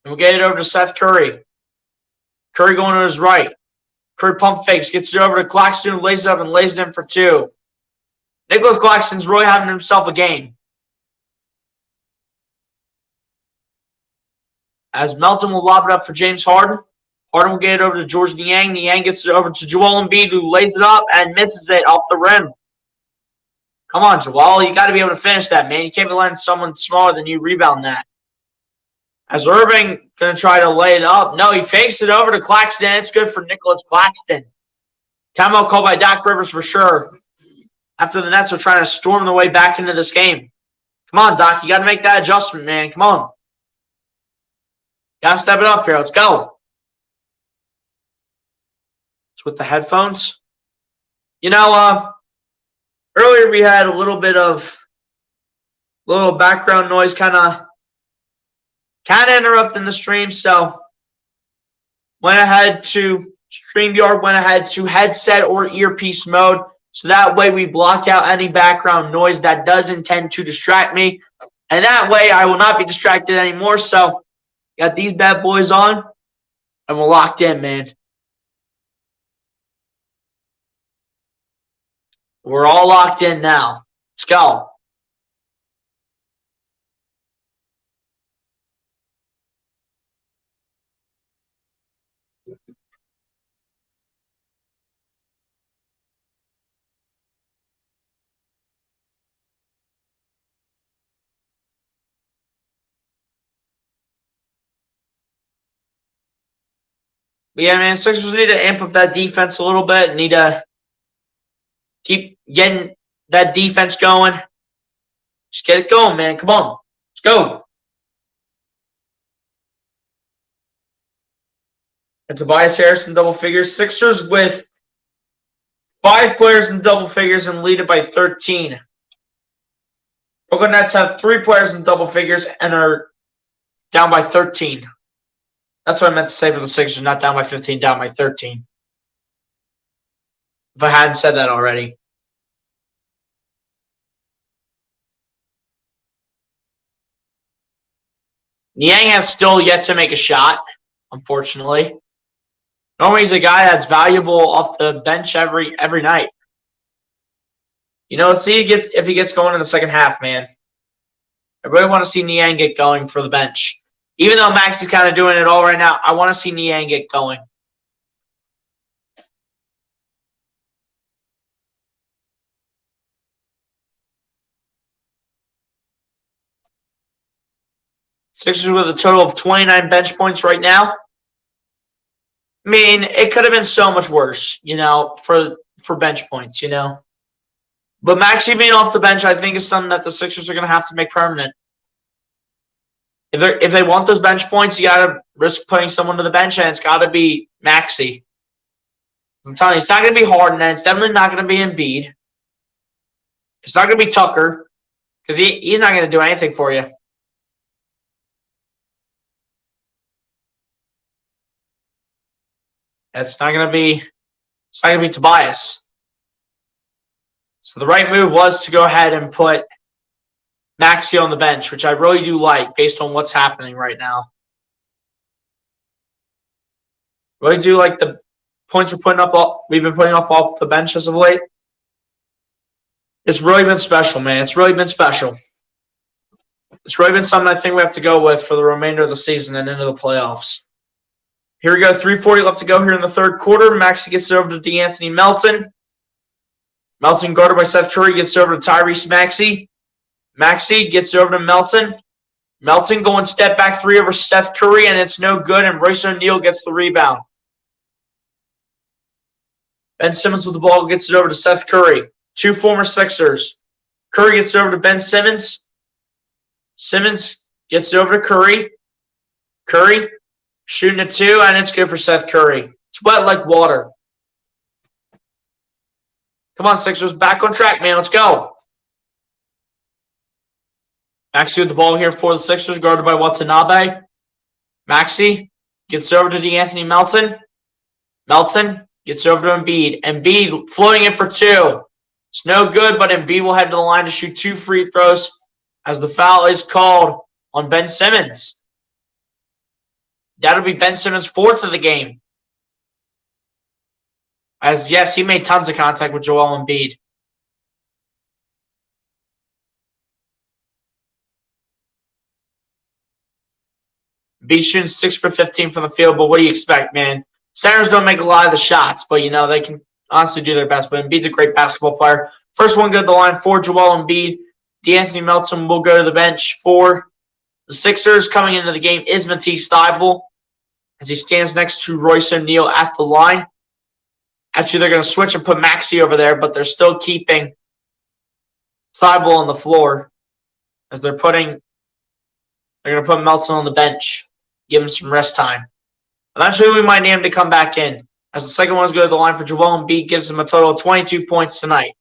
And we'll get it over to Seth Curry. Curry going to his right. Curry pump fakes, gets it over to Claxton, lays it up and lays it in for two. Nicholas Claxton's really having himself a game. As Melton will lob it up for James Harden. Harden will get it over to George Niang. Niang gets it over to Joel Embiid, who lays it up and misses it off the rim. Come on, Joel. You got to be able to finish that, man. You can't be letting someone smaller than you rebound that. As Irving going to try to lay it up. No, he fakes it over to Claxton. It's good for Nicholas Claxton. Timeout called by Doc Rivers for sure. After the Nets are trying to storm their way back into this game. Come on, Doc. You got to make that adjustment, man. Come on. Got to step it up here. Let's go. It's with the headphones. You know, earlier we had a little bit of background noise kind of interrupting the stream, so went ahead to StreamYard, went ahead to headset or earpiece mode, so that way we block out any background noise that does intend to distract me, and that way I will not be distracted anymore. So got these bad boys on, and we're locked in, man. We're all locked in now. Let's go. But yeah, man, Sixers need to amp up that defense a little bit. Need to keep getting that defense going. Just get it going, man. Come on. Let's go. And Tobias Harris in double figures. Sixers with 5 players in double figures and lead it by 13. Brooklyn Nets have 3 players in double figures and are down by 13. That's what I meant to say for the Sixers, not down by 15, down by 13. If I hadn't said that already. Niang has still yet to make a shot, unfortunately. Normally he's a guy that's valuable off the bench every night. You know, let's see if he gets going in the second half, man. I really want to see Niang get going for the bench. Even though Max is kind of doing it all right now, I want to see Niang get going. Sixers with a total of 29 bench points right now. I mean, it could have been so much worse, you know, for bench points, you know. But Maxey being off the bench, I think, is something that the Sixers are going to have to make permanent. If they want those bench points, you got to risk putting someone to the bench, and it's got to be Maxey. I'm telling you, it's not going to be Harden, and it's definitely not going to be Embiid. It's not going to be Tucker, because he's not going to do anything for you. It's not going to be Tobias. So the right move was to go ahead and put Maxey on the bench, which I really do like based on what's happening right now. Really do like the points we've been putting up off the bench as of late. It's really been special, man. It's really been special. It's really been something I think we have to go with for the remainder of the season and into the playoffs. Here we go, 3:40 left to go here in the third quarter. Maxey gets it over to DeAnthony Melton. Melton guarded by Seth Curry gets it over to Tyrese Maxey. Maxey gets it over to Melton. Melton going step back 3 over Seth Curry, and it's no good, and Royce O'Neal gets the rebound. Ben Simmons with the ball gets it over to Seth Curry. 2 former Sixers. Curry gets it over to Ben Simmons. Simmons gets it over to Curry. Curry shooting a 2, and it's good for Seth Curry. It's wet like water. Come on, Sixers. Back on track, man. Let's go. Maxey with the ball here for the Sixers, guarded by Watanabe. Maxey gets over to DeAnthony Melton. Melton gets over to Embiid. Embiid floating it for 2. It's no good, but Embiid will head to the line to shoot 2 free throws as the foul is called on Ben Simmons. That'll be Ben Simmons' 4th of the game. As, yes, he made tons of contact with Joel Embiid. Embiid shooting 6 for 15 from the field, but what do you expect, man? Centers don't make a lot of the shots, but, you know, they can honestly do their best. But Embiid's a great basketball player. First one go to the line for Joel Embiid. DeAnthony Melton will go to the bench for the Sixers. Coming into the game is Matisse Thybulle as he stands next to Royce O'Neal at the line. Actually, they're going to switch and put Maxey over there, but they're still keeping Thybulle on the floor as they're going to put Melton on the bench, give him some rest time. Eventually, we might need him to come back in as the second one is going to the line for Joel Embiid, gives him a total of 22 points tonight.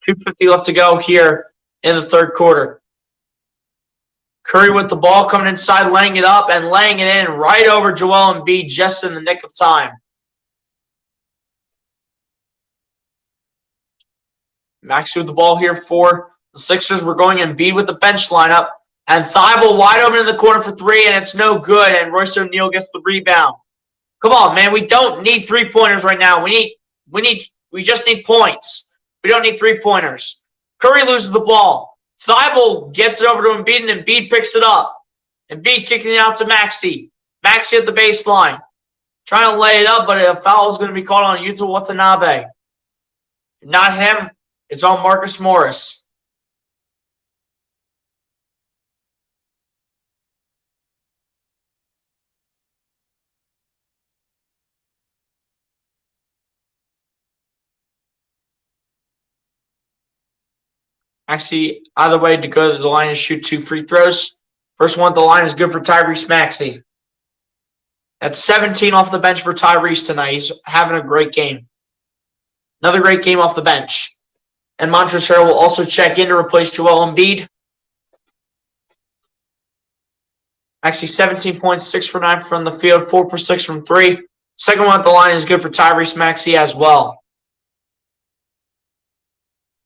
2:50 left to go here in the third quarter. Curry with the ball coming inside, laying it up and laying it in right over Joel Embiid just in the nick of time. Maxey with the ball here for the Sixers. We're going Embiid with the bench lineup. And Thybulle wide open in the corner for 3, and it's no good. And Royce O'Neal gets the rebound. Come on, man. We don't need 3-pointers right now. We just need points. We don't need 3-pointers. Curry loses the ball. Thybulle gets it over to Embiid, and Embiid picks it up. Embiid kicking it out to Maxey. Maxey at the baseline. Trying to lay it up, but a foul is going to be called on Yuta Watanabe. Not him. It's on Marcus Morris. Maxey, either way, to go to the line and shoot 2 free throws. First one at the line is good for Tyrese Maxey. That's 17 off the bench for Tyrese tonight. He's having a great game. Another great game off the bench. And Montrezl Harrell will also check in to replace Joel Embiid. Maxey 17 points, 6 for 9 from the field, 4 for 6 from 3. Second one at the line is good for Tyrese Maxey as well.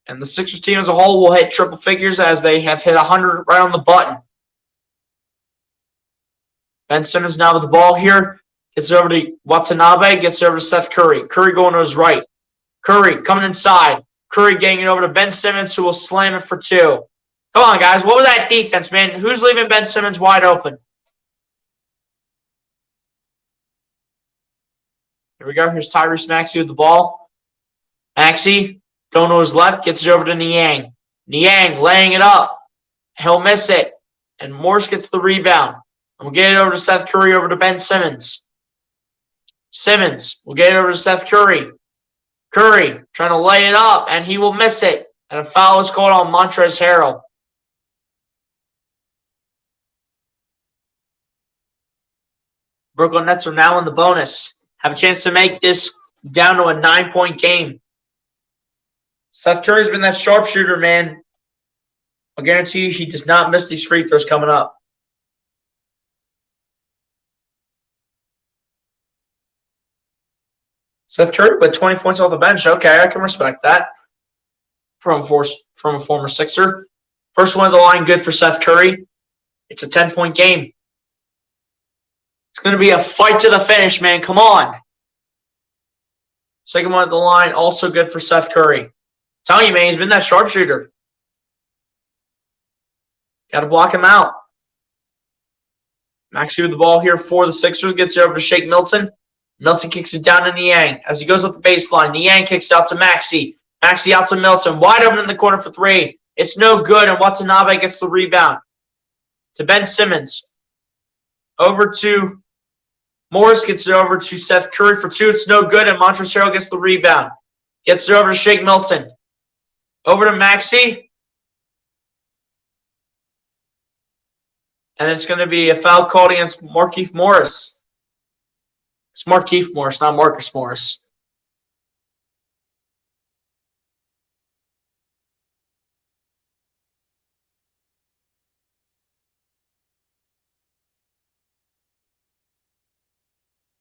And the Sixers team as a whole will hit triple figures as they have hit 100 right on the button. Ben Simmons now with the ball here. Gets over to Watanabe. Gets over to Seth Curry. Curry going to his right. Curry coming inside. Curry getting it over to Ben Simmons, who will slam it for 2. Come on, guys. What was that defense, man? Who's leaving Ben Simmons wide open? Here we go. Here's Tyrese Maxey with the ball. Maxey going to his left. Gets it over to Niang. Niang laying it up. He'll miss it. And Morris gets the rebound. And we'll get it over to Seth Curry, over to Ben Simmons. Simmons will get it over to Seth Curry. Curry trying to lay it up, and he will miss it. And a foul is called on Montrezl Harrell. Brooklyn Nets are now in the bonus. Have a chance to make this down to a 9-point game. Seth Curry's been that sharpshooter, man. I'll guarantee you he does not miss these free throws coming up. Seth Curry with 20 points off the bench. Okay, I can respect that from a former Sixer. First one of the line, good for Seth Curry. It's a 10-point game. It's going to be a fight to the finish, man. Come on. Second one at the line, also good for Seth Curry. I'm telling you, man, he's been that sharpshooter. Got to block him out. Maxey with the ball here for the Sixers. Gets it over to Shake Milton. Milton kicks it down to Niang. As he goes up the baseline, Niang kicks out to Maxey. Maxey out to Milton. Wide open in the corner for 3. It's no good, and Watanabe gets the rebound. To Ben Simmons. Over to Morris, gets it over to Seth Curry for 2. It's no good, and Montrezl Harrell gets the rebound. Gets it over to Shake Milton. Over to Maxey. And it's going to be a foul called against Markieff Morris. It's Markieff Morris, not Marcus Morris.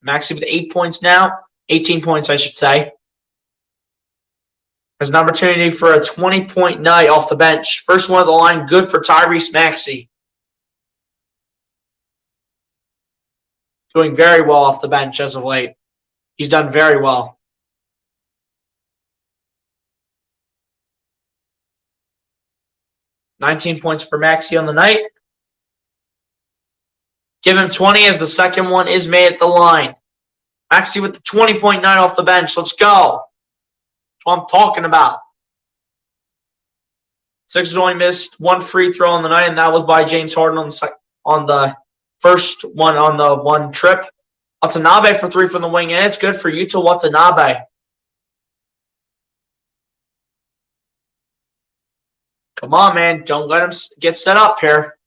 Maxey with 8 points now. 18 points, I should say. There's an opportunity for a 20-point night off the bench. First one of the line, good for Tyrese Maxey. Doing very well off the bench as of late. He's done very well. $19 points for Maxey on the night. Give him 20 as the second one is made at the line. Maxey with the 20-point night off the bench. Let's go. That's what I'm talking about. Sixers only missed 1 free throw on the night, and that was by James Harden on the first one on the one trip. Watanabe for 3 from the wing, and it's good for Yuta Watanabe. Come on, man. Don't let him get set up here.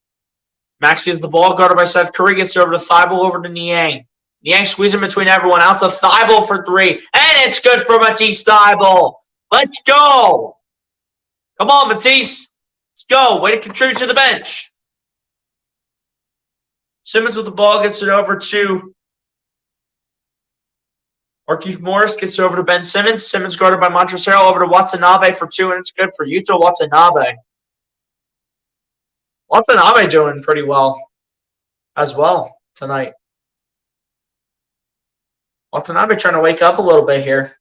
Maxey is the ball guarded by Seth Curry. Gets over to Thibault, over to Niang. Niang squeezing between everyone. Out to Thibault for 3. And it's good for Matisse Thibault. Let's go. Come on, Matisse. Let's go. Way to contribute to the bench. Simmons with the ball. Gets it over to Markieff Morris. Gets it over to Ben Simmons. Simmons guarded by Montrezl Harrell. Over to Watanabe for 2. And it's good for Yuta Watanabe. Watanabe doing pretty well as well tonight. Watanabe trying to wake up a little bit here.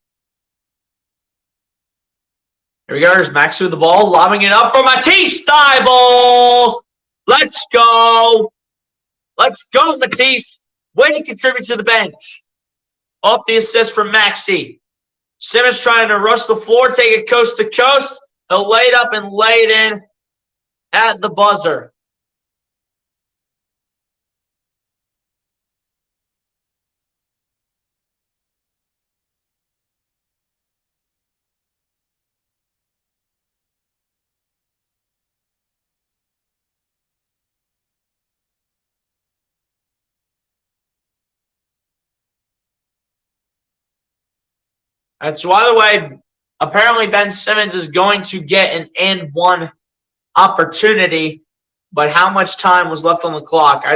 Here we go. Here's Maxey with the ball, lobbing it up for Matisse Thybulle. Let's go. Let's go, Matisse. Way to contribute to the bench. Off the assist from Maxey. Simmons trying to rush the floor, take it coast to coast. He'll lay it up and lay it in at the buzzer. That's by the way, apparently Ben Simmons is going to get an and one opportunity, but how much time was left on the clock? I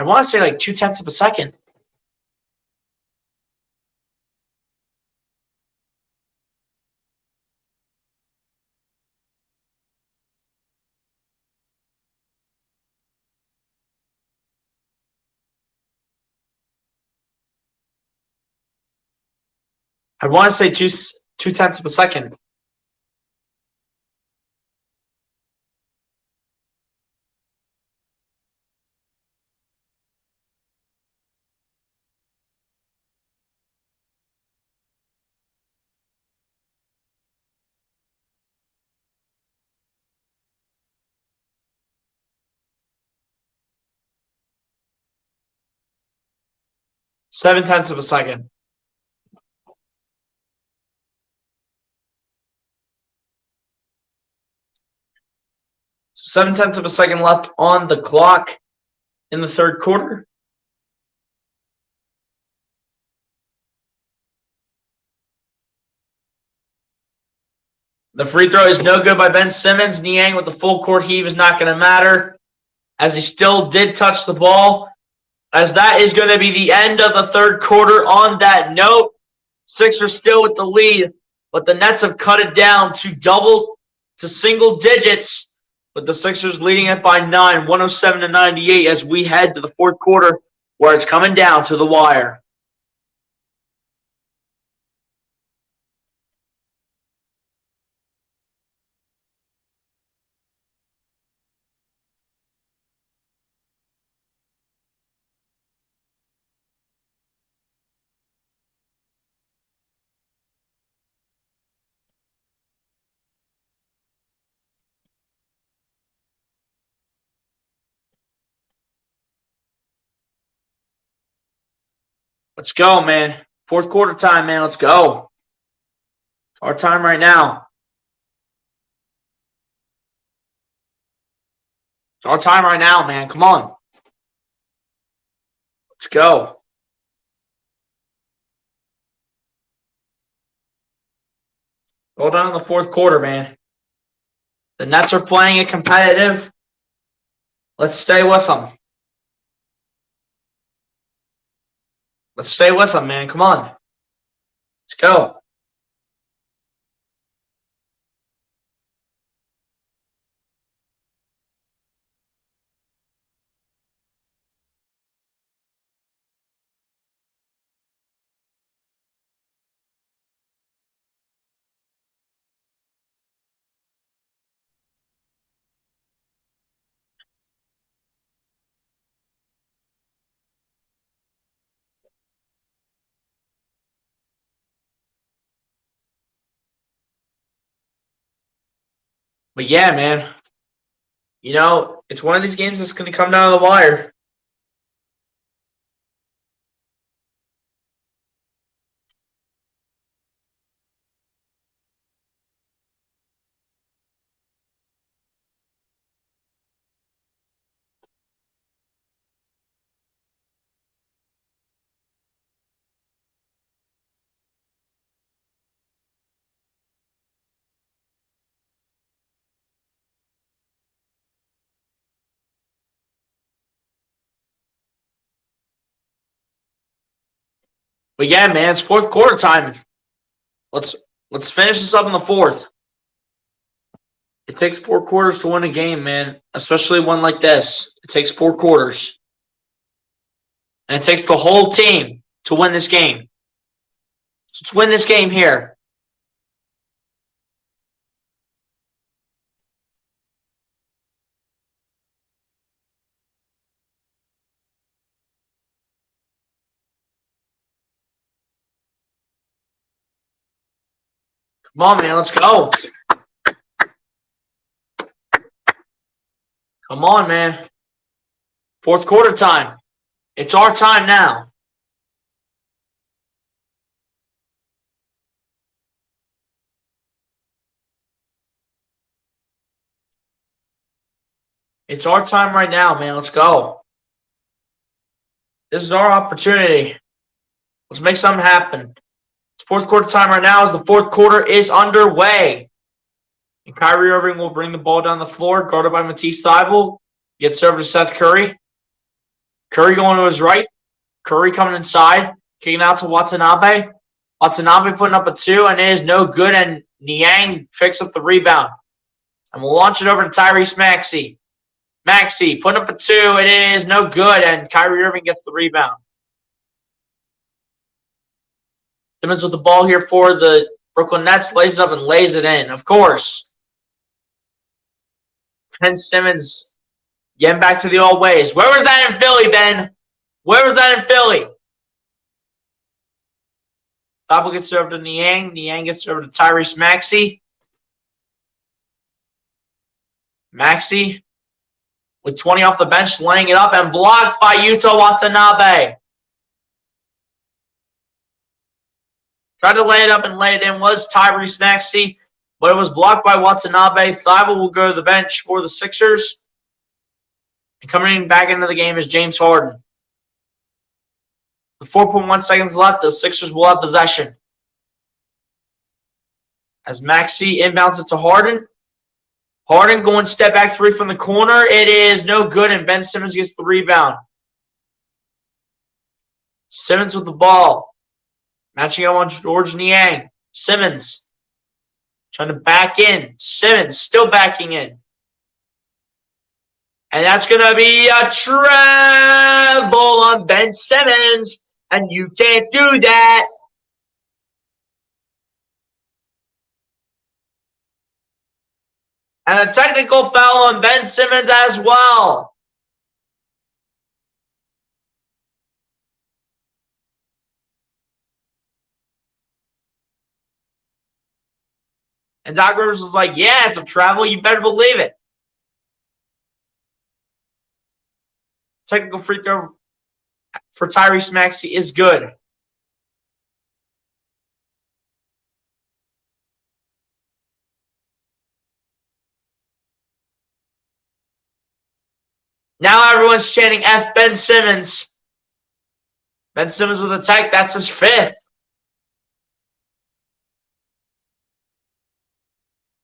want to say like 0.2 of a second. I want to say 0.2 of a second. Seven-tenths of a second. So 7/10 of a second left on the clock in the third quarter. The free throw is no good by Ben Simmons. Niang with the full court heave is not going to matter, as he still did touch the ball. As that is going to be the end of the third quarter. On that note, Sixers still with the lead, but the Nets have cut it down to single digits, with the Sixers leading it by 9, 107-98, as we head to the fourth quarter, where it's coming down to the wire. Let's go, man. Fourth quarter time, man. Let's go. It's our time right now. It's our time right now, man. Come on. Let's go. Hold on in the fourth quarter, man. The Nets are playing it competitive. Let's stay with them. Let's stay with them, man. Come on. Let's go. But yeah, man. You know, it's one of these games that's going to come down to the wire. But yeah, man, it's fourth quarter time. Let's finish this up in the fourth. It takes 4 quarters to win a game, man, especially one like this. It takes 4 quarters. And it takes the whole team to win this game. So let's win this game here. Come on, man, let's go. Come on, man. Fourth quarter time. It's our time now. It's our time right now, man. Let's go. This is our opportunity. Let's make something happen. It's fourth quarter time right now as the fourth quarter is underway. And Kyrie Irving will bring the ball down the floor, guarded by Matisse Thybulle. Gets over to Seth Curry. Curry going to his right. Curry coming inside, kicking out to Watanabe. Watanabe putting up a 2, and it is no good, and Niang picks up the rebound. And we'll launch it over to Tyrese Maxey. Maxey putting up a 2, it is no good, and Kyrie Irving gets the rebound. Simmons with the ball here for the Brooklyn Nets, lays it up and lays it in. Of course. Ben Simmons getting back to the old ways. Where was that in Philly, Ben? Where was that in Philly? Thybulle gets served to Niang. Niang gets served to Tyrese Maxey. Maxey with 20 off the bench, laying it up and blocked by Yuta Watanabe. Tried to lay it up and lay it in was Tyrese Maxey, but it was blocked by Watanabe. Thybulle will go to the bench for the Sixers. And coming back into the game is James Harden. With 4.1 seconds left, the Sixers will have possession. As Maxey inbounds it to Harden. Harden going step back 3 from the corner. It is no good, and Ben Simmons gets the rebound. Simmons with the ball. Matching up on George Niang. Simmons trying to back in. Simmons still backing in. And that's going to be a treble on Ben Simmons. And you can't do that. And a technical foul on Ben Simmons as well. And Doc Rivers was like, yeah, it's a travel. You better believe it. Technical free throw for Tyrese Maxey is good. Now everyone's chanting F Ben Simmons. Ben Simmons with a tech. That's his 5th.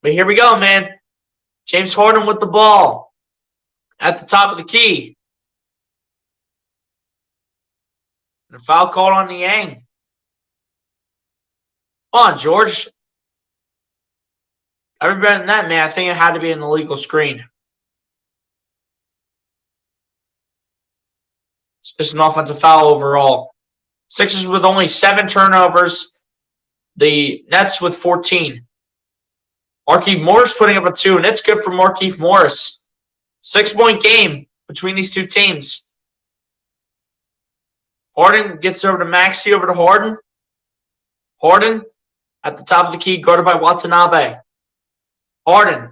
But here we go, man. James Harden with the ball at the top of the key. And a foul called on Niang. Come on, George. Every better than that, man. I think it had to be an illegal screen. It's just an offensive foul overall. Sixers with only 7 turnovers. The Nets with 14. Markieff Morris putting up a 2, and it's good for Markieff Morris. 6-point game between these two teams. Harden gets over to Maxey, over to Harden. Harden at the top of the key, guarded by Watanabe. Harden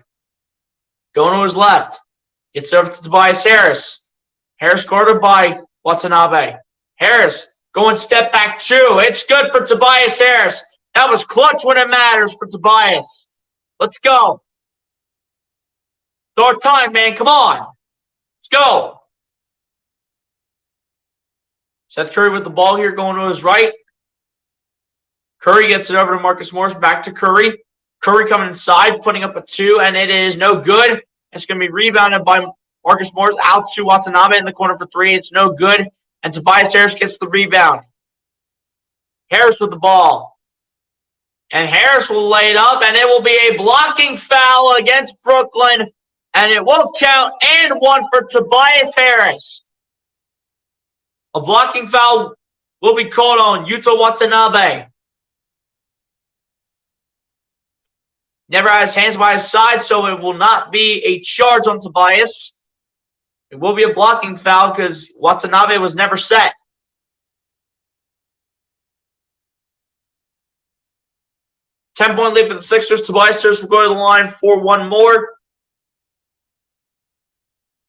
going to his left. Gets over to Tobias Harris. Harris guarded by Watanabe. Harris going step back 2. It's good for Tobias Harris. That was clutch when it matters for Tobias. Let's go. It's our time, man. Come on. Let's go. Seth Curry with the ball here going to his right. Curry gets it over to Marcus Morris. Back to Curry. Curry coming inside, putting up a 2, and it is no good. It's going to be rebounded by Marcus Morris out to Watanabe in the corner for 3. It's no good. And Tobias Harris gets the rebound. Harris with the ball. And Harris will lay it up, and it will be a blocking foul against Brooklyn. And it will count and 1 for Tobias Harris. A blocking foul will be called on Yuta Watanabe. Never had his hands by his side, so it will not be a charge on Tobias. It will be a blocking foul because Watanabe was never set. Ten-point lead for the Sixers. Tobias Harris will go to the line for 1 more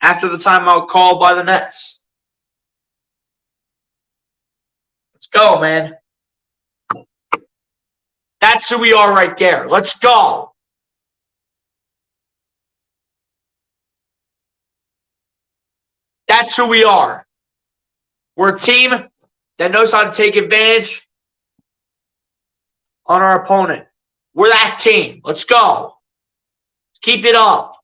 after the timeout call by the Nets. Let's go, man. That's who we are right there. Let's go. That's who we are. We're a team that knows how to take advantage on our opponent. We're that team. Let's go. Let's keep it up.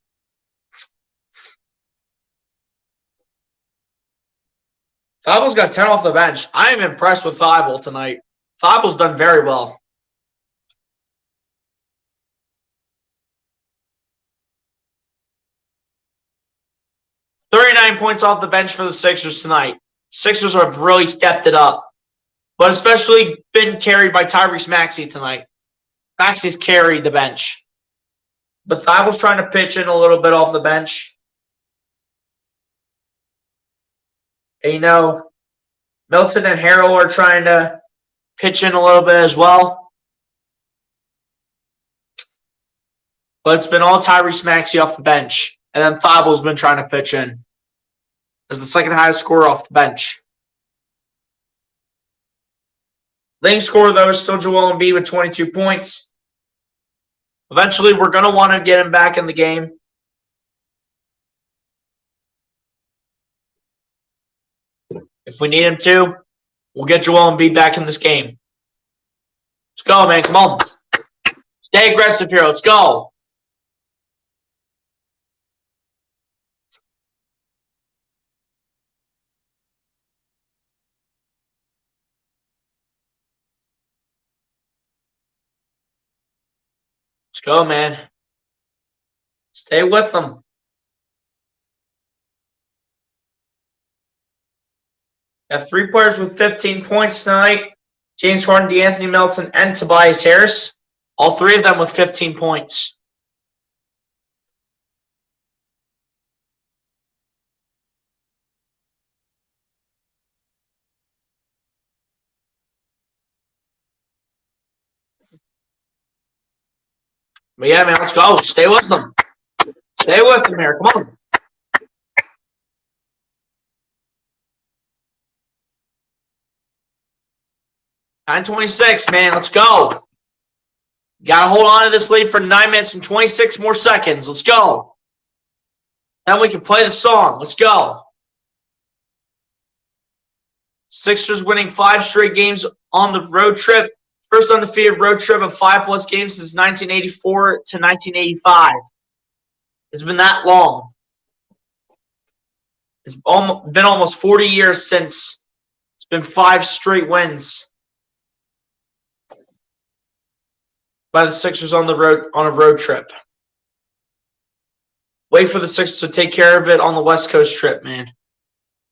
Thibault's got 10 off the bench. I am impressed with Thibault tonight. Thibault's done very well. $39 points off the bench for the Sixers tonight. Sixers have really stepped it up, but especially been carried by Tyrese Maxey tonight. Maxey's carried the bench. But Thibault's trying to pitch in a little bit off the bench. And you know, Milton and Harrell are trying to pitch in a little bit as well. But it's been all Tyrese Maxey off the bench. And then Thibault's been trying to pitch in as the second highest scorer off the bench. Leading scorer, though, is still Joel Embiid with 22 points. Eventually, we're going to want to get him back in the game. If we need him to, we'll get Joel Embiid back in this game. Let's go, man. Come on. Stay aggressive here. Let's go. Let's go, man. Stay with them. Have 3 players with 15 points tonight. James Harden, DeAnthony Melton, and Tobias Harris. All 3 of them with 15 points. But yeah, man, let's go. Stay with them. Stay with them here. Come on. $9:26, man. Let's go. Got to hold on to this lead for 9 minutes and 26 more seconds. Let's go. Then we can play the song. Let's go. Sixers winning 5 straight games on the road trip. First undefeated road trip of 5+ games since 1984 to 1985. It's been that long. It's been almost 40 years since it's been 5 straight wins by the Sixers on the road on a road trip. Wait for the Sixers to take care of it on the West Coast trip, man.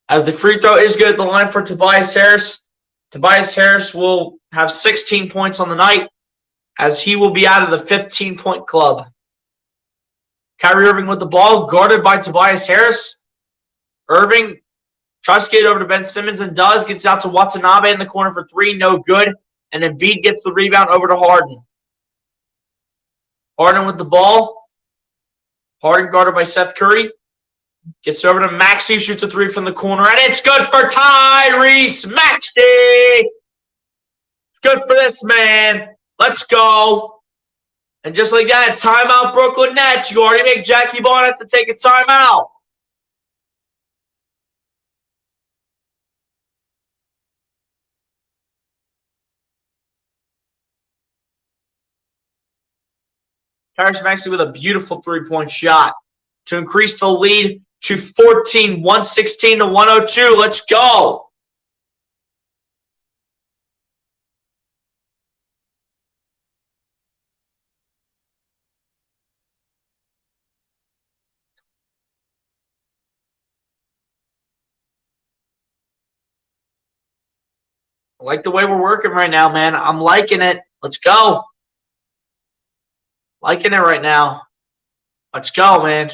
As the free throw is good at the line for Tobias Harris. Tobias Harris will have 16 points on the night as he will be out of the 15-point club. Kyrie Irving with the ball, guarded by Tobias Harris. Irving tries to get it over to Ben Simmons and does. Gets out to Watanabe in the corner for 3, no good. And Embiid gets the rebound over to Harden. Harden with the ball. Harden guarded by Seth Curry. Gets over to Maxey, shoots a 3 from the corner, and it's good for Tyrese Maxey. Good for this man. Let's go. And just like that, timeout Brooklyn Nets. You already make Jackie Vaughn have to take a timeout. Tyrese Maxey with a beautiful 3-point shot to increase the lead to 14, 116 to 102. Let's go. I like the way we're working right now, man. I'm liking it. Let's go. Liking it right now. Let's go, man.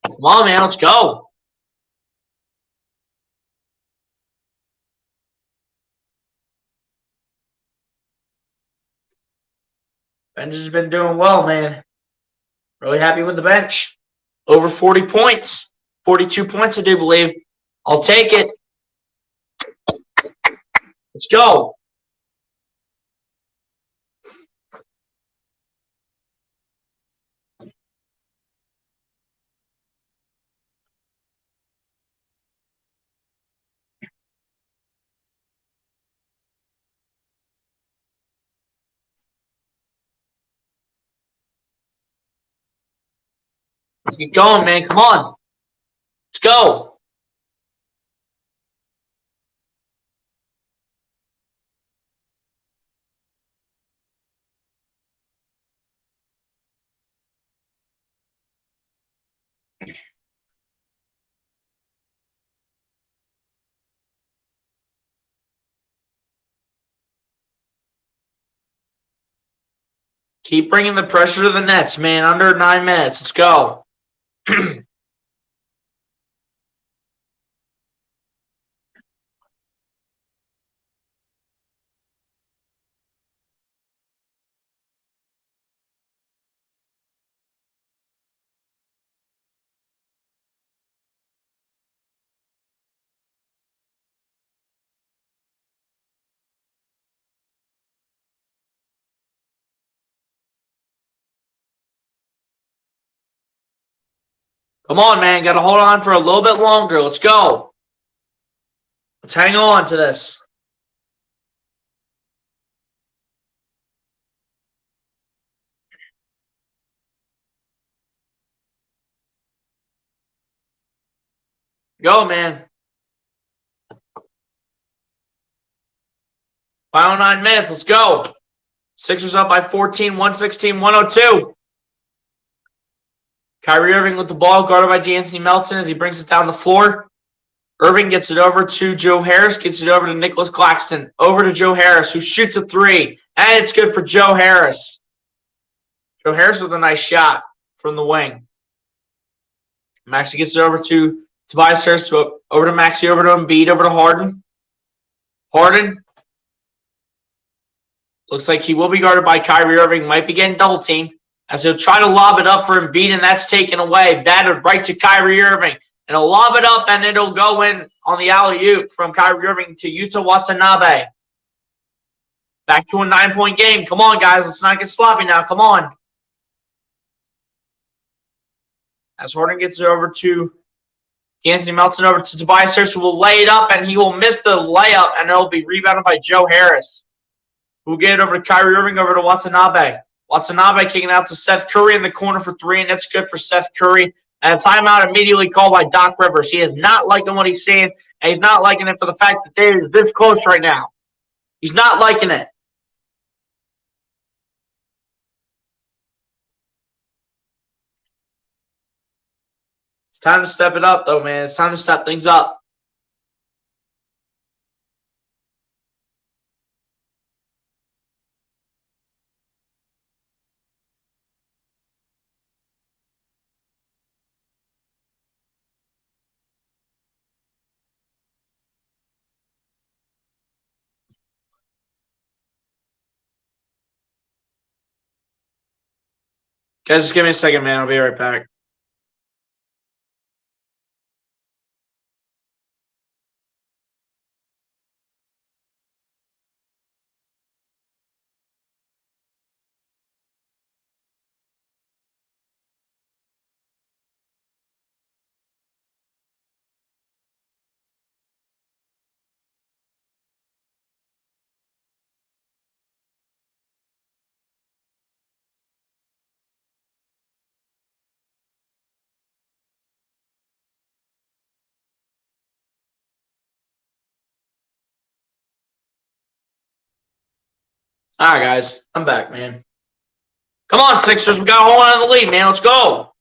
Come on, man. Let's go. Ben's has been doing well, man. Really happy with the bench. Over 40 points. 42 points, I do believe. I'll take it. Let's go. Let's get going, man. Come on. Let's go. Keep bringing the pressure to the Nets, man. Under 9 minutes. Let's go. Come on, man. Got to hold on for a little bit longer. Let's go. Let's hang on to this. Go, man. Final 9 minutes. Let's go. Sixers up by 14, 116, 102. Kyrie Irving with the ball, guarded by D'Anthony Melton as he brings it down the floor. Irving gets it over to Joe Harris, gets it over to Nicholas Claxton. Over to Joe Harris, who shoots a three. And it's good for Joe Harris. Joe Harris with a nice shot from the wing. Maxey gets it over to Tobias Harris, over to Maxey, over to Embiid, over to Harden. Harden. Looks like he will be guarded by Kyrie Irving. Might be getting double teamed as he'll try to lob it up for Embiid, and that's taken away. Batted right to Kyrie Irving. And he'll lob it up, and it'll go in on the alley-oop from Kyrie Irving to Yuta Watanabe. Back to a 9-point game. Come on, guys. Let's not get sloppy now. Come on. As Harden gets it over to Anthony Melton, over to Tobias Harris, who will lay it up, and he will miss the layup, and it'll be rebounded by Joe Harris. We'll get it over to Kyrie Irving, over to Watanabe. Watanabe kicking out to Seth Curry in the corner for three, and that's good for Seth Curry. And a timeout immediately called by Doc Rivers. He is not liking what he's seeing, and he's not liking it for the fact that they is this close right now. He's not liking it. It's time to step it up, though, man. It's time to step things up. Guys, just give me a second, man. I'll be right back. All right, guys. I'm back, man. Come on, Sixers. We got to hold on to the lead, man. Let's go.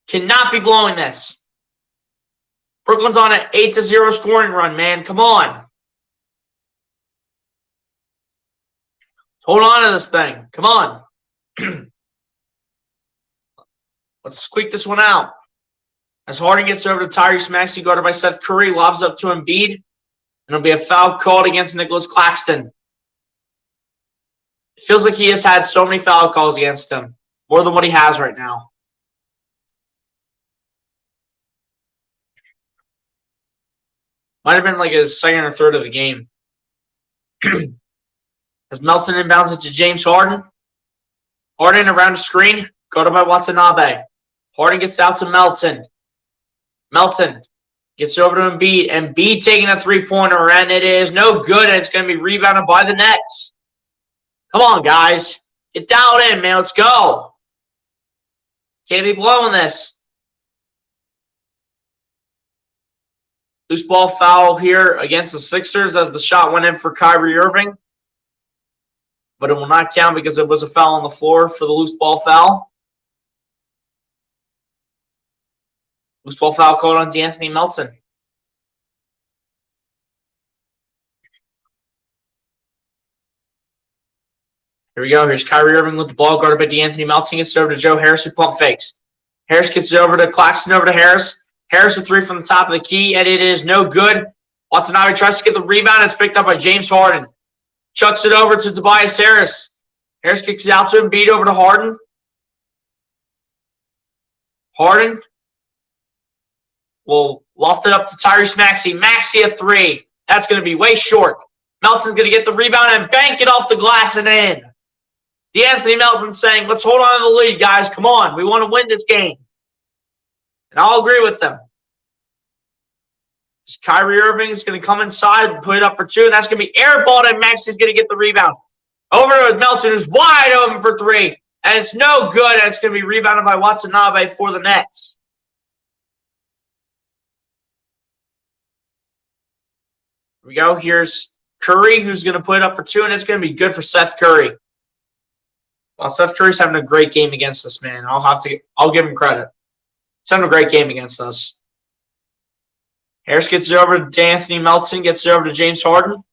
Cannot be blowing this. Brooklyn's on an 8-0 scoring run, man. Come on. Hold on to this thing. Come on. Let's squeak this one out. As Harden gets over to Tyrese Maxey, guarded by Seth Curry, lobs up to Embiid. And it'll be a foul called against Nicholas Claxton. It feels like he has had so many foul calls against him. More than what he has right now. Might have been like his second or third of the game. As Melton inbounds it to James Harden. Harden around the screen. Guarded by Watanabe. Harden gets out to Melton. Melton gets over to Embiid. Embiid taking a three-pointer, and it is no good, and it's going to be rebounded by the Nets. Come on, guys. Get dialed in, man. Let's go. Can't be blowing this. Loose ball foul here against the Sixers as the shot went in for Kyrie Irving. But it will not count because it was a foul on the floor for the loose ball foul. Loose ball foul called on DeAnthony Melton. Here we go. Here's Kyrie Irving with the ball guarded by DeAnthony Melton. Gets it over to Joe Harris who pump fakes. Harris gets it over to Claxton, over to Harris. Harris with three from the top of the key, and it is no good. Watanabe tries to get the rebound. It's picked up by James Harden. Chucks it over to Tobias Harris. Harris kicks it out to Embiid, over to Harden. Harden will loft it up to Tyrese Maxey. Maxey a three. That's going to be way short. Melton's going to get the rebound and bank it off the glass and in. DeAnthony Melton saying, let's hold on to the lead, guys. Come on. We want to win this game. And I'll agree with them. Kyrie Irving is going to come inside and put it up for two, and that's going to be airballed, and Maxey's going to get the rebound. Over to Melton, who's wide open for three, and it's no good, and it's going to be rebounded by Watanabe for the Nets. Here we go. Here's Curry, who's going to put it up for two, and it's going to be good for Seth Curry. Well, Seth Curry's having a great game against us, man. I'll give him credit. He's having a great game against us. Harris gets it over to DeAnthony Melton, gets it over to James Harden.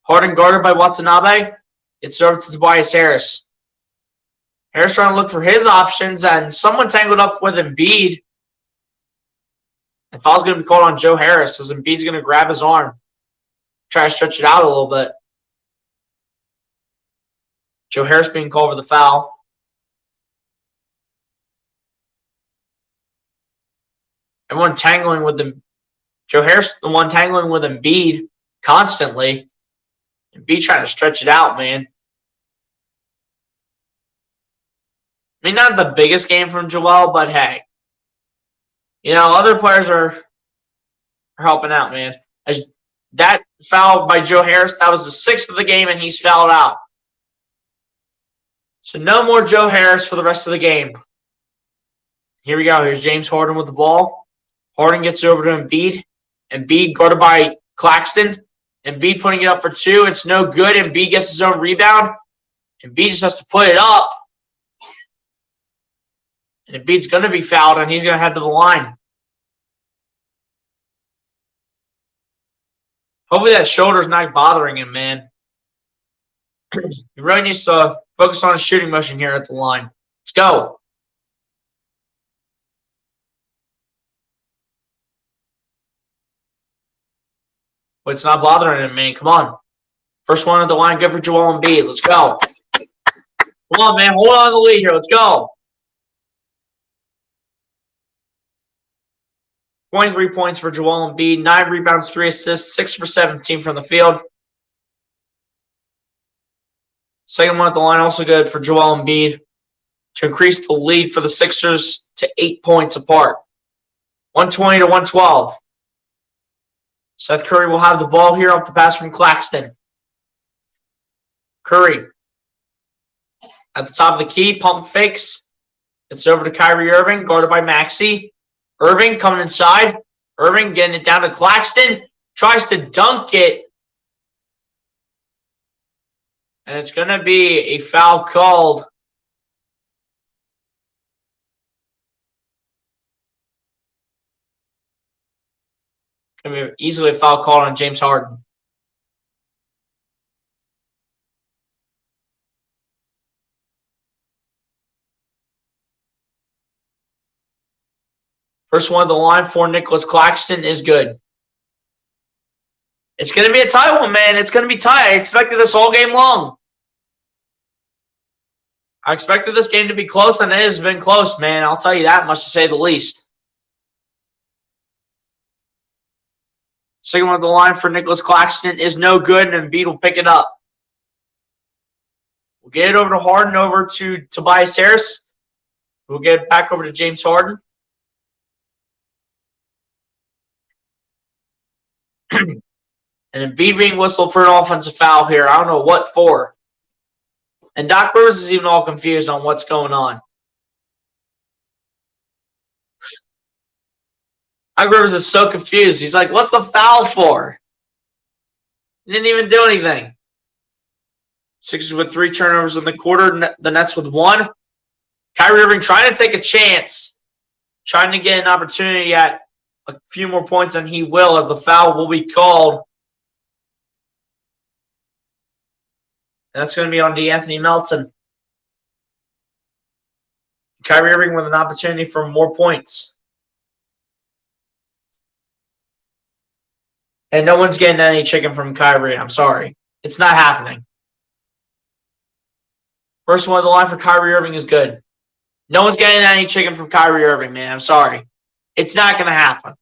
Harden guarded by Watanabe. Gets it over to Tobias Harris. Harris trying to look for his options, and someone tangled up with Embiid. And foul's going to be called on Joe Harris as Embiid's going to grab his arm. Try to stretch it out a little bit. Joe Harris being called for the foul. Everyone tangling with them. Joe Harris, the one tangling with Embiid constantly. Embiid trying to stretch it out, man. I mean, not the biggest game from Joel, but hey. You know, other players are helping out, man. As that foul by Joe Harris, that was the sixth of the game, and he's fouled out. So no more Joe Harris for the rest of the game. Here we go. Here's James Harden with the ball. Harden gets it over to Embiid. Embiid guarded by Claxton. Embiid putting it up for two. It's no good. Embiid gets his own rebound. Embiid just has to put it up. And Embiid's going to be fouled, and he's going to head to the line. Hopefully that shoulder's not bothering him, man. He really needs to focus on his shooting motion here at the line. Let's go. But it's not bothering him, man. Come on. First one at the line, good for Joel Embiid. Let's go. Come on, man. Hold on to the lead here. Let's go. 23 points for Joel Embiid. 9 rebounds, 3 assists, 6 for 17 from the field. Second one at the line, also good for Joel Embiid to increase the lead for the Sixers to 8 points apart. 120 to 112. Seth Curry will have the ball here off the pass from Claxton. Curry at the top of the key, pump fakes. It's over to Kyrie Irving, guarded by Maxey. Irving coming inside. Irving getting it down to Claxton. Tries to dunk it. And it's going to be a foul called. Going to be easily a foul called on James Harden. First one of the line for Nicholas Claxton is good. It's going to be a tight one, man. It's going to be tight. I expected this all game long. I expected this game to be close, and it has been close, man. I'll tell you that much, to say the least. Second one on the line for Nicholas Claxton is no good, and Embiid will pick it up. We'll get it over to Harden, over to Tobias Harris. We'll get it back over to James Harden. And Embiid being whistled for an offensive foul here. I don't know what for. And Doc Rivers is even all confused on what's going on. Doc Rivers is so confused. He's like, what's the foul for? He didn't even do anything. Sixers with 3 turnovers in the quarter. The Nets with 1. Kyrie Irving trying to take a chance. Trying to get an opportunity at a few more points than he will, as the foul will be called. And that's going to be on DeAnthony Melton. Kyrie Irving with an opportunity for more points. And no one's getting any chicken from Kyrie. I'm sorry. It's not happening. First one on the line for Kyrie Irving is good. No one's getting any chicken from Kyrie Irving, man. I'm sorry. It's not going to happen.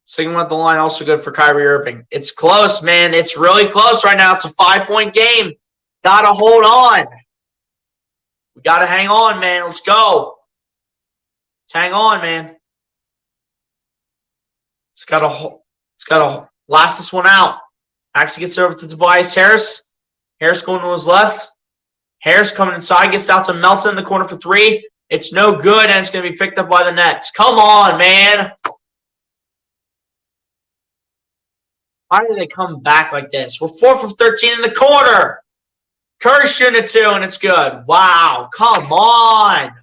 Second one at the line, also good for Kyrie Irving. It's close, man. It's really close right now. It's a 5-point game. Got to hold on. We got to hang on, man. Let's go. Let's hang on, man. It's got to last this one out. Actually gets over to Tobias Harris. Harris going to his left. Harris coming inside, gets out to Melton in the corner for 3. It's no good, and it's going to be picked up by the Nets. Come on, man. Why do they come back like this? We're 4 for 13 in the quarter. Curry shooting it 2, and it's good. Wow, come on. Of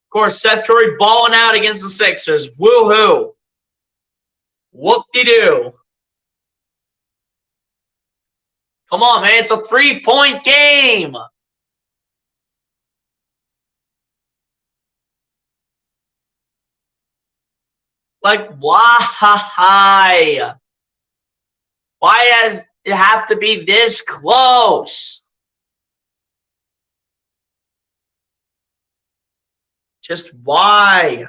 course, Seth Curry balling out against the Sixers. Woo-hoo. Whoop-de-doo. Come on, man. It's a 3-point game. Like, why? Why does it have to be this close? Just why?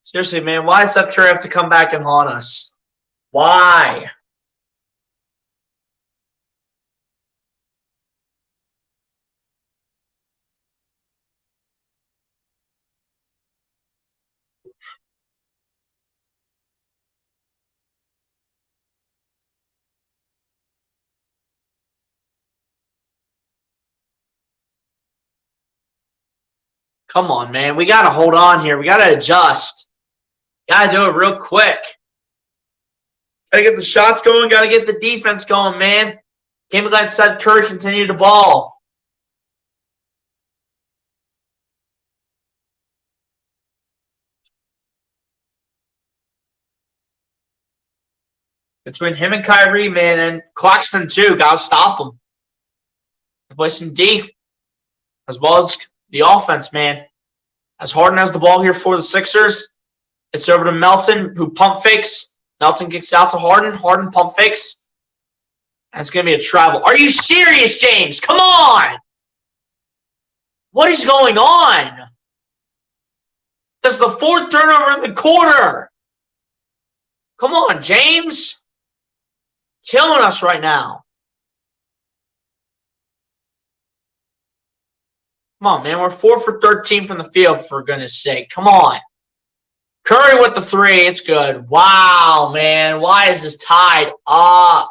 Seriously, man, why does Seth Curry have to come back and haunt us? Why? Come on, man. We got to hold on here. We got to adjust. Got to do it real quick. Got to get the shots going. Got to get the defense going, man. Can't let Seth Curry continue to ball. Between him and Kyrie, man, and Claxton, too. Got to stop him. Play some D, as well as the offense, man. As Harden has the ball here for the Sixers, it's over to Melton, who pump fakes. Melton kicks out to Harden. Harden pump fakes. And it's going to be a travel. Are you serious, James? Come on! What is going on? That's the 4th turnover in the quarter. Come on, James. Killing us right now. Come on, man. We're 4 for 13 from the field, for goodness sake. Come on. Curry with the 3. It's good. Wow, man. Why is this tied up?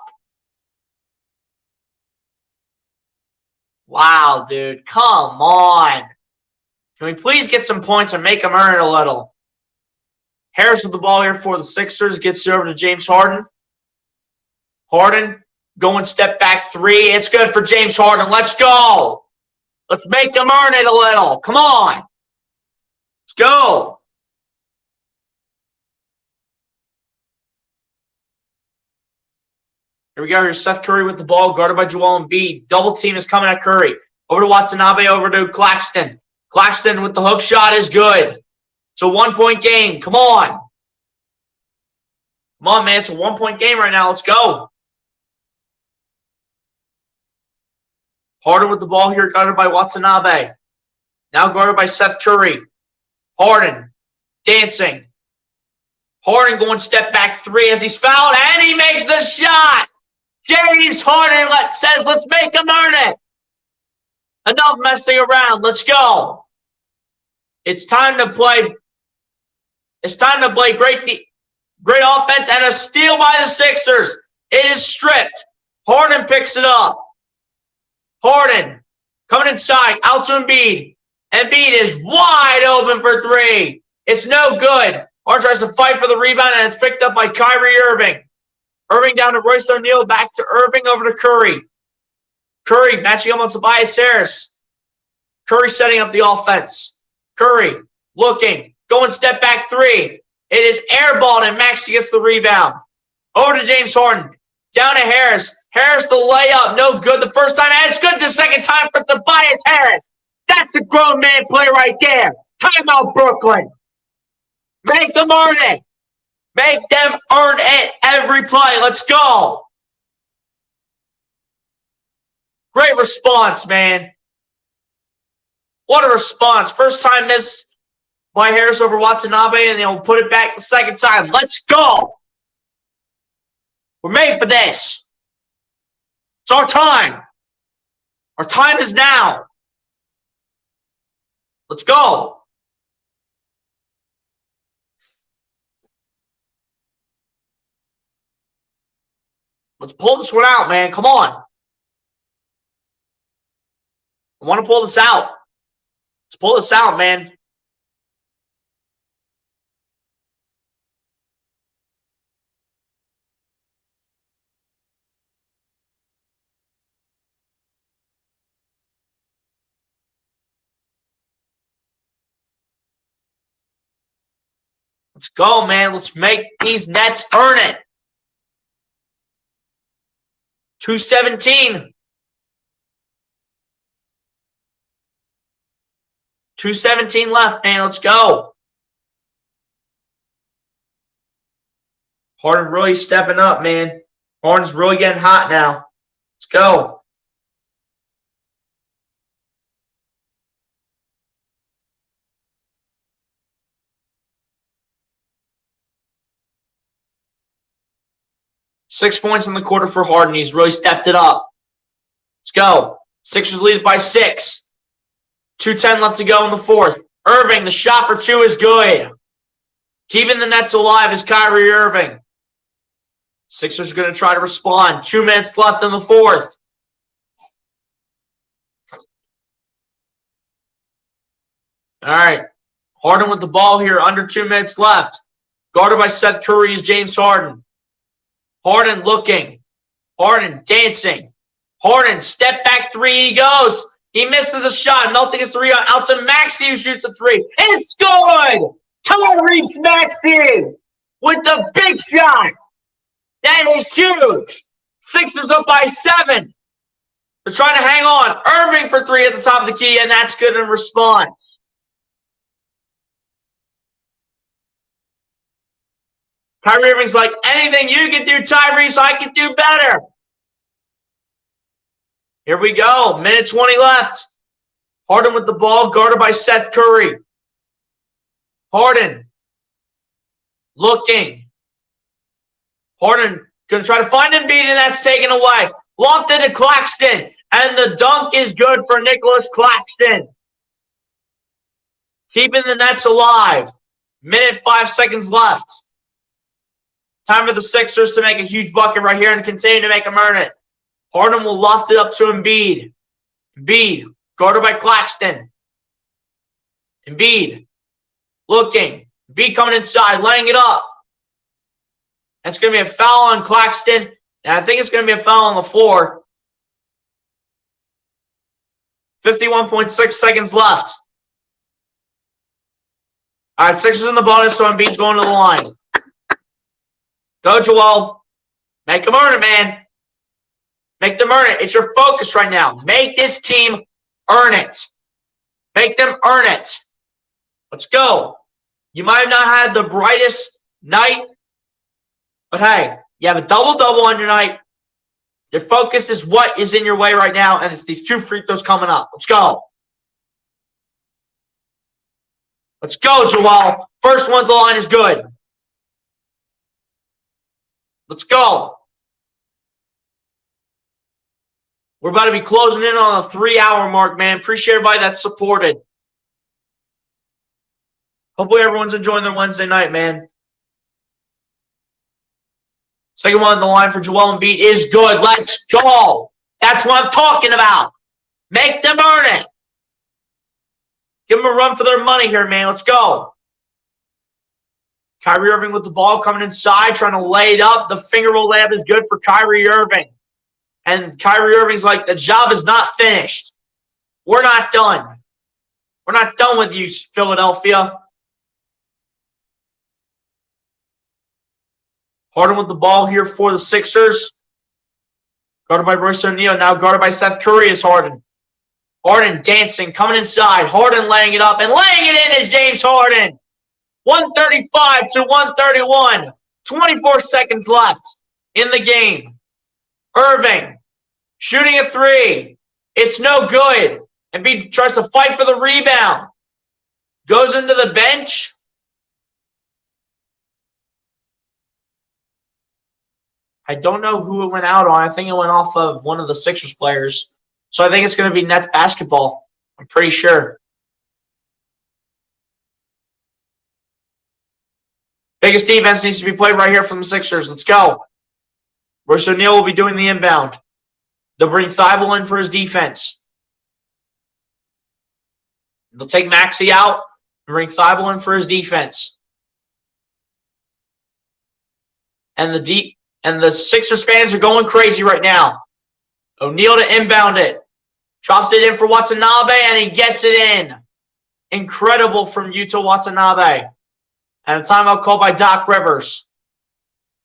Wow, dude. Come on. Can we please get some points and make them earn it a little? Harris with the ball here for the Sixers. Gets it over to James Harden. Harden going step back 3. It's good for James Harden. Let's go. Let's make them earn it a little. Come on. Let's go. Here we go. Here's Seth Curry with the ball, guarded by Joel Embiid. Double team is coming at Curry. Over to Watanabe, over to Claxton. Claxton with the hook shot is good. It's a 1-point game. Come on. Come on, man. It's a 1-point game right now. Let's go. Harden with the ball here, guarded by Watanabe. Now guarded by Seth Curry. Harden dancing. Harden going step back three as he's fouled, and he makes the shot. James Harden says, let's make him earn it. Enough messing around. Let's go. It's time to play. It's time to play great offense and a steal by the Sixers. It is stripped. Harden picks it up. Harden coming inside. Out to Embiid. Embiid is wide open for three. It's no good. Harden tries to fight for the rebound, and it's picked up by Kyrie Irving. Irving down to Royce O'Neal. Back to Irving, over to Curry. Curry matching up on Tobias Harris. Curry setting up the offense. Curry looking. Going step back three. It is airballed, and Maxey gets the rebound. Over to James Harden. Down to Harris. Harris the layup. No good the first time. And it's good the second time for Tobias Harris. That's a grown man play right there. Timeout, Brooklyn. Make them earn it. Make them earn it every play. Let's go. Great response, man. What a response. First time miss by Harris over Watanabe, and they'll put it back the second time. Let's go. We're made for this. It's our time. Our time is now. Let's go. Let's pull this one out, man. Come on. I want to pull this out. Let's pull this out, man. Let's go, man. Let's make these Nets earn it. 2:17. 2:17 left, man. Let's go. Harden really stepping up, man. Harden's really getting hot now. Let's go. Six points in the quarter for Harden. He's really stepped it up. Let's go. Sixers lead by 6. 2:10 left to go in the fourth. Irving, the shot for two is good. Keeping the Nets alive is Kyrie Irving. Sixers are going to try to respond. 2 minutes left in the fourth. All right. Harden with the ball here. Under 2 minutes left. Guarded by Seth Curry is James Harden. Harden looking. Harden dancing. Harden, step back three, he goes. He misses the shot, melting his three out to Maxey, who shoots a three. It's good! Tyrese Maxey with the big shot. That is huge. Sixers up by 7. They're trying to hang on. Irving for three at the top of the key, and that's good in response. Kyrie Irving's like, anything you can do, Tyrese, I can do better. Here we go. Minute 20 left. Harden with the ball, guarded by Seth Curry. Harden looking. Harden going to try to find Embiid, and that's taken away. Lofted to Claxton, and the dunk is good for Nicholas Claxton. Keeping the Nets alive. Minute 5 seconds left. Time for the Sixers to make a huge bucket right here and continue to make them earn it. Harden will loft it up to Embiid. Embiid, guarded by Claxton. Embiid, looking. Embiid coming inside, laying it up. That's going to be a foul on Claxton, and I think it's going to be a foul on the floor. 51.6 seconds left. All right, Sixers in the bonus, so Embiid's going to the line. Go, Joel. Make him earn it, man. Make them earn it. It's your focus right now. Make this team earn it. Make them earn it. Let's go. You might have not had the brightest night, but hey, you have a double-double on your night. Your focus is what is in your way right now, and it's these 2 free throws coming up. Let's go. Let's go, Joel. First one at the line is good. Let's go. We're about to be closing in on a 3-hour mark, man. Appreciate everybody that's supported. Hopefully everyone's enjoying their Wednesday night, man. Second one on the line for Joel Embiid is good. Let's go. That's what I'm talking about. Make them earn it. Give them a run for their money here, man. Let's go. Kyrie Irving with the ball coming inside, trying to lay it up. The finger roll layup is good for Kyrie Irving. And Kyrie Irving's like, the job is not finished. We're not done. We're not done with you, Philadelphia. Harden with the ball here for the Sixers. Guarded by Royce O'Neal. Now guarded by Seth Curry is Harden. Harden dancing, coming inside. Harden laying it up, and laying it in is James Harden. 135 to 131. 24 seconds left in the game. Irving shooting a 3. It's no good. Embiid tries to fight for the rebound. Goes into the bench. I don't know who it went out on. I think it went off of one of the Sixers players. So I think it's going to be Nets basketball. I'm pretty sure. Biggest defense needs to be played right here from the Sixers. Let's go. Royce O'Neal will be doing the inbound. They'll bring Thibault in for his defense. They'll take Maxey out and bring Thibault in for his defense. And the Sixers fans are going crazy right now. O'Neal to inbound it. Drops it in for Watanabe, and he gets it in. Incredible from Yuta Watanabe. And a timeout called by Doc Rivers.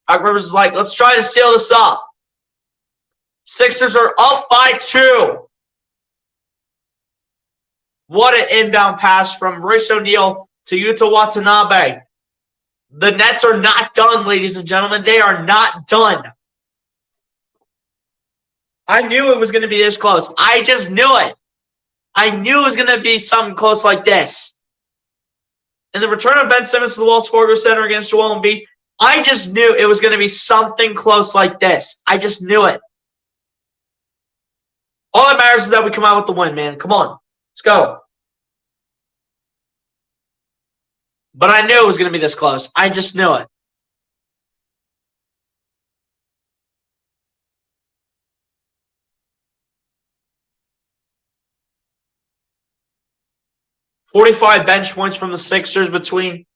Doc Rivers is like, let's try to seal this up. Sixers are up by 2. What an inbound pass from Royce O'Neal to Yuta Watanabe. The Nets are not done, ladies and gentlemen. They are not done. I knew it was going to be this close. I just knew it. I knew it was going to be something close like this. And the return of Ben Simmons to the Wells Fargo Center against Joel Embiid, I just knew it was going to be something close like this. I just knew it. All that matters is that we come out with the win, man. Come on. Let's go. But I knew it was going to be this close. I just knew it. .45 bench points from the Sixers between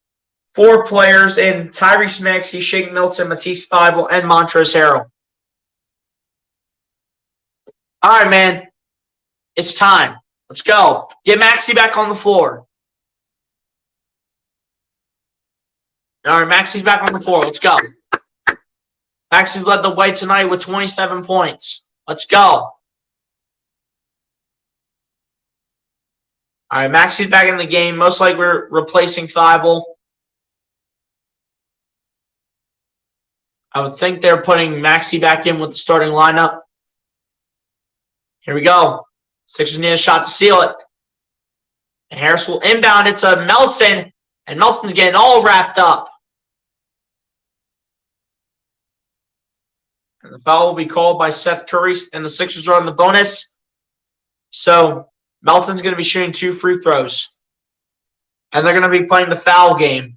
4 players in Tyrese Maxey, Shake Milton, Matisse Thybulle, and Montrezl Harrell. All right, man. It's time. Let's go. Get Maxey back on the floor. All right, Maxey's back on the floor. Let's go. Maxey's led the way tonight with 27 points. Let's go. All right, Maxey's back in the game. Most likely we're replacing Thybulle. I would think they're putting Maxey back in with the starting lineup. Here we go. Sixers need a shot to seal it. And Harris will inbound it to Melton. And Melton's getting all wrapped up. And the foul will be called by Seth Curry. And the Sixers are on the bonus. So Melton's going to be shooting 2 free throws. And they're going to be playing the foul game.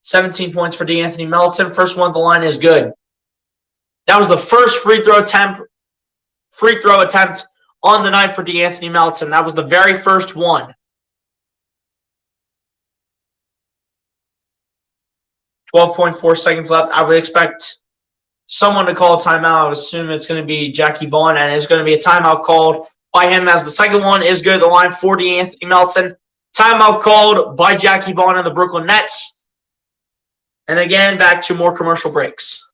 .17 points for DeAnthony Melton. First one at the line is good. That was the first free throw attempt on the night for DeAnthony Melton. That was the very first one. 12.4 seconds left. I would expect someone to call a timeout. I would assume it's going to be Jackie Vaughn, and it's going to be a timeout called by him as the second one is good. The line for DeAnthony Melton. Timeout called by Jackie Vaughn and the Brooklyn Nets. And again, back to more commercial breaks.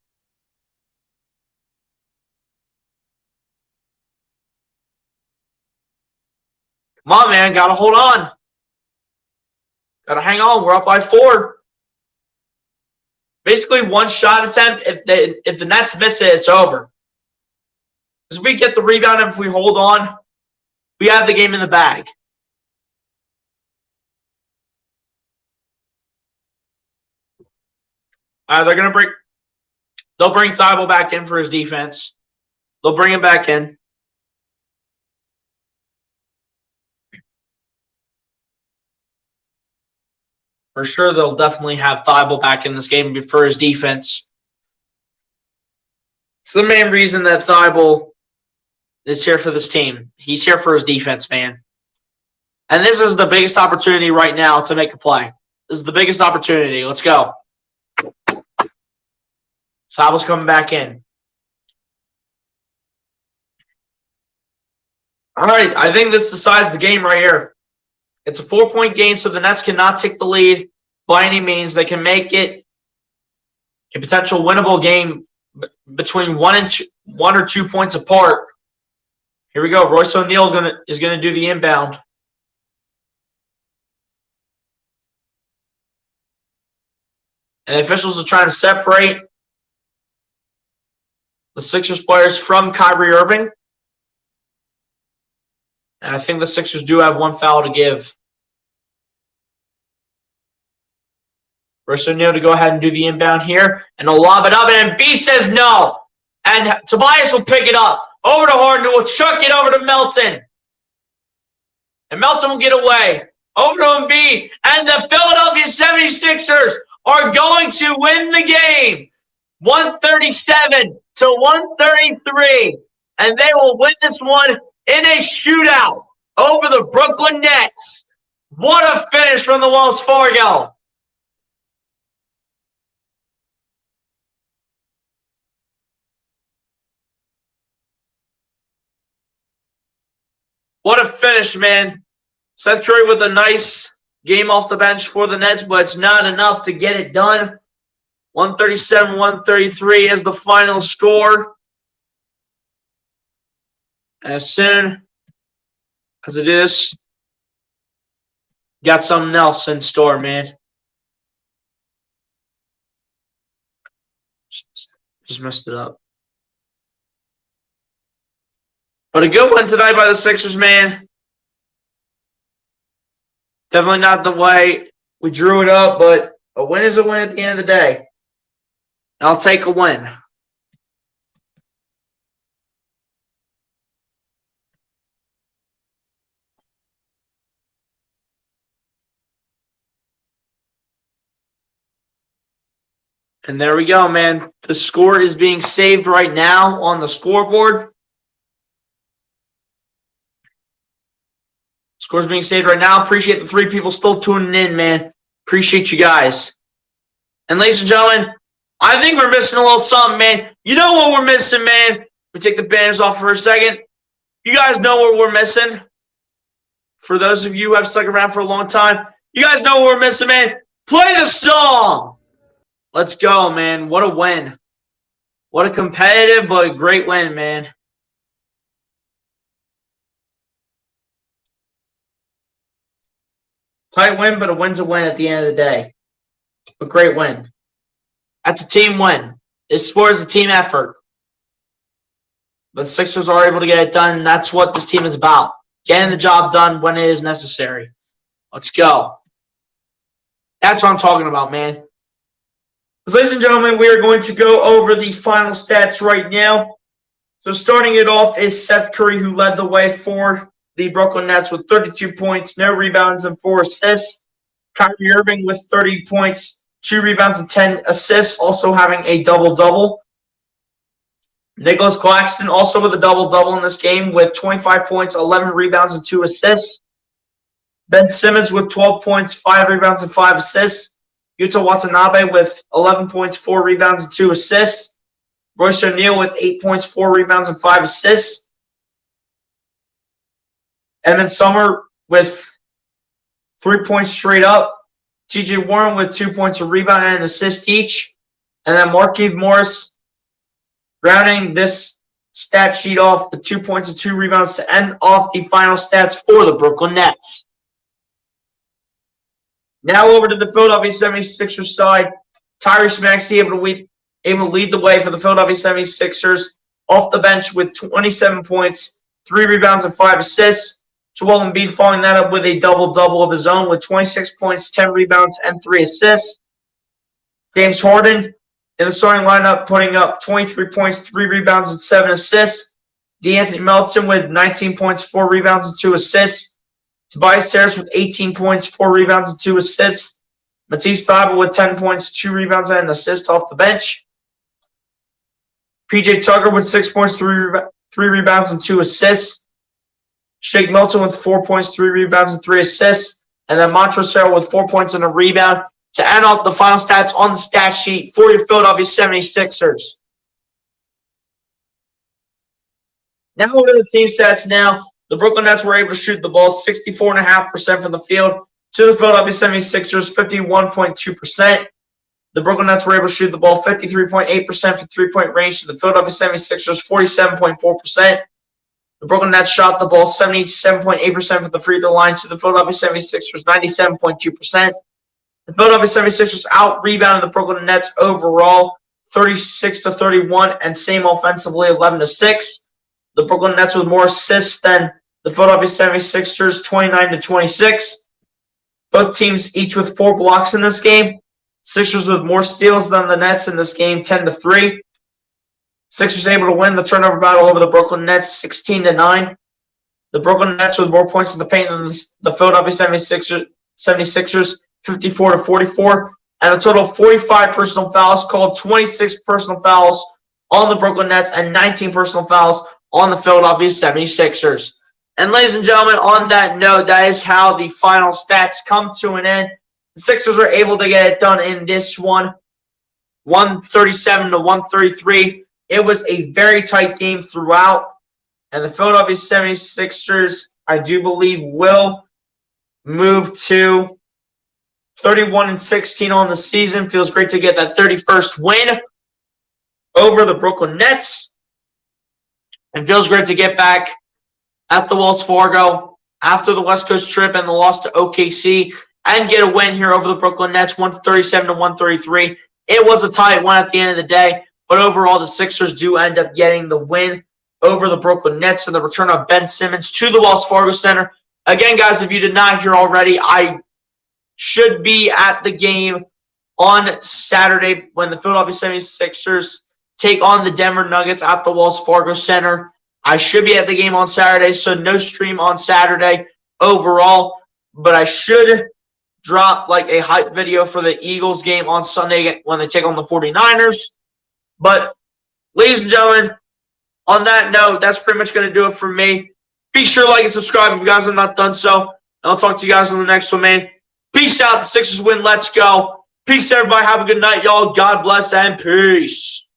Come on, man. Got to hold on. Got to hang on. We're up by 4. Basically, one shot attempt. If the Nets miss it, it's over. If we get the rebound and if we hold on, we have the game in the bag. They'll bring Thibault back in for his defense. They'll bring him back in. For sure, they'll definitely have Thibault back in this game for his defense. It's the main reason that Thibault is here for this team. He's here for his defense, man. And this is the biggest opportunity right now to make a play. This is the biggest opportunity. Let's go. Thibault's coming back in. All right, I think this decides the game right here. It's a 4-point game, so the Nets cannot take the lead by any means. They can make it a potential winnable game between 1 or 2 points apart. Here we go. Royce O'Neal is going to do the inbound. And the officials are trying to separate the Sixers players from Kyrie Irving. And I think the Sixers do have one foul to give. Royce O'Neal to go ahead and do the inbound here. And they'll lob it up. And B says no. And Tobias will pick it up. Over to Harden. Will chuck it over to Melton. And Melton will get away. Over to Embiid. And the Philadelphia 76ers are going to win the game. 137 to 133. And they will win this one in a shootout over the Brooklyn Nets. What a finish from the Wells Fargo. What a finish, man. Seth Curry with a nice game off the bench for the Nets, but it's not enough to get it done. 137-133 is the final score. As soon as I do this, got something else in store, man. Just messed it up. But a good one tonight by the Sixers, man. Definitely not the way we drew it up, but a win is a win at the end of the day. And I'll take a win. And there we go, man. The score is being saved right now on the scoreboard. Score's being saved right now. Appreciate the 3 people still tuning in, man. Appreciate you guys. And ladies and gentlemen, I think we're missing a little something, man. You know what we're missing, man? We take the banners off for a second. You guys know what we're missing. For those of you who have stuck around for a long time, you guys know what we're missing, man. Play the song. Let's go, man. What a win. What a competitive but great win, man. Tight win, but a win's a win at the end of the day. A great win. That's a team win. This sport is a team effort. The Sixers are able to get it done, and that's what this team is about. Getting the job done when it is necessary. Let's go. That's what I'm talking about, man. Ladies and gentlemen, we are going to go over the final stats right now. So starting it off is Seth Curry, who led the way for the Brooklyn Nets with 32 points, no rebounds, and 4 assists. Kyrie Irving with 30 points, 2 rebounds, and 10 assists, also having a double-double. Nicholas Claxton also with a double-double in this game with 25 points, 11 rebounds, and 2 assists. Ben Simmons with 12 points, 5 rebounds, and 5 assists. Yuta Watanabe with 11 points, 4 rebounds, and 2 assists. Royce O'Neal with 8 points, 4 rebounds, and 5 assists. Edmund Sumner with 3 points straight up. T.J. Warren with 2 points, a rebound, and an assist each. And then Markieff Morris rounding this stat sheet off with 2 points and 2 rebounds to end off the final stats for the Brooklyn Nets. Now over to the Philadelphia 76ers side. Tyrese Maxey able to lead the way for the Philadelphia 76ers off the bench with 27 points, 3 rebounds, and 5 assists. Joel Embiid following that up with a double-double of his own with 26 points, 10 rebounds, and 3 assists. James Harden in the starting lineup putting up 23 points, 3 rebounds, and 7 assists. DeAnthony Melton with 19 points, 4 rebounds, and 2 assists. Tobias Harris with 18 points, 4 rebounds, and 2 assists. Matisse Thybulle with 10 points, 2 rebounds, and an assist off the bench. PJ Tucker with 6 points, 3 rebounds, and 2 assists. Shake Milton with 4 points, 3 rebounds, and 3 assists. And then Montrezl Harrell with 4 points and a rebound to end off the final stats on the stat sheet for your Philadelphia 76ers. Now over to the team stats now. The Brooklyn Nets were able to shoot the ball 64.5% from the field to the Philadelphia 76ers 51.2%. The Brooklyn Nets were able to shoot the ball 53.8% from three-point range to the Philadelphia 76ers 47.4%. The Brooklyn Nets shot the ball 77.8% from the free throw line to the Philadelphia 76ers 97.2%. The Philadelphia 76ers out-rebounded the Brooklyn Nets overall 36-31 and same offensively 11-6. The Brooklyn Nets with more assists than the Philadelphia 76ers 29-26. Both teams each with 4 blocks in this game. Sixers with more steals than the Nets in this game 10-3. Sixers able to win the turnover battle over the Brooklyn Nets 16-9. The Brooklyn Nets with more points in the paint than the Philadelphia 76ers 54-44. And a total of 45 personal fouls called, 26 personal fouls on the Brooklyn Nets and 19 personal fouls on the Philadelphia 76ers. And ladies and gentlemen, on that note, that is how the final stats come to an end. The Sixers were able to get it done in this one, 137-133. It was a very tight game throughout, and the Philadelphia 76ers, I do believe, will move to 31-16 on the season. Feels great to get that 31st win over the Brooklyn Nets. And feels great to get back at the Wells Fargo after the West Coast trip and the loss to OKC and get a win here over the Brooklyn Nets, 137-133. It was a tight one at the end of the day. But overall, the Sixers do end up getting the win over the Brooklyn Nets and the return of Ben Simmons to the Wells Fargo Center. Again, guys, if you did not hear already, I should be at the game on Saturday when the Philadelphia 76ers take on the Denver Nuggets at the Wells Fargo Center. I should be at the game on Saturday, so no stream on Saturday overall. But I should drop like a hype video for the Eagles game on Sunday when they take on the 49ers. But, ladies and gentlemen, on that note, that's pretty much going to do it for me. Be sure to like and subscribe if you guys have not done so. And I'll talk to you guys on the next one, man. Peace out. The Sixers win. Let's go. Peace, everybody. Have a good night, y'all. God bless and peace.